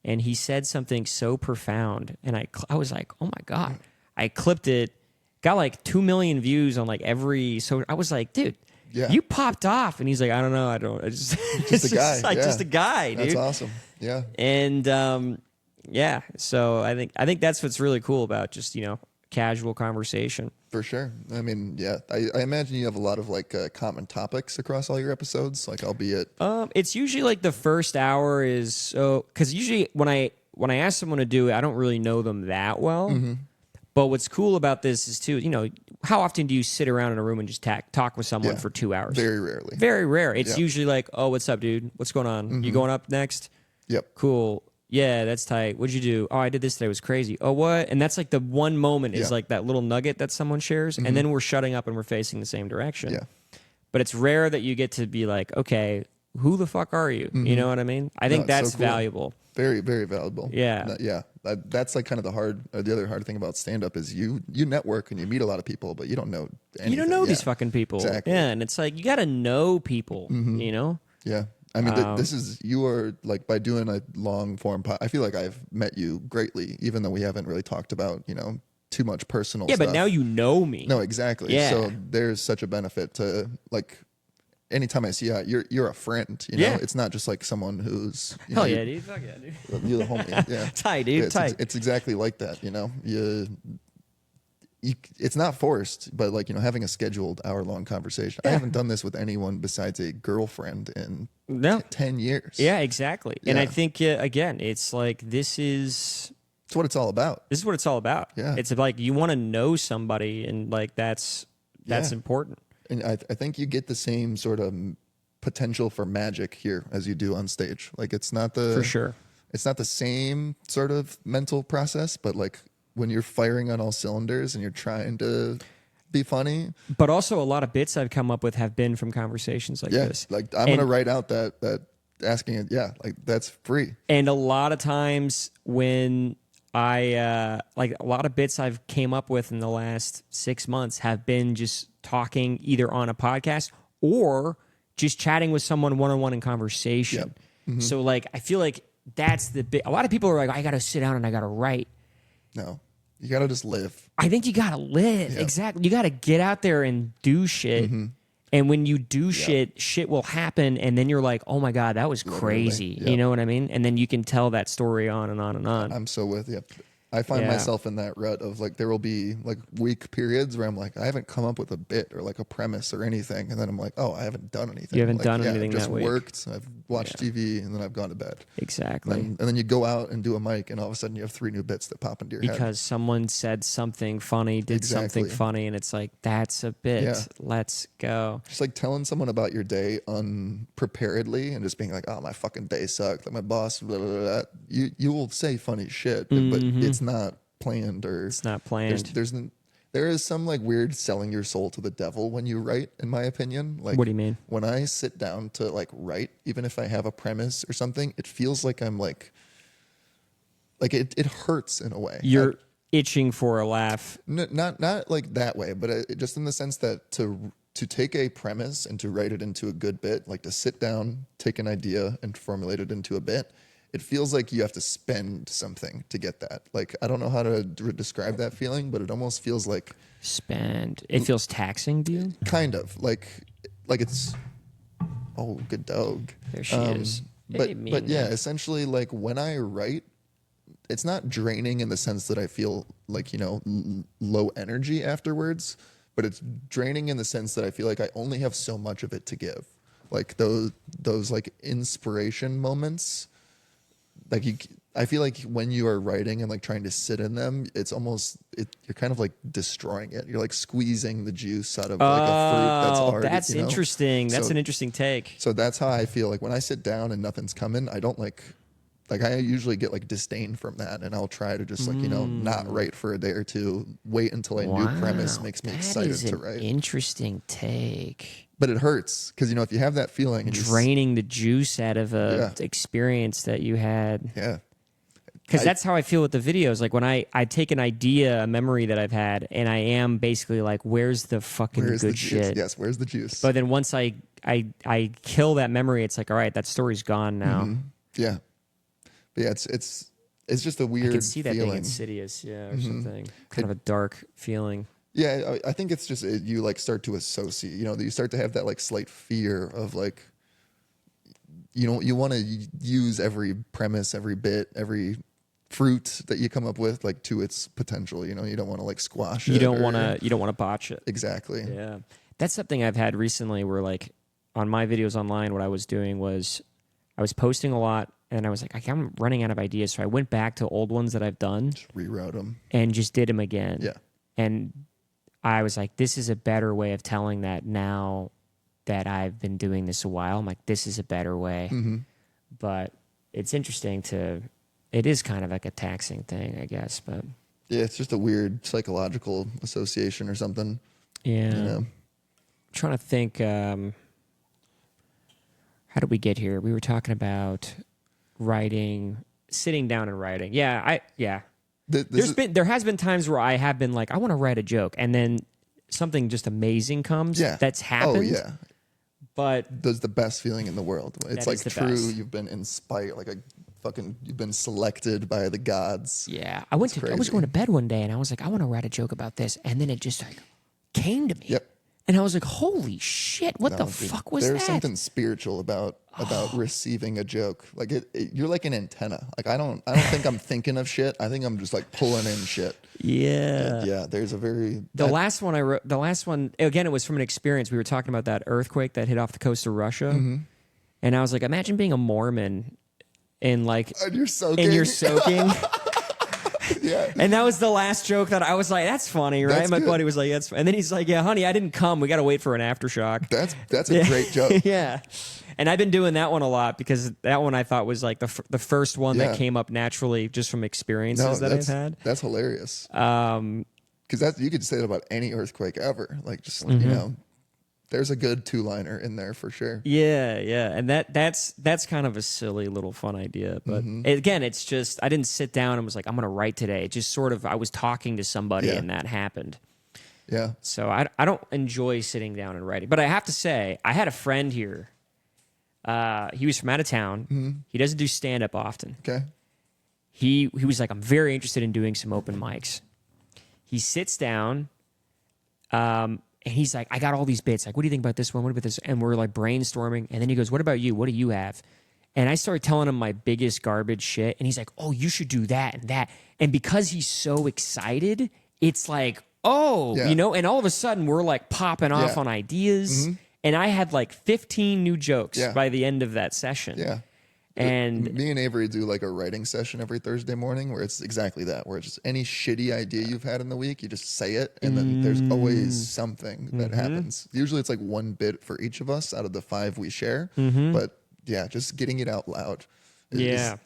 And he said something so profound. And I was like, oh my God. I clipped it, got like 2 million views on like every. So I was like, dude, Yeah. you popped off. And he's like, I don't know. I just, Just a guy. like yeah. just a guy, dude. That's awesome. Yeah. And yeah, so I think that's what's really cool about just casual conversation. For sure. I mean, yeah. I imagine you have a lot of like common topics across all your episodes. Like, albeit. It's usually like the first hour is so because usually when I ask someone to do it, I don't really know them that well. But what's cool about this is too, how often do you sit around in a room and just talk with someone Yeah. for 2 hours? Very rarely. Very rare. It's Yeah. usually like, oh, what's up, dude? What's going on? You going up next? Yep. Cool. Yeah, that's tight. What'd you do? Oh, I did this today. It was crazy. Oh, what? And that's like the one moment is Yeah. like that little nugget that someone shares. And then we're shutting up and we're facing the same direction. Yeah. But it's rare that you get to be like, okay, who the fuck are you? You know what I mean? I think No, it's so that's cool. valuable. Very, very valuable. Yeah. Yeah. That's like kind of the other hard thing about stand up is you network and you meet a lot of people, but you don't know anything. You don't know these Yeah. fucking people. Exactly. Yeah, and it's like you got to know people, Yeah. I mean, you are like by doing a long form I feel like I've met you greatly, even though we haven't really talked about, too much personal Yeah, stuff. but now you know me. No, exactly. Yeah. So there's such a benefit to like anytime I see you, you're a friend, Yeah. It's not just like someone who's Hell yeah, dude. Fuck yeah, dude. you're the homie. Yeah. Tight, dude. Tight. It's exactly like that, it's not forced, but like, having a scheduled hour-long conversation. I haven't done this with anyone besides a girlfriend in No. 10 years. Yeah, exactly. And I Yeah. think again, it's like this is It's what it's all about. what it's all about. Yeah. It's like you want to know somebody, and like that's Yeah. important. And I think you get the same sort of potential for magic here as you do on stage. Like it's not For sure. It's not the same sort of mental process, but like when you're firing on all cylinders and you're trying to be funny, But also, a lot of bits I've come up with have been from conversations like yeah, this. like I'm gonna write out that asking it, yeah, like that's free. And a lot of times when I like a lot of bits I've came up with in the last 6 months have been just talking either on a podcast or just chatting with someone one-on-one in conversation. So like I feel like that's the bit. A lot of people are like, I got to sit down and I got to write. No, you gotta just live. I think you got to live. Yeah. Exactly. You got to get out there and do shit. And when you do shit will happen. And then you're like, oh my God, that was crazy. Yep. You know what I mean? And then you can tell that story on and on and on. I'm so with you. I find Yeah. myself in that rut of like there will be like week periods where I'm like I haven't come up with a bit or like a premise or anything, and then I'm like, oh, I haven't done anything. You haven't Like, done yeah, anything I've just that week. worked. I've watched TV and then I've gone to bed. Exactly. And then you go out and do a mic, and all of a sudden you have 3 new bits that pop into your head. Because someone said something funny, did something Exactly. funny, and it's like, that's a bit. Yeah. Let's go. Just like telling someone about your day unpreparedly and just being like, oh, my fucking day sucked. Like my boss, blah, blah, blah. You will say funny shit, but it's not planned or It's not planned. There is some like weird selling your soul to the devil when you write, in my opinion. Like, What do you mean? When I sit down to like write, even if I have a premise or something, it feels like I'm like it hurts in a way. You're itching for a laugh. Not like that way, but just in the sense that to take a premise and to write it into a good bit, like to sit down, take an idea and formulate it into a bit, it feels like you have to spend something to get that. Like, I don't know how to describe that feeling, but it almost feels like It feels taxing, dude. kind of like it's, oh, good dog. There she is. But Hey, yeah, Mina. essentially, like when I write, it's not draining in the sense that I feel like, low energy afterwards, but it's draining in the sense that I feel like I only have so much of it to give. Like those like inspiration moments, like I feel like when you are writing and like trying to sit in them, it's almost you're kind of like destroying it. You're like squeezing the juice out of like a fruit that's already. That's interesting. That's an interesting take. So that's how I feel like when I sit down and nothing's coming, I don't like like I usually get like disdain from that, and I'll try to just like not write for a day or two. Wait until a new premise makes me excited to write. Interesting take. But it hurts because if you have that feeling, and draining the juice out of a experience that you had. Yeah. Because that's how I feel with the videos. Like when I take an idea, a memory that I've had, and I am basically like, where's the fucking good shit? Yes, where's the juice? But then once I kill that memory, it's like, all right, that story's gone now. Yeah. But yeah, it's just a weird I can see that feeling. being insidious, or something. Kind of a dark feeling. Yeah, I think it's just you like start to associate. You start to have that like slight fear of like, you want to use every premise, every bit, every fruit that you come up with like to its potential. You don't want to like squash it. You don't want to botch it. Exactly. Yeah, that's something I've had recently. Where like on my videos online, what I was doing was I was posting a lot, and I was like, I'm running out of ideas, so I went back to old ones that I've done, just reroute them, and just did them again. Yeah, and I was like, this is a better way of telling that now that I've been doing this a while. I'm like, this is a better way. But it's interesting it is kind of like a taxing thing, I guess. But yeah, it's just a weird psychological association or something. Yeah. I'm trying to think, how did we get here? We were talking about writing, sitting down and writing. Yeah. There has been times where I have been like, I want to write a joke, and then something just amazing comes. Yeah. That's happened. Oh yeah. But that's the best feeling in the world. It's like true. Best. You've been inspired, you've been selected by the gods. Yeah. I was going to bed one day and I was like, I want to write a joke about this. And then it just like came to me. Yep. And I was like, holy shit, what the fuck was that? There's something spiritual about receiving a joke. Like you're like an antenna. Like I don't think I'm thinking of shit. I think I'm just like pulling in shit. Yeah. Yeah, there's a very... The last one I wrote, again, it was from an experience. We were talking about that earthquake that hit off the coast of Russia. And I was like, imagine being a Mormon and like... And you're soaking. Yeah. And that was the last joke that I was like, that's funny, right? That's My good. buddy was like, that's funny. And then he's like, yeah, honey, I didn't come. We got to wait for an aftershock. That's a great joke. Yeah. And I've been doing that one a lot because that one I thought was like the first one that came up naturally just from experiences that I've had. That's hilarious. Because you could say that about any earthquake ever. Like just, there's a good two-liner in there for sure. Yeah, yeah. And that's kind of a silly little fun idea. But again, it's just, I didn't sit down and was like, I'm going to write today. It just sort of, I was talking to somebody and that happened. Yeah. So I don't enjoy sitting down and writing. But I have to say, I had a friend here. He was from out of town. He doesn't do stand-up often. Okay. He was like, I'm very interested in doing some open mics. He sits down, and he's like, I got all these bits. Like, what do you think about this one? What about this? And we're like brainstorming. And then he goes, what about you? What do you have? And I started telling him my biggest garbage shit. And he's like, oh, you should do that and that. And because he's so excited, it's like, oh, and all of a sudden we're like popping off on ideas. And I had like 15 new jokes by the end of that session. Yeah. And me and Avery do like a writing session every Thursday morning where it's exactly that, where it's just any shitty idea you've had in the week, you just say it, and then there's always something that happens. Usually it's like one bit for each of us out of the 5 we share. But yeah, just getting it out loud. This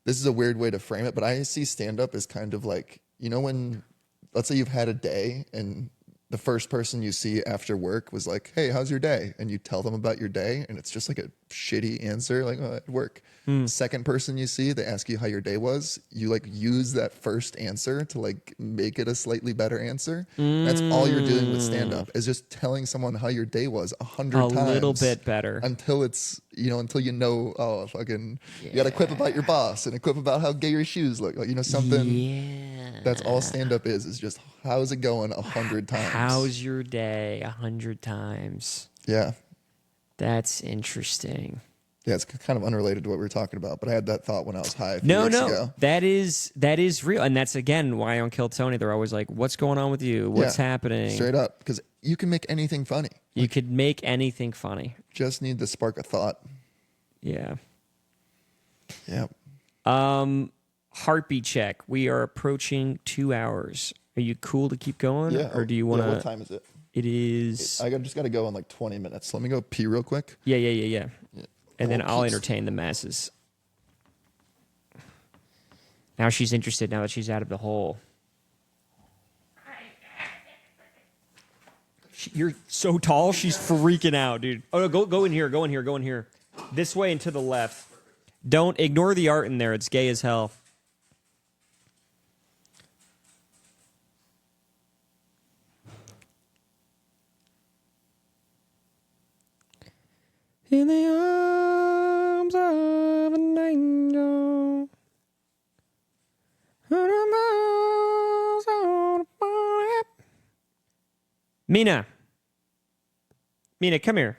is a weird way to frame it, but I see stand-up as kind of like, when, let's say you've had a day and the first person you see after work was like, hey, how's your day? And you tell them about your day, and it's just like a shitty answer, like, oh, at work. Second person you see, they ask you how your day was. You like use that first answer to like make it a slightly better answer. That's all you're doing with stand-up, is just telling someone how your day was 100 times. A little bit better. Until it's, until oh, fucking, you got to quip about your boss and a quip about how gay your shoes look. Like, something. Yeah. That's all stand-up is just, how's it going 100 times? How's your day 100 times? Yeah. That's interesting. Yeah, it's kind of unrelated to what we were talking about, but I had that thought when I was high a few weeks ago. That is real. And that's, again, why on Kill Tony, they're always like, what's going on with you? What's happening? Straight up, because you can make anything funny. You could make anything funny. Just need to spark a thought. Yeah. Yeah. Heartbeat check. We are approaching 2 hours. Are you cool to keep going? Yeah. Or do you want to... What time is it? It is... I just got to go in like 20 minutes. Let me go pee real quick. Yeah. And then I'll entertain the masses. Now she's interested now that she's out of the hole. You're so tall, she's freaking out, dude. Oh, no, go in here, go in here, go in here. This way and to the left. Don't ignore the art in there. It's gay as hell. In the arms of an angel. Mina. Mina, come here.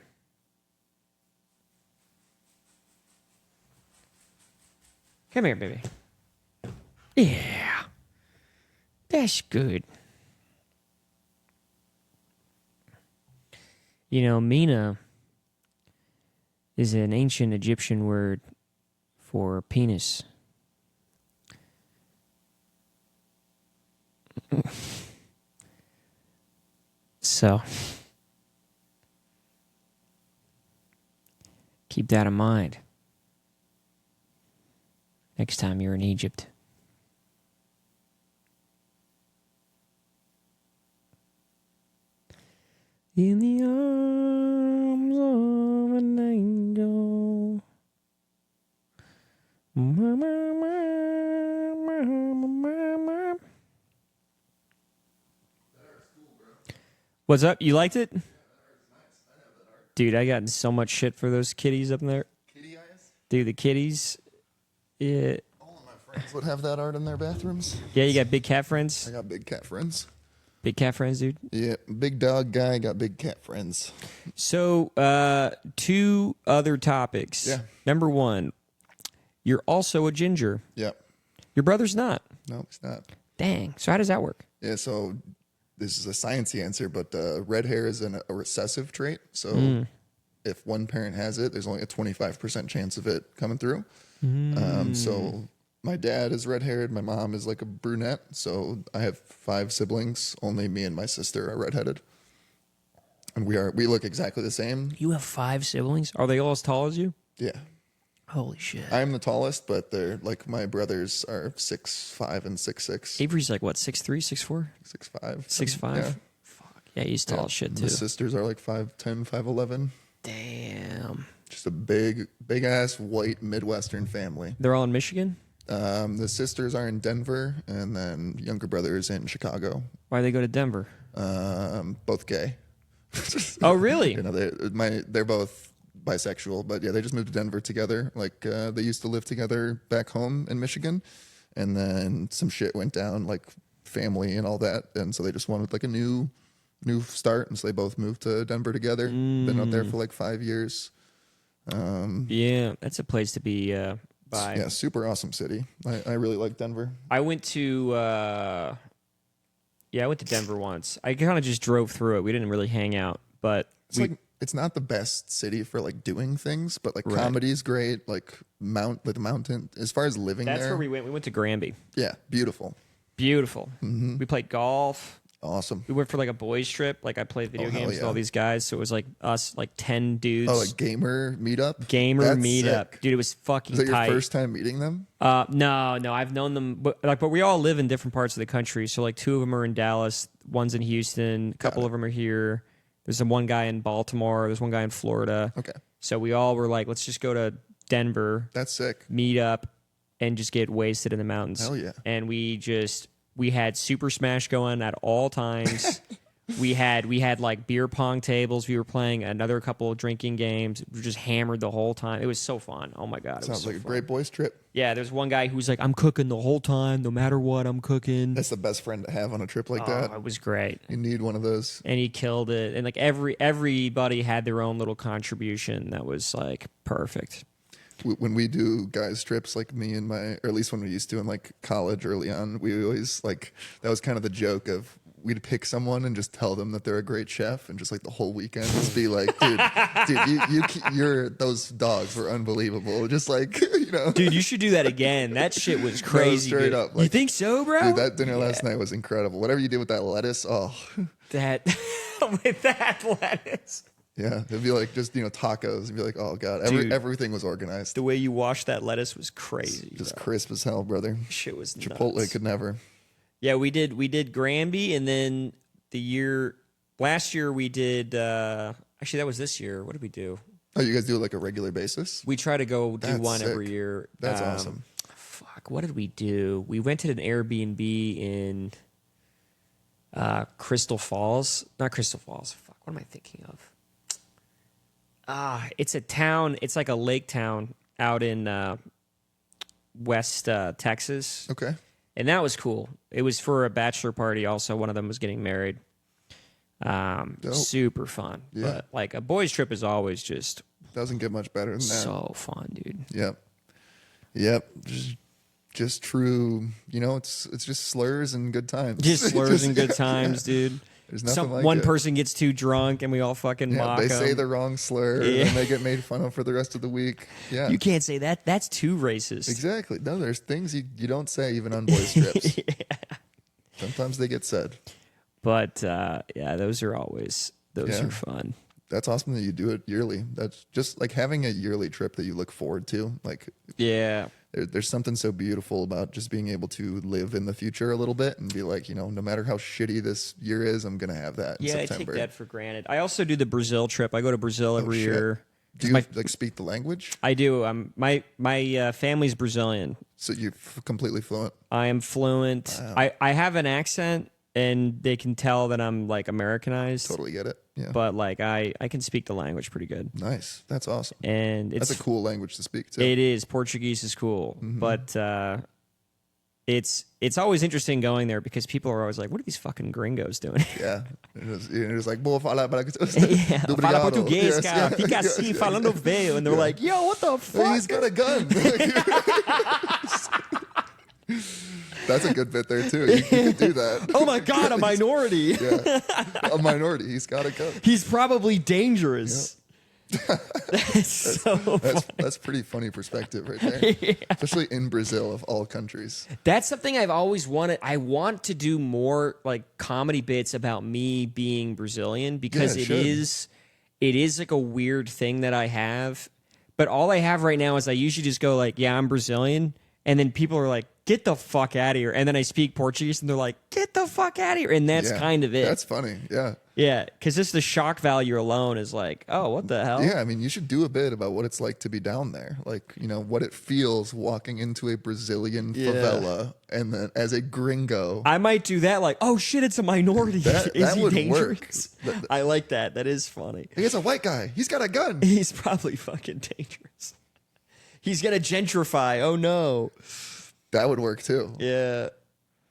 Come here, baby. Yeah. That's good. You know, Mina is an ancient Egyptian word for penis. So, keep that in mind next time you're in Egypt. In the arms of an angel. What's up? You liked it? Dude, I got so much shit for those kitties up there. Kitty eyes? Dude, the kitties. Yeah. All of my friends would have that art in their bathrooms. Yeah, you got big cat friends? I got big cat friends. Big cat friends, dude? Yeah, big dog guy got big cat friends. So, two other topics. Yeah. Number one, you're also a ginger. Yeah. Your brother's not. No, it's not. Dang. So how does that work? Yeah, so this is a sciencey answer, but red hair is a recessive trait. So if one parent has it, there's only a 25% chance of it coming through. So my dad is red-haired. My mom is like a brunette. So I have 5 siblings. Only me and my sister are redheaded. And we look exactly the same. You have 5 siblings? Are they all as tall as you? Yeah. Holy shit. I'm the tallest, but they're like my brothers are 6'5" and 6'6". Avery's like what, 6'3", 6'4"? 6'5". 6'5"? Yeah. Fuck. Yeah, he's tall as shit too. The sisters are like 5'10", 5'11". Damn. Just a big ass white Midwestern family. They're all in Michigan? The sisters are in Denver, and then younger brother is in Chicago. Why they go to Denver? Both gay. Oh, really? You know, they're both bisexual, but yeah, they just moved to Denver together. Like they used to live together back home in Michigan, and then some shit went down, like family and all that, and so they just wanted like a new start, and so they both moved to Denver together. Been out there for like 5 years. Yeah, that's a place to be by. Yeah, super awesome city. I really like Denver. I went to Denver once. I kind of just drove through it. We didn't really hang out, but It's not the best city for like doing things, but like comedy's great. Like the mountain. As far as living that's there, where we went. We went to Granby. Yeah, beautiful. Beautiful. Mm-hmm. We played golf. Awesome. We went for like a boys trip. Like I played video games with all these guys. So it was like us, like 10 dudes. Oh, like gamer meetup? That's meetup. Sick. Dude, it was fucking tight. Is that your first time meeting them? No. I've known them. But we all live in different parts of the country. So like 2 of them are in Dallas. One's in Houston. A couple of them are here. There's one guy in Baltimore. There's one guy in Florida. Okay. So we all were like, let's just go to Denver. That's sick. Meet up and just get wasted in the mountains. Hell yeah. And we had Super Smash going at all times. we had like beer pong tables. We were playing another couple of drinking games. We were just hammered the whole time. It was so fun. Oh my God. Sounds like a great boys trip. Yeah, there's one guy who's like, I'm cooking the whole time. No matter what, I'm cooking. That's the best friend to have on a trip like that. It was great. You need one of those. And he killed it. And like everybody had their own little contribution that was like perfect. When we do guys trips, like me and or at least when we used to in like college early on, we always like, that was kind of the joke of we'd pick someone and just tell them that they're a great chef, and just like the whole weekend just be like, dude, those dogs were unbelievable. Just like, you know. Dude, you should do that again. That shit was crazy. No, straight up. Like, you think so, bro? Dude, that dinner last night was incredible. Whatever you did with that lettuce, oh. With that lettuce. Yeah, it'd be like just tacos. It'd be like, oh god, Dude. everything was organized. The way you washed that lettuce was crazy. Just bro. crisp as hell, brother. Shit was Chipotle nuts. could never. Yeah, we did Granby, and then last year we did. Actually, that was this year. What did we do? Oh, you guys do it like a regular basis? We try to go do That's one sick. every year. That's awesome. Fuck, what did we do? We went to an Airbnb in Crystal Falls. Not Crystal Falls. Fuck, what am I thinking of? It's a town. It's like a lake town out in West Texas. Okay. And that was cool. It was for a bachelor party also. One of them was getting married. Dope. Super fun. Yeah. But like a boys trip is always just Doesn't get much better than that. so fun, dude. Yep. Just true. It's just slurs and good times. Just slurs and good times, dude. There's nothing like one it. person gets too drunk and we all fucking mock They them. say the wrong slur Yeah. and they get made fun of for the rest of the week. Yeah. You can't say that. That's too racist. Exactly. No, there's things you don't say even on boys trips. Sometimes they get said. But yeah, those are Yeah. fun. That's awesome that you do it yearly. That's just like having a yearly trip that you look forward to. Like Yeah. there's something so beautiful about just being able to live in the future a little bit and be like, no matter how shitty this year is, I'm going to have that in Yeah, September. I take that for granted. I also do the Brazil trip. I go to Brazil every shit. year. Do you like speak the language? I do. My family's Brazilian. So you're completely fluent? I am fluent. Wow. I have an accent, and they can tell that I'm like Americanized. Totally get it. Yeah. But like I can speak the language pretty good. Nice. That's awesome. And That's a cool language to speak too. It is. Portuguese is cool, but it's always interesting going there because people are always like, "What are these fucking gringos doing?" Yeah. It was like, "Boa falar para Yeah, fala português, Yes, cara. yeah. Fica assim, falando veio, and they're like, "Yo, what the Hey, fuck?" he's got a gun. That's a good bit there too. You could do that. Oh my god, a minority. Yeah. A minority. He's got a gun. He's probably dangerous. That's so funny. That's pretty funny perspective right there. Especially in Brazil of all countries. That's something I've always wanted. I want to do more like comedy bits about me being Brazilian because Yeah, it is like a weird thing that I have. But all I have right now is I usually just go like, yeah, I'm Brazilian. And then people are like, get the fuck out of here. And then I speak Portuguese and they're like, get the fuck out of here. And that's Yeah. kind of it. That's funny. Yeah. Yeah. Because just the shock value alone is like, oh, what the hell? Yeah, I mean, you should do a bit about what it's like to be down there. Like, what it feels walking into a Brazilian favela and then as a gringo. I might do that like, oh shit, it's a minority. That Is he would dangerous? work. I like that. That is funny. He's a white guy. He's got a gun. He's probably fucking dangerous. He's gonna gentrify. Oh no. That would work too. Yeah.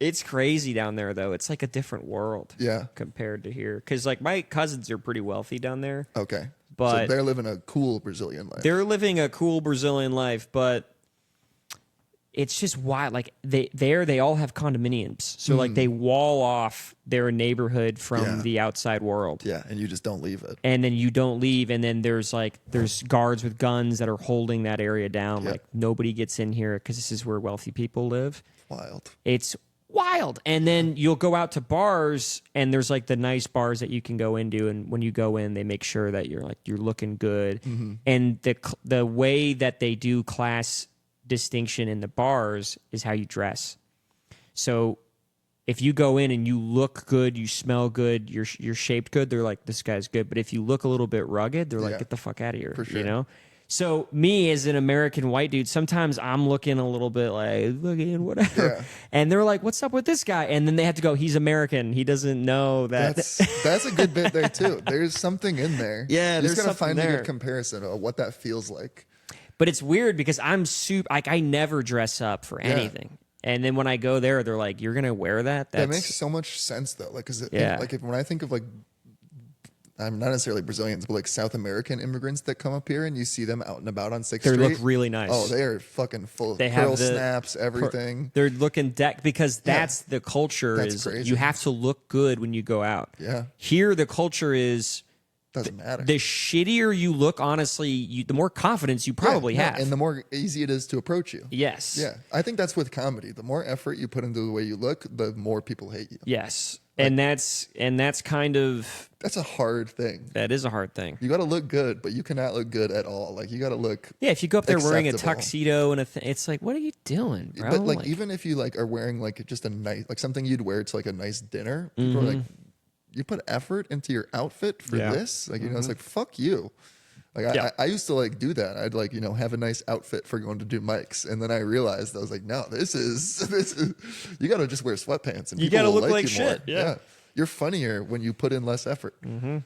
It's crazy down there though. It's like a different world. Yeah. Compared to here. Because like my cousins are pretty wealthy down there. Okay. But so they're living a cool Brazilian life. They're living a cool Brazilian life, but it's just wild. Like they all have condominiums. So like they wall off their neighborhood from Yeah. the outside world. Yeah, and you just don't leave it. And then you don't leave, and then there's guards with guns that are holding that area down. Yeah. Like nobody gets in here because this is where wealthy people live. Wild. It's wild. And then you'll go out to bars, and there's like the nice bars that you can go into, and when you go in, they make sure that you're looking good. And the way that they do class distinction in the bars is how you dress. So if you go in and you look good, you smell good, you're shaped good, they're like, this guy's good. But if you look a little bit rugged, they're like, Yeah. get the fuck out of here. For sure. You know? So me as an American white dude, sometimes I'm looking a little bit like, looking whatever. Yeah. And they're like, what's up with this guy? And then they have to go, he's American. He doesn't know that. That's a good bit there too. There's something in there. Yeah, you there's just gotta something find a there. good comparison of what that feels like. But it's weird because I'm I never dress up for anything. And then when I go there, they're like, you're going to wear that? That makes so much sense though. Like, when I think of like, I'm not necessarily Brazilians, but like South American immigrants that come up here and you see them out and about on 6th They Street. look really nice. Oh, they are fucking full of They have curl the snaps, everything. They're looking decked because that's the culture. That's is crazy. you have to look good when you go out. Yeah. Here, the culture is Doesn't matter. the shittier you look, honestly, the more confidence you probably Yeah, have. and the more easy it is to approach you. Yes. Yeah, I think that's with comedy. The more effort you put into the way you look, the more people hate you. Yes. And that's kind of That's a hard thing. that is a hard thing. You got to look good, but you cannot look good at all. Like you got to look. Yeah, if you go up there wearing a acceptable. tuxedo and it's like, what are you doing, bro? But like even if you like are wearing like just a nice like something you'd wear to like a nice dinner, people are like, you put effort into your outfit for this, like you know, it's like fuck you. Like I used to like do that. I'd like have a nice outfit for going to do mics, and then I realized I was like, no, this is you got to just wear sweatpants and You people gotta will look like you shit. more. Yeah. You're funnier when you put in less effort. It's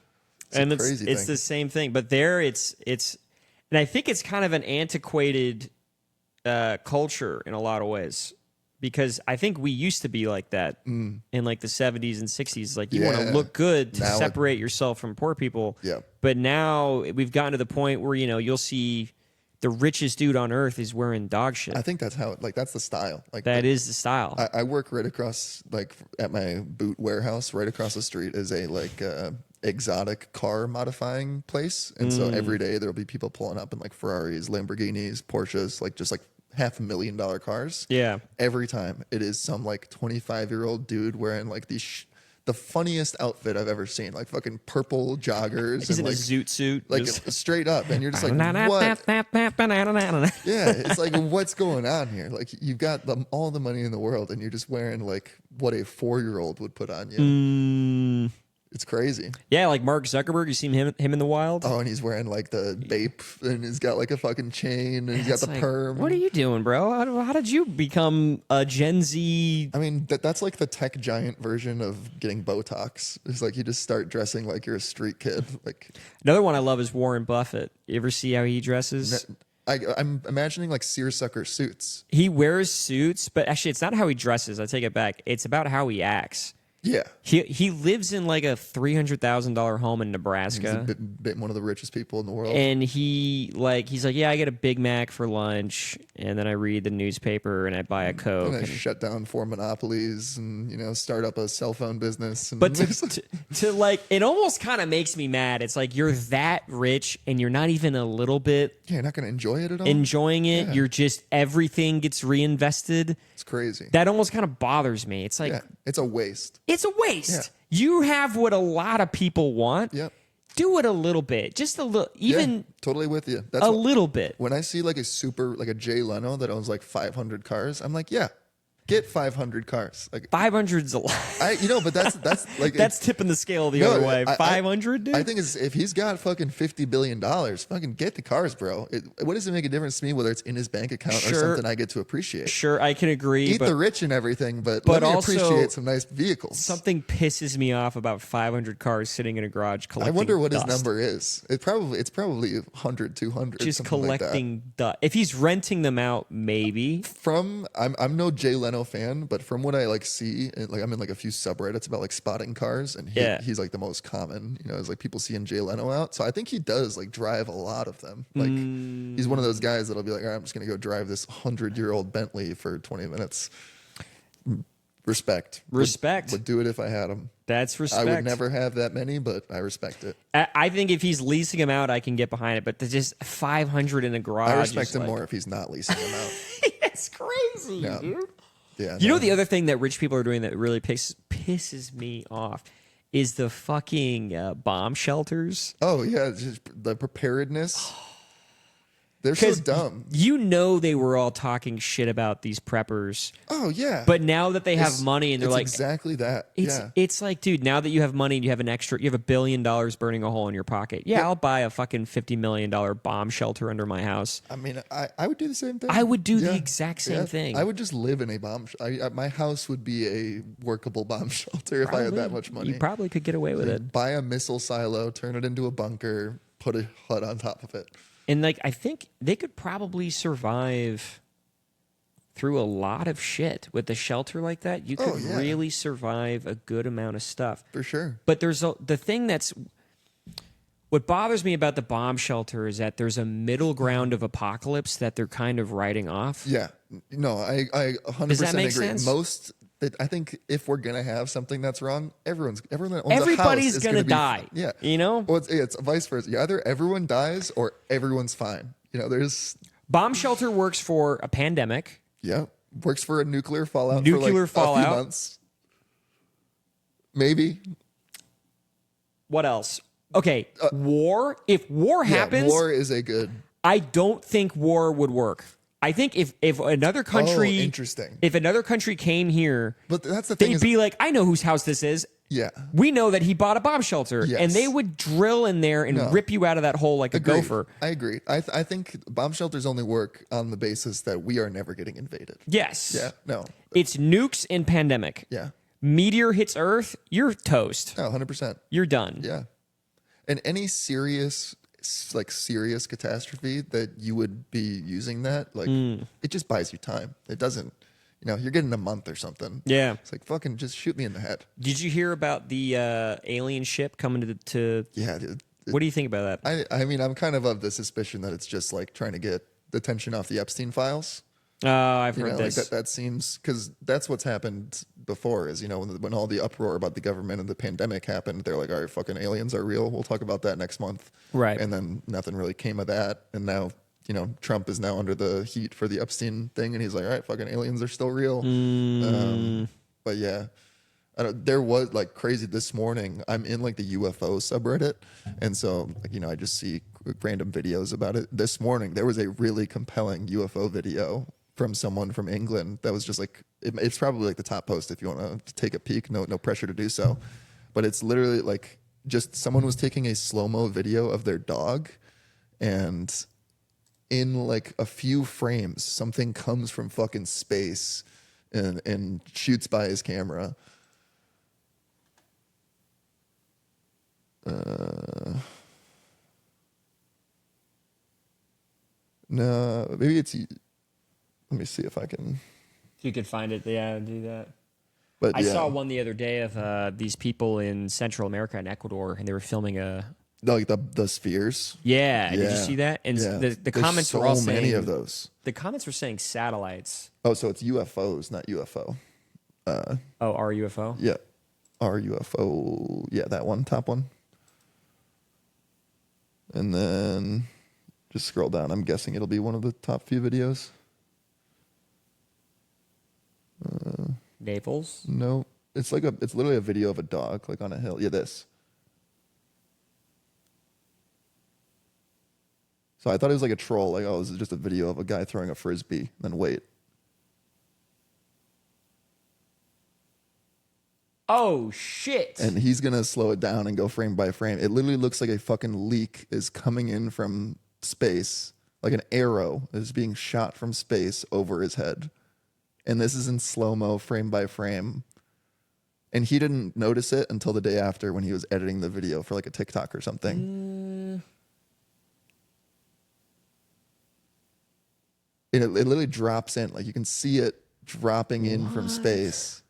and a crazy it's thing. the same thing, but there it's and I think it's kind of an antiquated culture in a lot of ways, because I think we used to be like that in like the 70s and 60s. Like you want to look good to Now separate yourself from poor people. Yeah. But now we've gotten to the point where you'll see the richest dude on earth is wearing dog shit. I think that's how like that's the style. Like That is the style. I work right across, like at my boot warehouse, right across the street is a like exotic car modifying place, and so every day there'll be people pulling up in like Ferraris, Lamborghinis, Porsches, like just like $500,000 cars. Yeah. Every time it is some like 25-year-old dude wearing like these the funniest outfit I've ever seen, like fucking purple joggers He's and in like a zoot suit. like straight up, and you're just like, what? Yeah, it's like, what's going on here? Like, you've got all the money in the world, and you're just wearing like what a 4-year-old would put on you. It's crazy. Yeah, like Mark Zuckerberg. You seen him in the wild? Oh, and he's wearing like the Bape, and he's got like a fucking chain, and he's got It's the like, perm. What are you doing, bro? How did you become a Gen Z? I mean, that's like the tech giant version of getting Botox. It's like you just start dressing like you're a street kid. Like Another one I love is Warren Buffett. You ever see how he dresses? I'm imagining like seersucker suits. He wears suits, but actually, it's not how he dresses. I take it back. It's about how he acts. Yeah. He lives in like a $300,000 home in He's Nebraska. one of the richest people in the world. And he's like, yeah, I get a Big Mac for lunch, and then I read the newspaper and I buy a Coke. And I shut down 4 monopolies and, start up a cell phone business. And But to like, it almost kind of makes me mad. It's like you're that rich and you're not even a little bit yeah, you're not going to enjoy it at all? enjoying it. Yeah. You're just, everything gets reinvested. It's crazy. That almost kind of bothers me. It's like, Yeah, it's a waste. it's a waste. You have what a lot of people want. Yep. Do it a little bit. Just a little, even Yeah, totally with you. That's a little bit. when I see like a Jay Leno that owns like 500 cars, I'm like, yeah, get 500 cars. Like 500's a lot. but that's like That's tipping the scale the No, other way. I- 500, dude? I think if he's got fucking $50 billion, fucking get the cars, bro. What does it make a difference to me whether it's in his bank account or Sure. something I get to appreciate? Sure, I can agree. Eat but the rich and everything, but but let me also appreciate some nice vehicles. something pisses me off about 500 cars sitting in a garage I collecting wonder what dust. his number is. It's probably 100, 200. Just something like that. collecting dust. If he's renting them out, maybe. I'm no Jay Leno fan, but from what I like see, like I'm in like a few subreddits about like spotting cars, and he's like the most common. It's like people seeing Jay Leno out. So I think he does like drive a lot of them. Like he's one of those guys that'll be like, all right, I'm just gonna go drive this 100-year-old Bentley for 20 minutes. Respect. Would do it if I had them. That's respect. I would never have that many, but I respect it. I think if he's leasing them out, I can get behind it. But there's just 500 in a garage. I respect is him like, more if he's not leasing them out. It's crazy, Yeah. dude. Yeah. You know the other thing that rich people are doing that really pisses me off is the fucking bomb shelters. Oh yeah, just the preparedness. They're so dumb. They were all talking shit about these preppers. Oh yeah. But now that they have money and they're it's like, exactly that. it's like, dude, now that you have money and you have you have $1 billion burning a hole in your pocket. Yeah, I'll buy a fucking $50 million bomb shelter under my house. I mean, I would do the same thing. I would do the exact same thing. I would just live in a bomb. My house would be a workable bomb shelter if I had that much money. You probably could get away with it. Buy a missile silo, turn it into a bunker, put a hut on top of it. And like, I think they could probably survive through a lot of shit with a shelter like that. You could really survive a good amount of stuff. For sure. But there's the thing what bothers me about the bomb shelter is that there's a middle ground of apocalypse that they're kind of writing off. Yeah. No, I 100% Does that make agree. sense? I think if we're gonna have something that's wrong, everyone that owns a house Everybody's is gonna be, die. Yeah, Well, it's vice versa. Either everyone dies or everyone's fine. There's bomb shelter works for a pandemic. works for a nuclear fallout. Nuclear for like fallout. a few months. Maybe. What else? Okay, war. If war happens, war is a good. I don't think war would work. I think if another country, interesting. If another country came here, But that's the thing. they'd be like, I know whose house this is. Yeah. We know that he bought a bomb shelter, Yes. and they would drill in there and rip you out of that hole like a gopher. I agree. I think bomb shelters only work on the basis that we are never getting invaded. Yes. Yeah. No. It's nukes in pandemic. Yeah. Meteor hits Earth, you're toast. No. 100%. You're done. Yeah. And any serious catastrophe that you would be using that, like, it just buys you time. It doesn't. You're getting a month or something. Yeah. It's like, fucking just shoot me in the head. Did you hear about the alien ship coming to Yeah, dude. What do you think about that? I mean, I'm kind of the suspicion that it's just like trying to get the attention off the Epstein files. Oh, I've heard Like this. that seems, because that's what's happened before is, when all the uproar about the government and the pandemic happened, they're like, all right, fucking aliens are real. We'll talk about that next month. Right. And then nothing really came of that. And now, Trump is now under the heat for the Epstein thing. And he's like, all right, fucking aliens are still real. But yeah, there was like crazy this morning. I'm in like the UFO subreddit. And so, I just see random videos about it. This morning, there was a really compelling UFO video from someone from England that was just like, it's probably like the top post if you want to take a peek. No pressure to do so. But it's literally like just someone was taking a slow-mo video of their dog, and in like a few frames, something comes from fucking space and shoots by his camera. No, maybe it's. Let me see if I can. If you could find it, yeah, do that. But I yeah. saw one the other day of these people in Central America and Ecuador, and they were filming a. Like the spheres. Yeah, did you Yeah. see that? And Yeah. the There's comments so were all saying many of those. The comments were saying satellites. Oh, so it's UFOs, not UFO. Oh, our UFO. Yeah, our UFO. Yeah, that one, top one. And then just scroll down. I'm guessing it'll be one of the top few videos. Naples. No, it's literally a video of a dog like on a hill. Yeah, this. So I thought it was like a troll, like, oh, this is just a video of a guy throwing a frisbee. And then wait. Oh shit! And he's gonna slow it down and go frame by frame. It literally looks like a fucking leak is coming in from space, like an arrow is being shot from space over his head. And this is in slow-mo, frame by frame. And he didn't notice it until the day after when he was editing the video for like a TikTok or something. And it literally drops in. Like you can see it dropping in from space.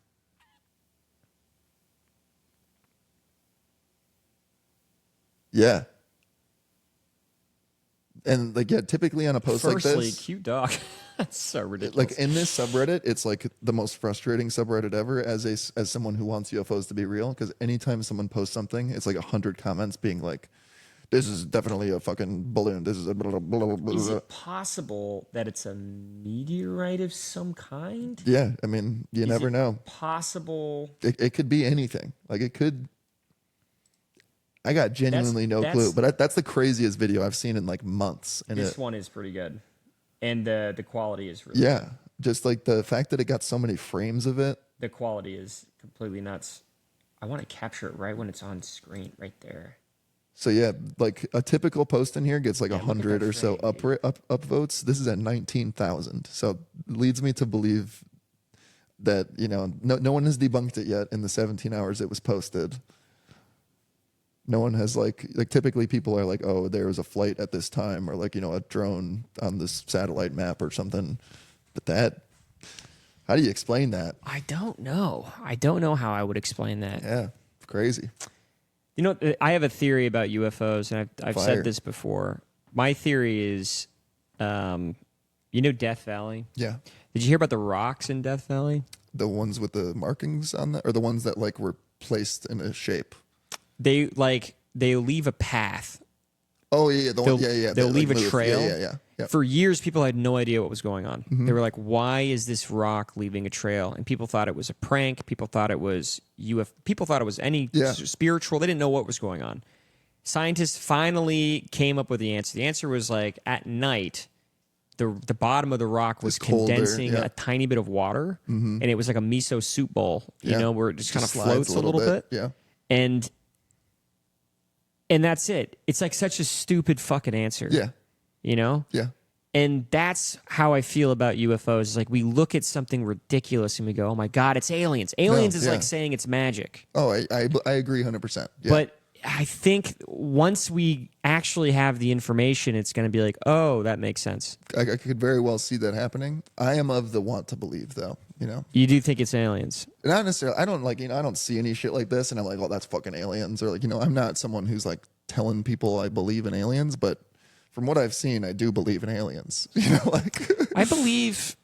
Yeah. And like, yeah, typically on a post Firstly, like this, cute dog. That's so ridiculous. like in this subreddit, it's like the most frustrating subreddit ever as someone who wants UFOs to be real. Because anytime someone posts something, it's like 100 comments being like, this is definitely a fucking balloon. This is a blah, blah, blah, blah. Is it possible that it's a meteorite of some kind? Yeah, I mean, you never know. Possible. It could be anything. Like it could. I got genuinely no clue, but that's the craziest video I've seen in like months. And This one is pretty good, and the quality is really yeah, just like the fact that it got so many frames of it. The quality is completely nuts. I want to capture it right when it's on screen, right there. So yeah, like a typical post in here gets like Yeah, look at 100 that or so frame, up votes. This is at 19,000. So leads me to believe that, no one has debunked it yet in the 17 hours it was posted. No one has like typically people are like, oh, there was a flight at this time, or like, a drone on this satellite map or something. But how do you explain that? I don't know. I don't know how I would explain that. Yeah, it's crazy. I have a theory about UFOs, and I've Fire. said this before. My theory is, Death Valley? Yeah. Did you hear about the rocks in Death Valley? The ones with the markings on that, or the ones that like were placed in a shape? They leave a path. Oh yeah, They'll leave a move. trail. Yeah. Yep. For years, people had no idea what was going on. They were like, "Why is this rock leaving a trail?" And people thought it was a prank. People thought it was People thought it was any spiritual. They didn't know what was going on. Scientists finally came up with the answer. The answer was like at night, the bottom of the rock was condensing a tiny bit of water, and it was like a miso soup bowl, you know, where it just kind of floats a little bit. Yeah. And that's it. It's like such a stupid fucking answer. Yeah. You know? Yeah. And that's how I feel about UFOs. It's like we look at something ridiculous and we go, "Oh my God, it's aliens." Aliens is like saying it's magic. Oh, I agree 100%. Yeah. But I think once we actually have the information, it's going to be like, "Oh, that makes sense." I could very well see that happening. I am of the want to believe, though. You know, You do think it's aliens? not necessarily. I don't like. I don't see any shit like this, and I'm like, "Oh, that's fucking aliens," or like, I'm not someone who's like telling people I believe in aliens, but from what I've seen, I do believe in aliens. Like I believe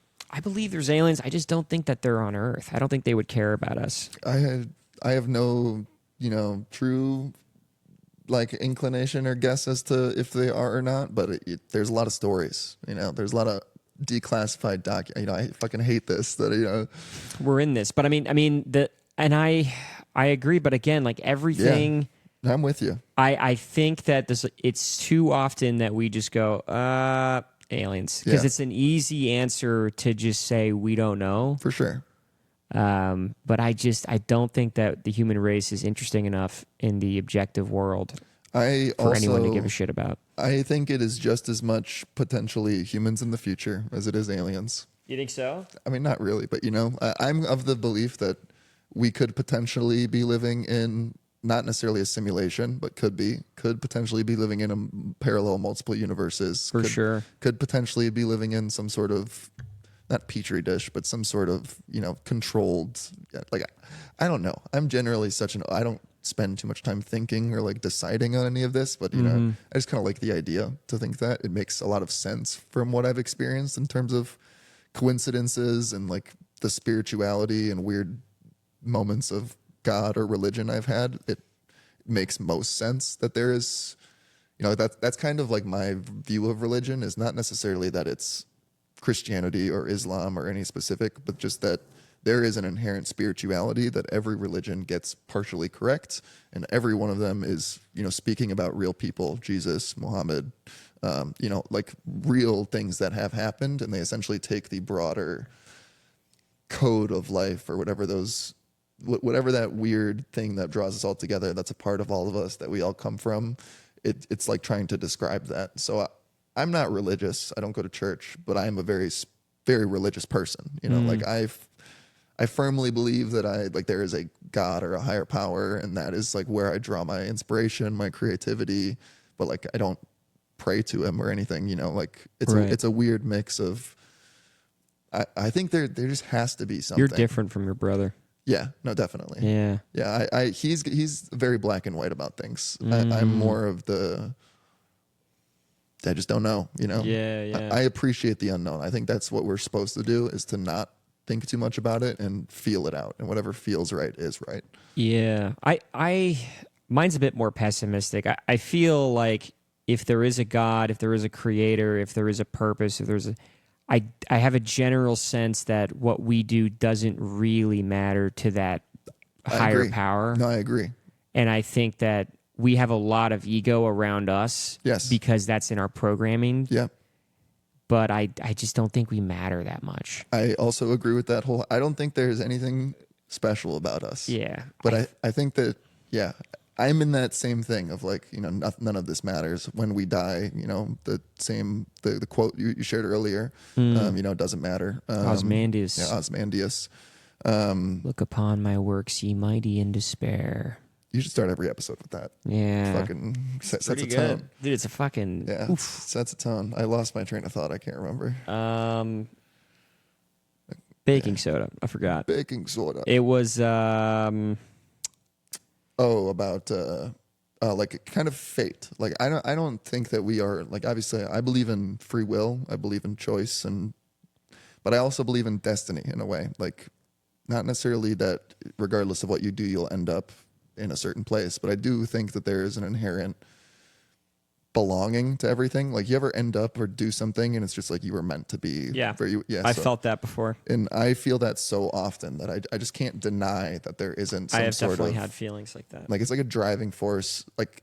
there's aliens. I just don't think that they're on Earth. I don't think they would care about us. I have no, true like inclination or guess as to if they are or not, but there's a lot of stories, there's a lot of declassified I fucking hate this that We're in this. But I agree, but again, like everything I'm with you. I think that it's too often that we just go aliens, because it's an easy answer to just say we don't know. For sure. But I don't think that the human race is interesting enough in the objective world for anyone to give a shit about. I think it is just as much potentially humans in the future as it is aliens. You think so? I mean, not really, but I'm of the belief that we could potentially be living in not necessarily a simulation, but could potentially be living in a parallel multiple universes. Sure. Could potentially be living in some sort of, not petri dish, but some sort of, controlled, like, I don't know. I'm generally I don't spend too much time thinking or like deciding on any of this, but I just kind of like the idea to think that it makes a lot of sense from what I've experienced in terms of coincidences and like the spirituality and weird moments of God or religion I've had. It makes most sense that there is, that's kind of like my view of religion, is not necessarily that it's Christianity or Islam or any specific, but just that there is an inherent spirituality that every religion gets partially correct, and every one of them is, speaking about real people, Jesus, Muhammad, like real things that have happened, and they essentially take the broader code of life or whatever that weird thing that draws us all together, that's a part of all of us that we all come from. It's like trying to describe that. So I'm not religious. I don't go to church, but I am a very, very religious person. Like I firmly believe that there is a God or a higher power, and that is like where I draw my inspiration, my creativity. But like I don't pray to him or anything. Like it's a weird mix of. I think there just has to be something. You're different from your brother. Yeah, no, definitely. Yeah. He's very black and white about things. I'm more of I just don't know, Yeah. I appreciate the unknown. I think that's what we're supposed to do, is to not think too much about it and feel it out, and whatever feels right is right. Yeah. Mine's a bit more pessimistic. I feel like if there is a God, if there is a creator, if there is a purpose, I have a general sense that what we do doesn't really matter to that higher power. No, I agree. And I think that we have a lot of ego around us. Yes. Because that's in our programming. Yeah. But I just don't think we matter that much. I also agree with that I don't think there's anything special about us. Yeah. But I think that, I'm in that same thing of like, none of this matters. When we die, the quote you shared earlier, it doesn't matter. Ozymandias. Yeah, Ozymandias. Look upon my works, ye mighty in despair. You should start every episode with that. Yeah. Fucking sets a Pretty tone. good. Dude, it's a fucking... Yeah, oof. sets a tone. I lost my train of thought. I can't remember. Baking soda. I forgot. Baking soda. It was... about like kind of fate. Like I don't think that we are, like, obviously I believe in free will. I believe in choice, but I also believe in destiny in a way. Like, not necessarily that regardless of what you do, you'll end up in a certain place, but I do think that there is an inherent belonging to everything. Like, you ever end up or do something and it's just like you were meant to be. Yeah. I felt that before. And I feel that so often that I just can't deny that there isn't some I have sort definitely of had feelings like that. like, it's like a driving force. Like,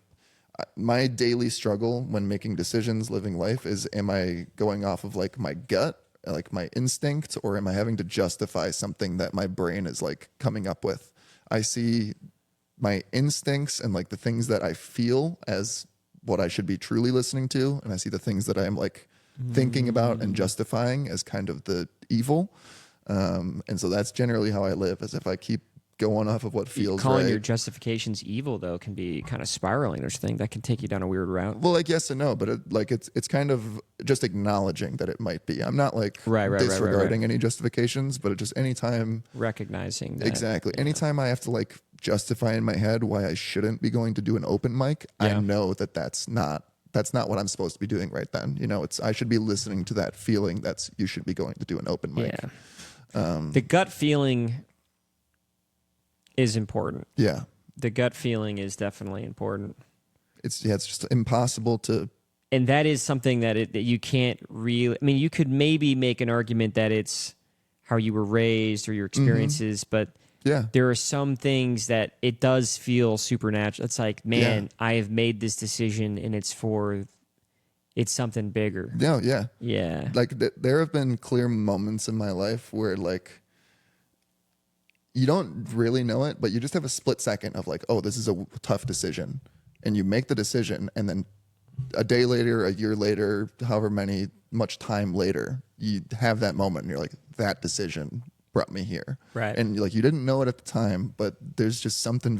my daily struggle when making decisions, living life, is, am I going off of like my gut, like my instinct, or am I having to justify something that my brain is like coming up with? I see my instincts and like the things that I feel as what I should be truly listening to, and I see the things that I'm like thinking about and justifying as kind of the evil. And so that's generally how I live, as if I keep going off of what feels Calling right. your justifications evil, though, can be kind of spiraling. There's thing that can take you down a weird route. Well, like, yes and no, but it's kind of just acknowledging that it might be. I'm not like disregarding any justifications, but it just anytime recognizing that, exactly anytime I have to like justify in my head why I shouldn't be going to do an open mic, I know that that's not what I'm supposed to be doing right then. You know, I should be listening to that feeling that's you should be going to do an open mic. Yeah. The gut feeling is important. Yeah. The gut feeling is definitely important. It's just impossible to. And that is something that you can't really. I mean, you could maybe make an argument that it's how you were raised or your experiences, but there are some things that it does feel supernatural. It's like, man, I have made this decision, and it's something bigger. Yeah. Like there have been clear moments in my life where like you don't really know it, but you just have a split second of like, oh, this is a tough decision. And you make the decision, and then a day later, a year later, however much time later, you have that moment and you're like, that decision brought me here. Right. And like, you didn't know it at the time, but there's just something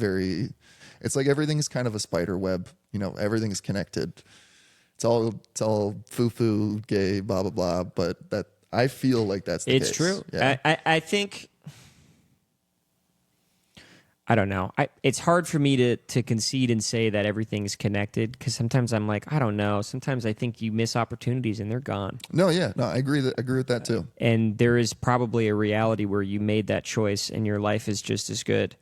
it's like everything's kind of a spider web, you know, everything's connected. It's all foo-foo, gay, blah, blah, blah. But that I feel like that's the case. It's true. Yeah. I think, I don't know. It's hard for me to concede and say that everything's connected, because sometimes I'm like, I don't know. Sometimes I think you miss opportunities and they're gone. No, I agree with that too. And there is probably a reality where you made that choice and your life is just as good.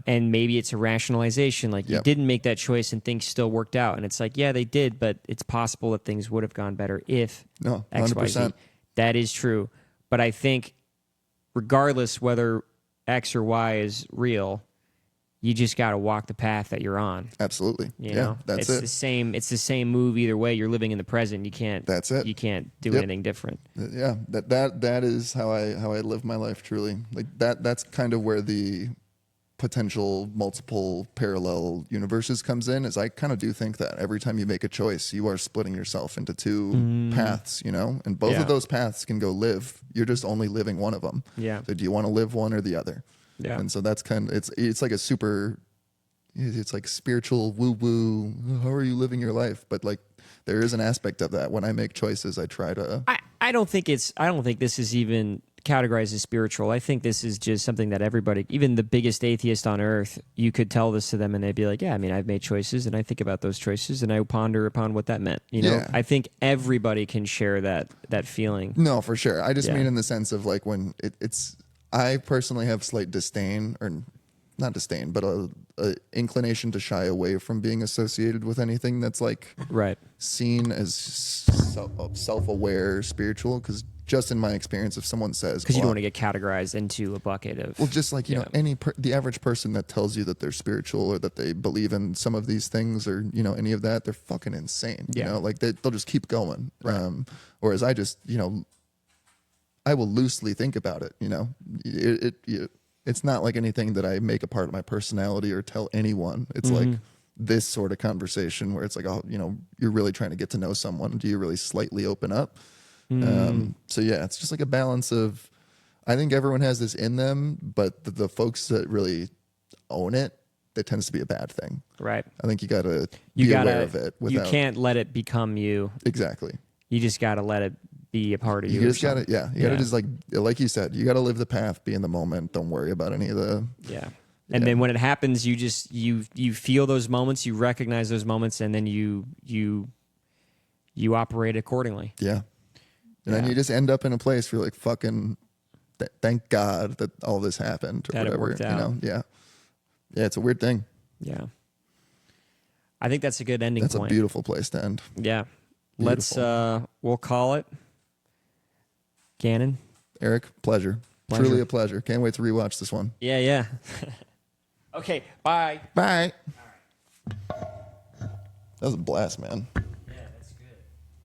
And maybe it's a rationalization. Like you didn't make that choice and things still worked out. And it's like, yeah, they did, but it's possible that things would have gone better if X, 100%. Y, Z. That is true. But I think regardless whether X or Y is real, you just got to walk the path that you're on. Absolutely. You know? That's it's the same move either way. You're living in the present. You can't. That's it. You can't do anything different. Yeah. That is how I live my life truly. Like that's kind of where the potential multiple parallel universes comes in, is I kind of do think that every time you make a choice, you are splitting yourself into two paths, you know, and both of those paths can go live. You're just only living one of them. Yeah. So do you want to live one or the other? Yeah. And so that's kind of, it's like it's like spiritual woo woo. How are you living your life? But like, there is an aspect of that. When I make choices, I try to, I don't think this is even categorized as spiritual. I think this is just something that everybody, even the biggest atheist on earth, you could tell this to them and they'd be like, yeah, I mean, I've made choices and I think about those choices and I ponder upon what that meant. You know, I think everybody can share that feeling. No, for sure. I just mean in the sense of like when I personally have slight disdain, or not disdain, but a inclination to shy away from being associated with anything that's like seen as self-aware spiritual, because just in my experience, if someone says, because you don't want to get categorized into a bucket of, well, just like, you know, the average person that tells you that they're spiritual or that they believe in some of these things or, you know, any of that, they're fucking insane. You know, like they'll just keep going. Whereas I just, you know, I will loosely think about it. You know, it's not like anything that I make a part of my personality or tell anyone. It's like this sort of conversation where it's like, oh, you know, you're really trying to get to know someone. Do you really slightly open up? So yeah, it's just like a balance of, I think everyone has this in them, but the folks that really own it, that tends to be a bad thing. Right. I think you gotta be aware of it. You can't let it become you. Exactly. You just gotta let it be a part of you. You just gotta, you gotta just like you said, you gotta live the path, be in the moment. Don't worry about any of the. Yeah. And then when it happens, you just, you feel those moments, you recognize those moments, and then you operate accordingly. Yeah. And then you just end up in a place where you're like, fucking, thank God that all this happened or that whatever. It worked out. You know? Yeah. Yeah, it's a weird thing. Yeah. I think that's a good ending That's point. a beautiful place to end. Yeah. Beautiful. We'll call it. Gannon. Eric, pleasure. Truly a pleasure. Can't wait to rewatch this one. Yeah. Okay, bye. Bye. That was a blast, man.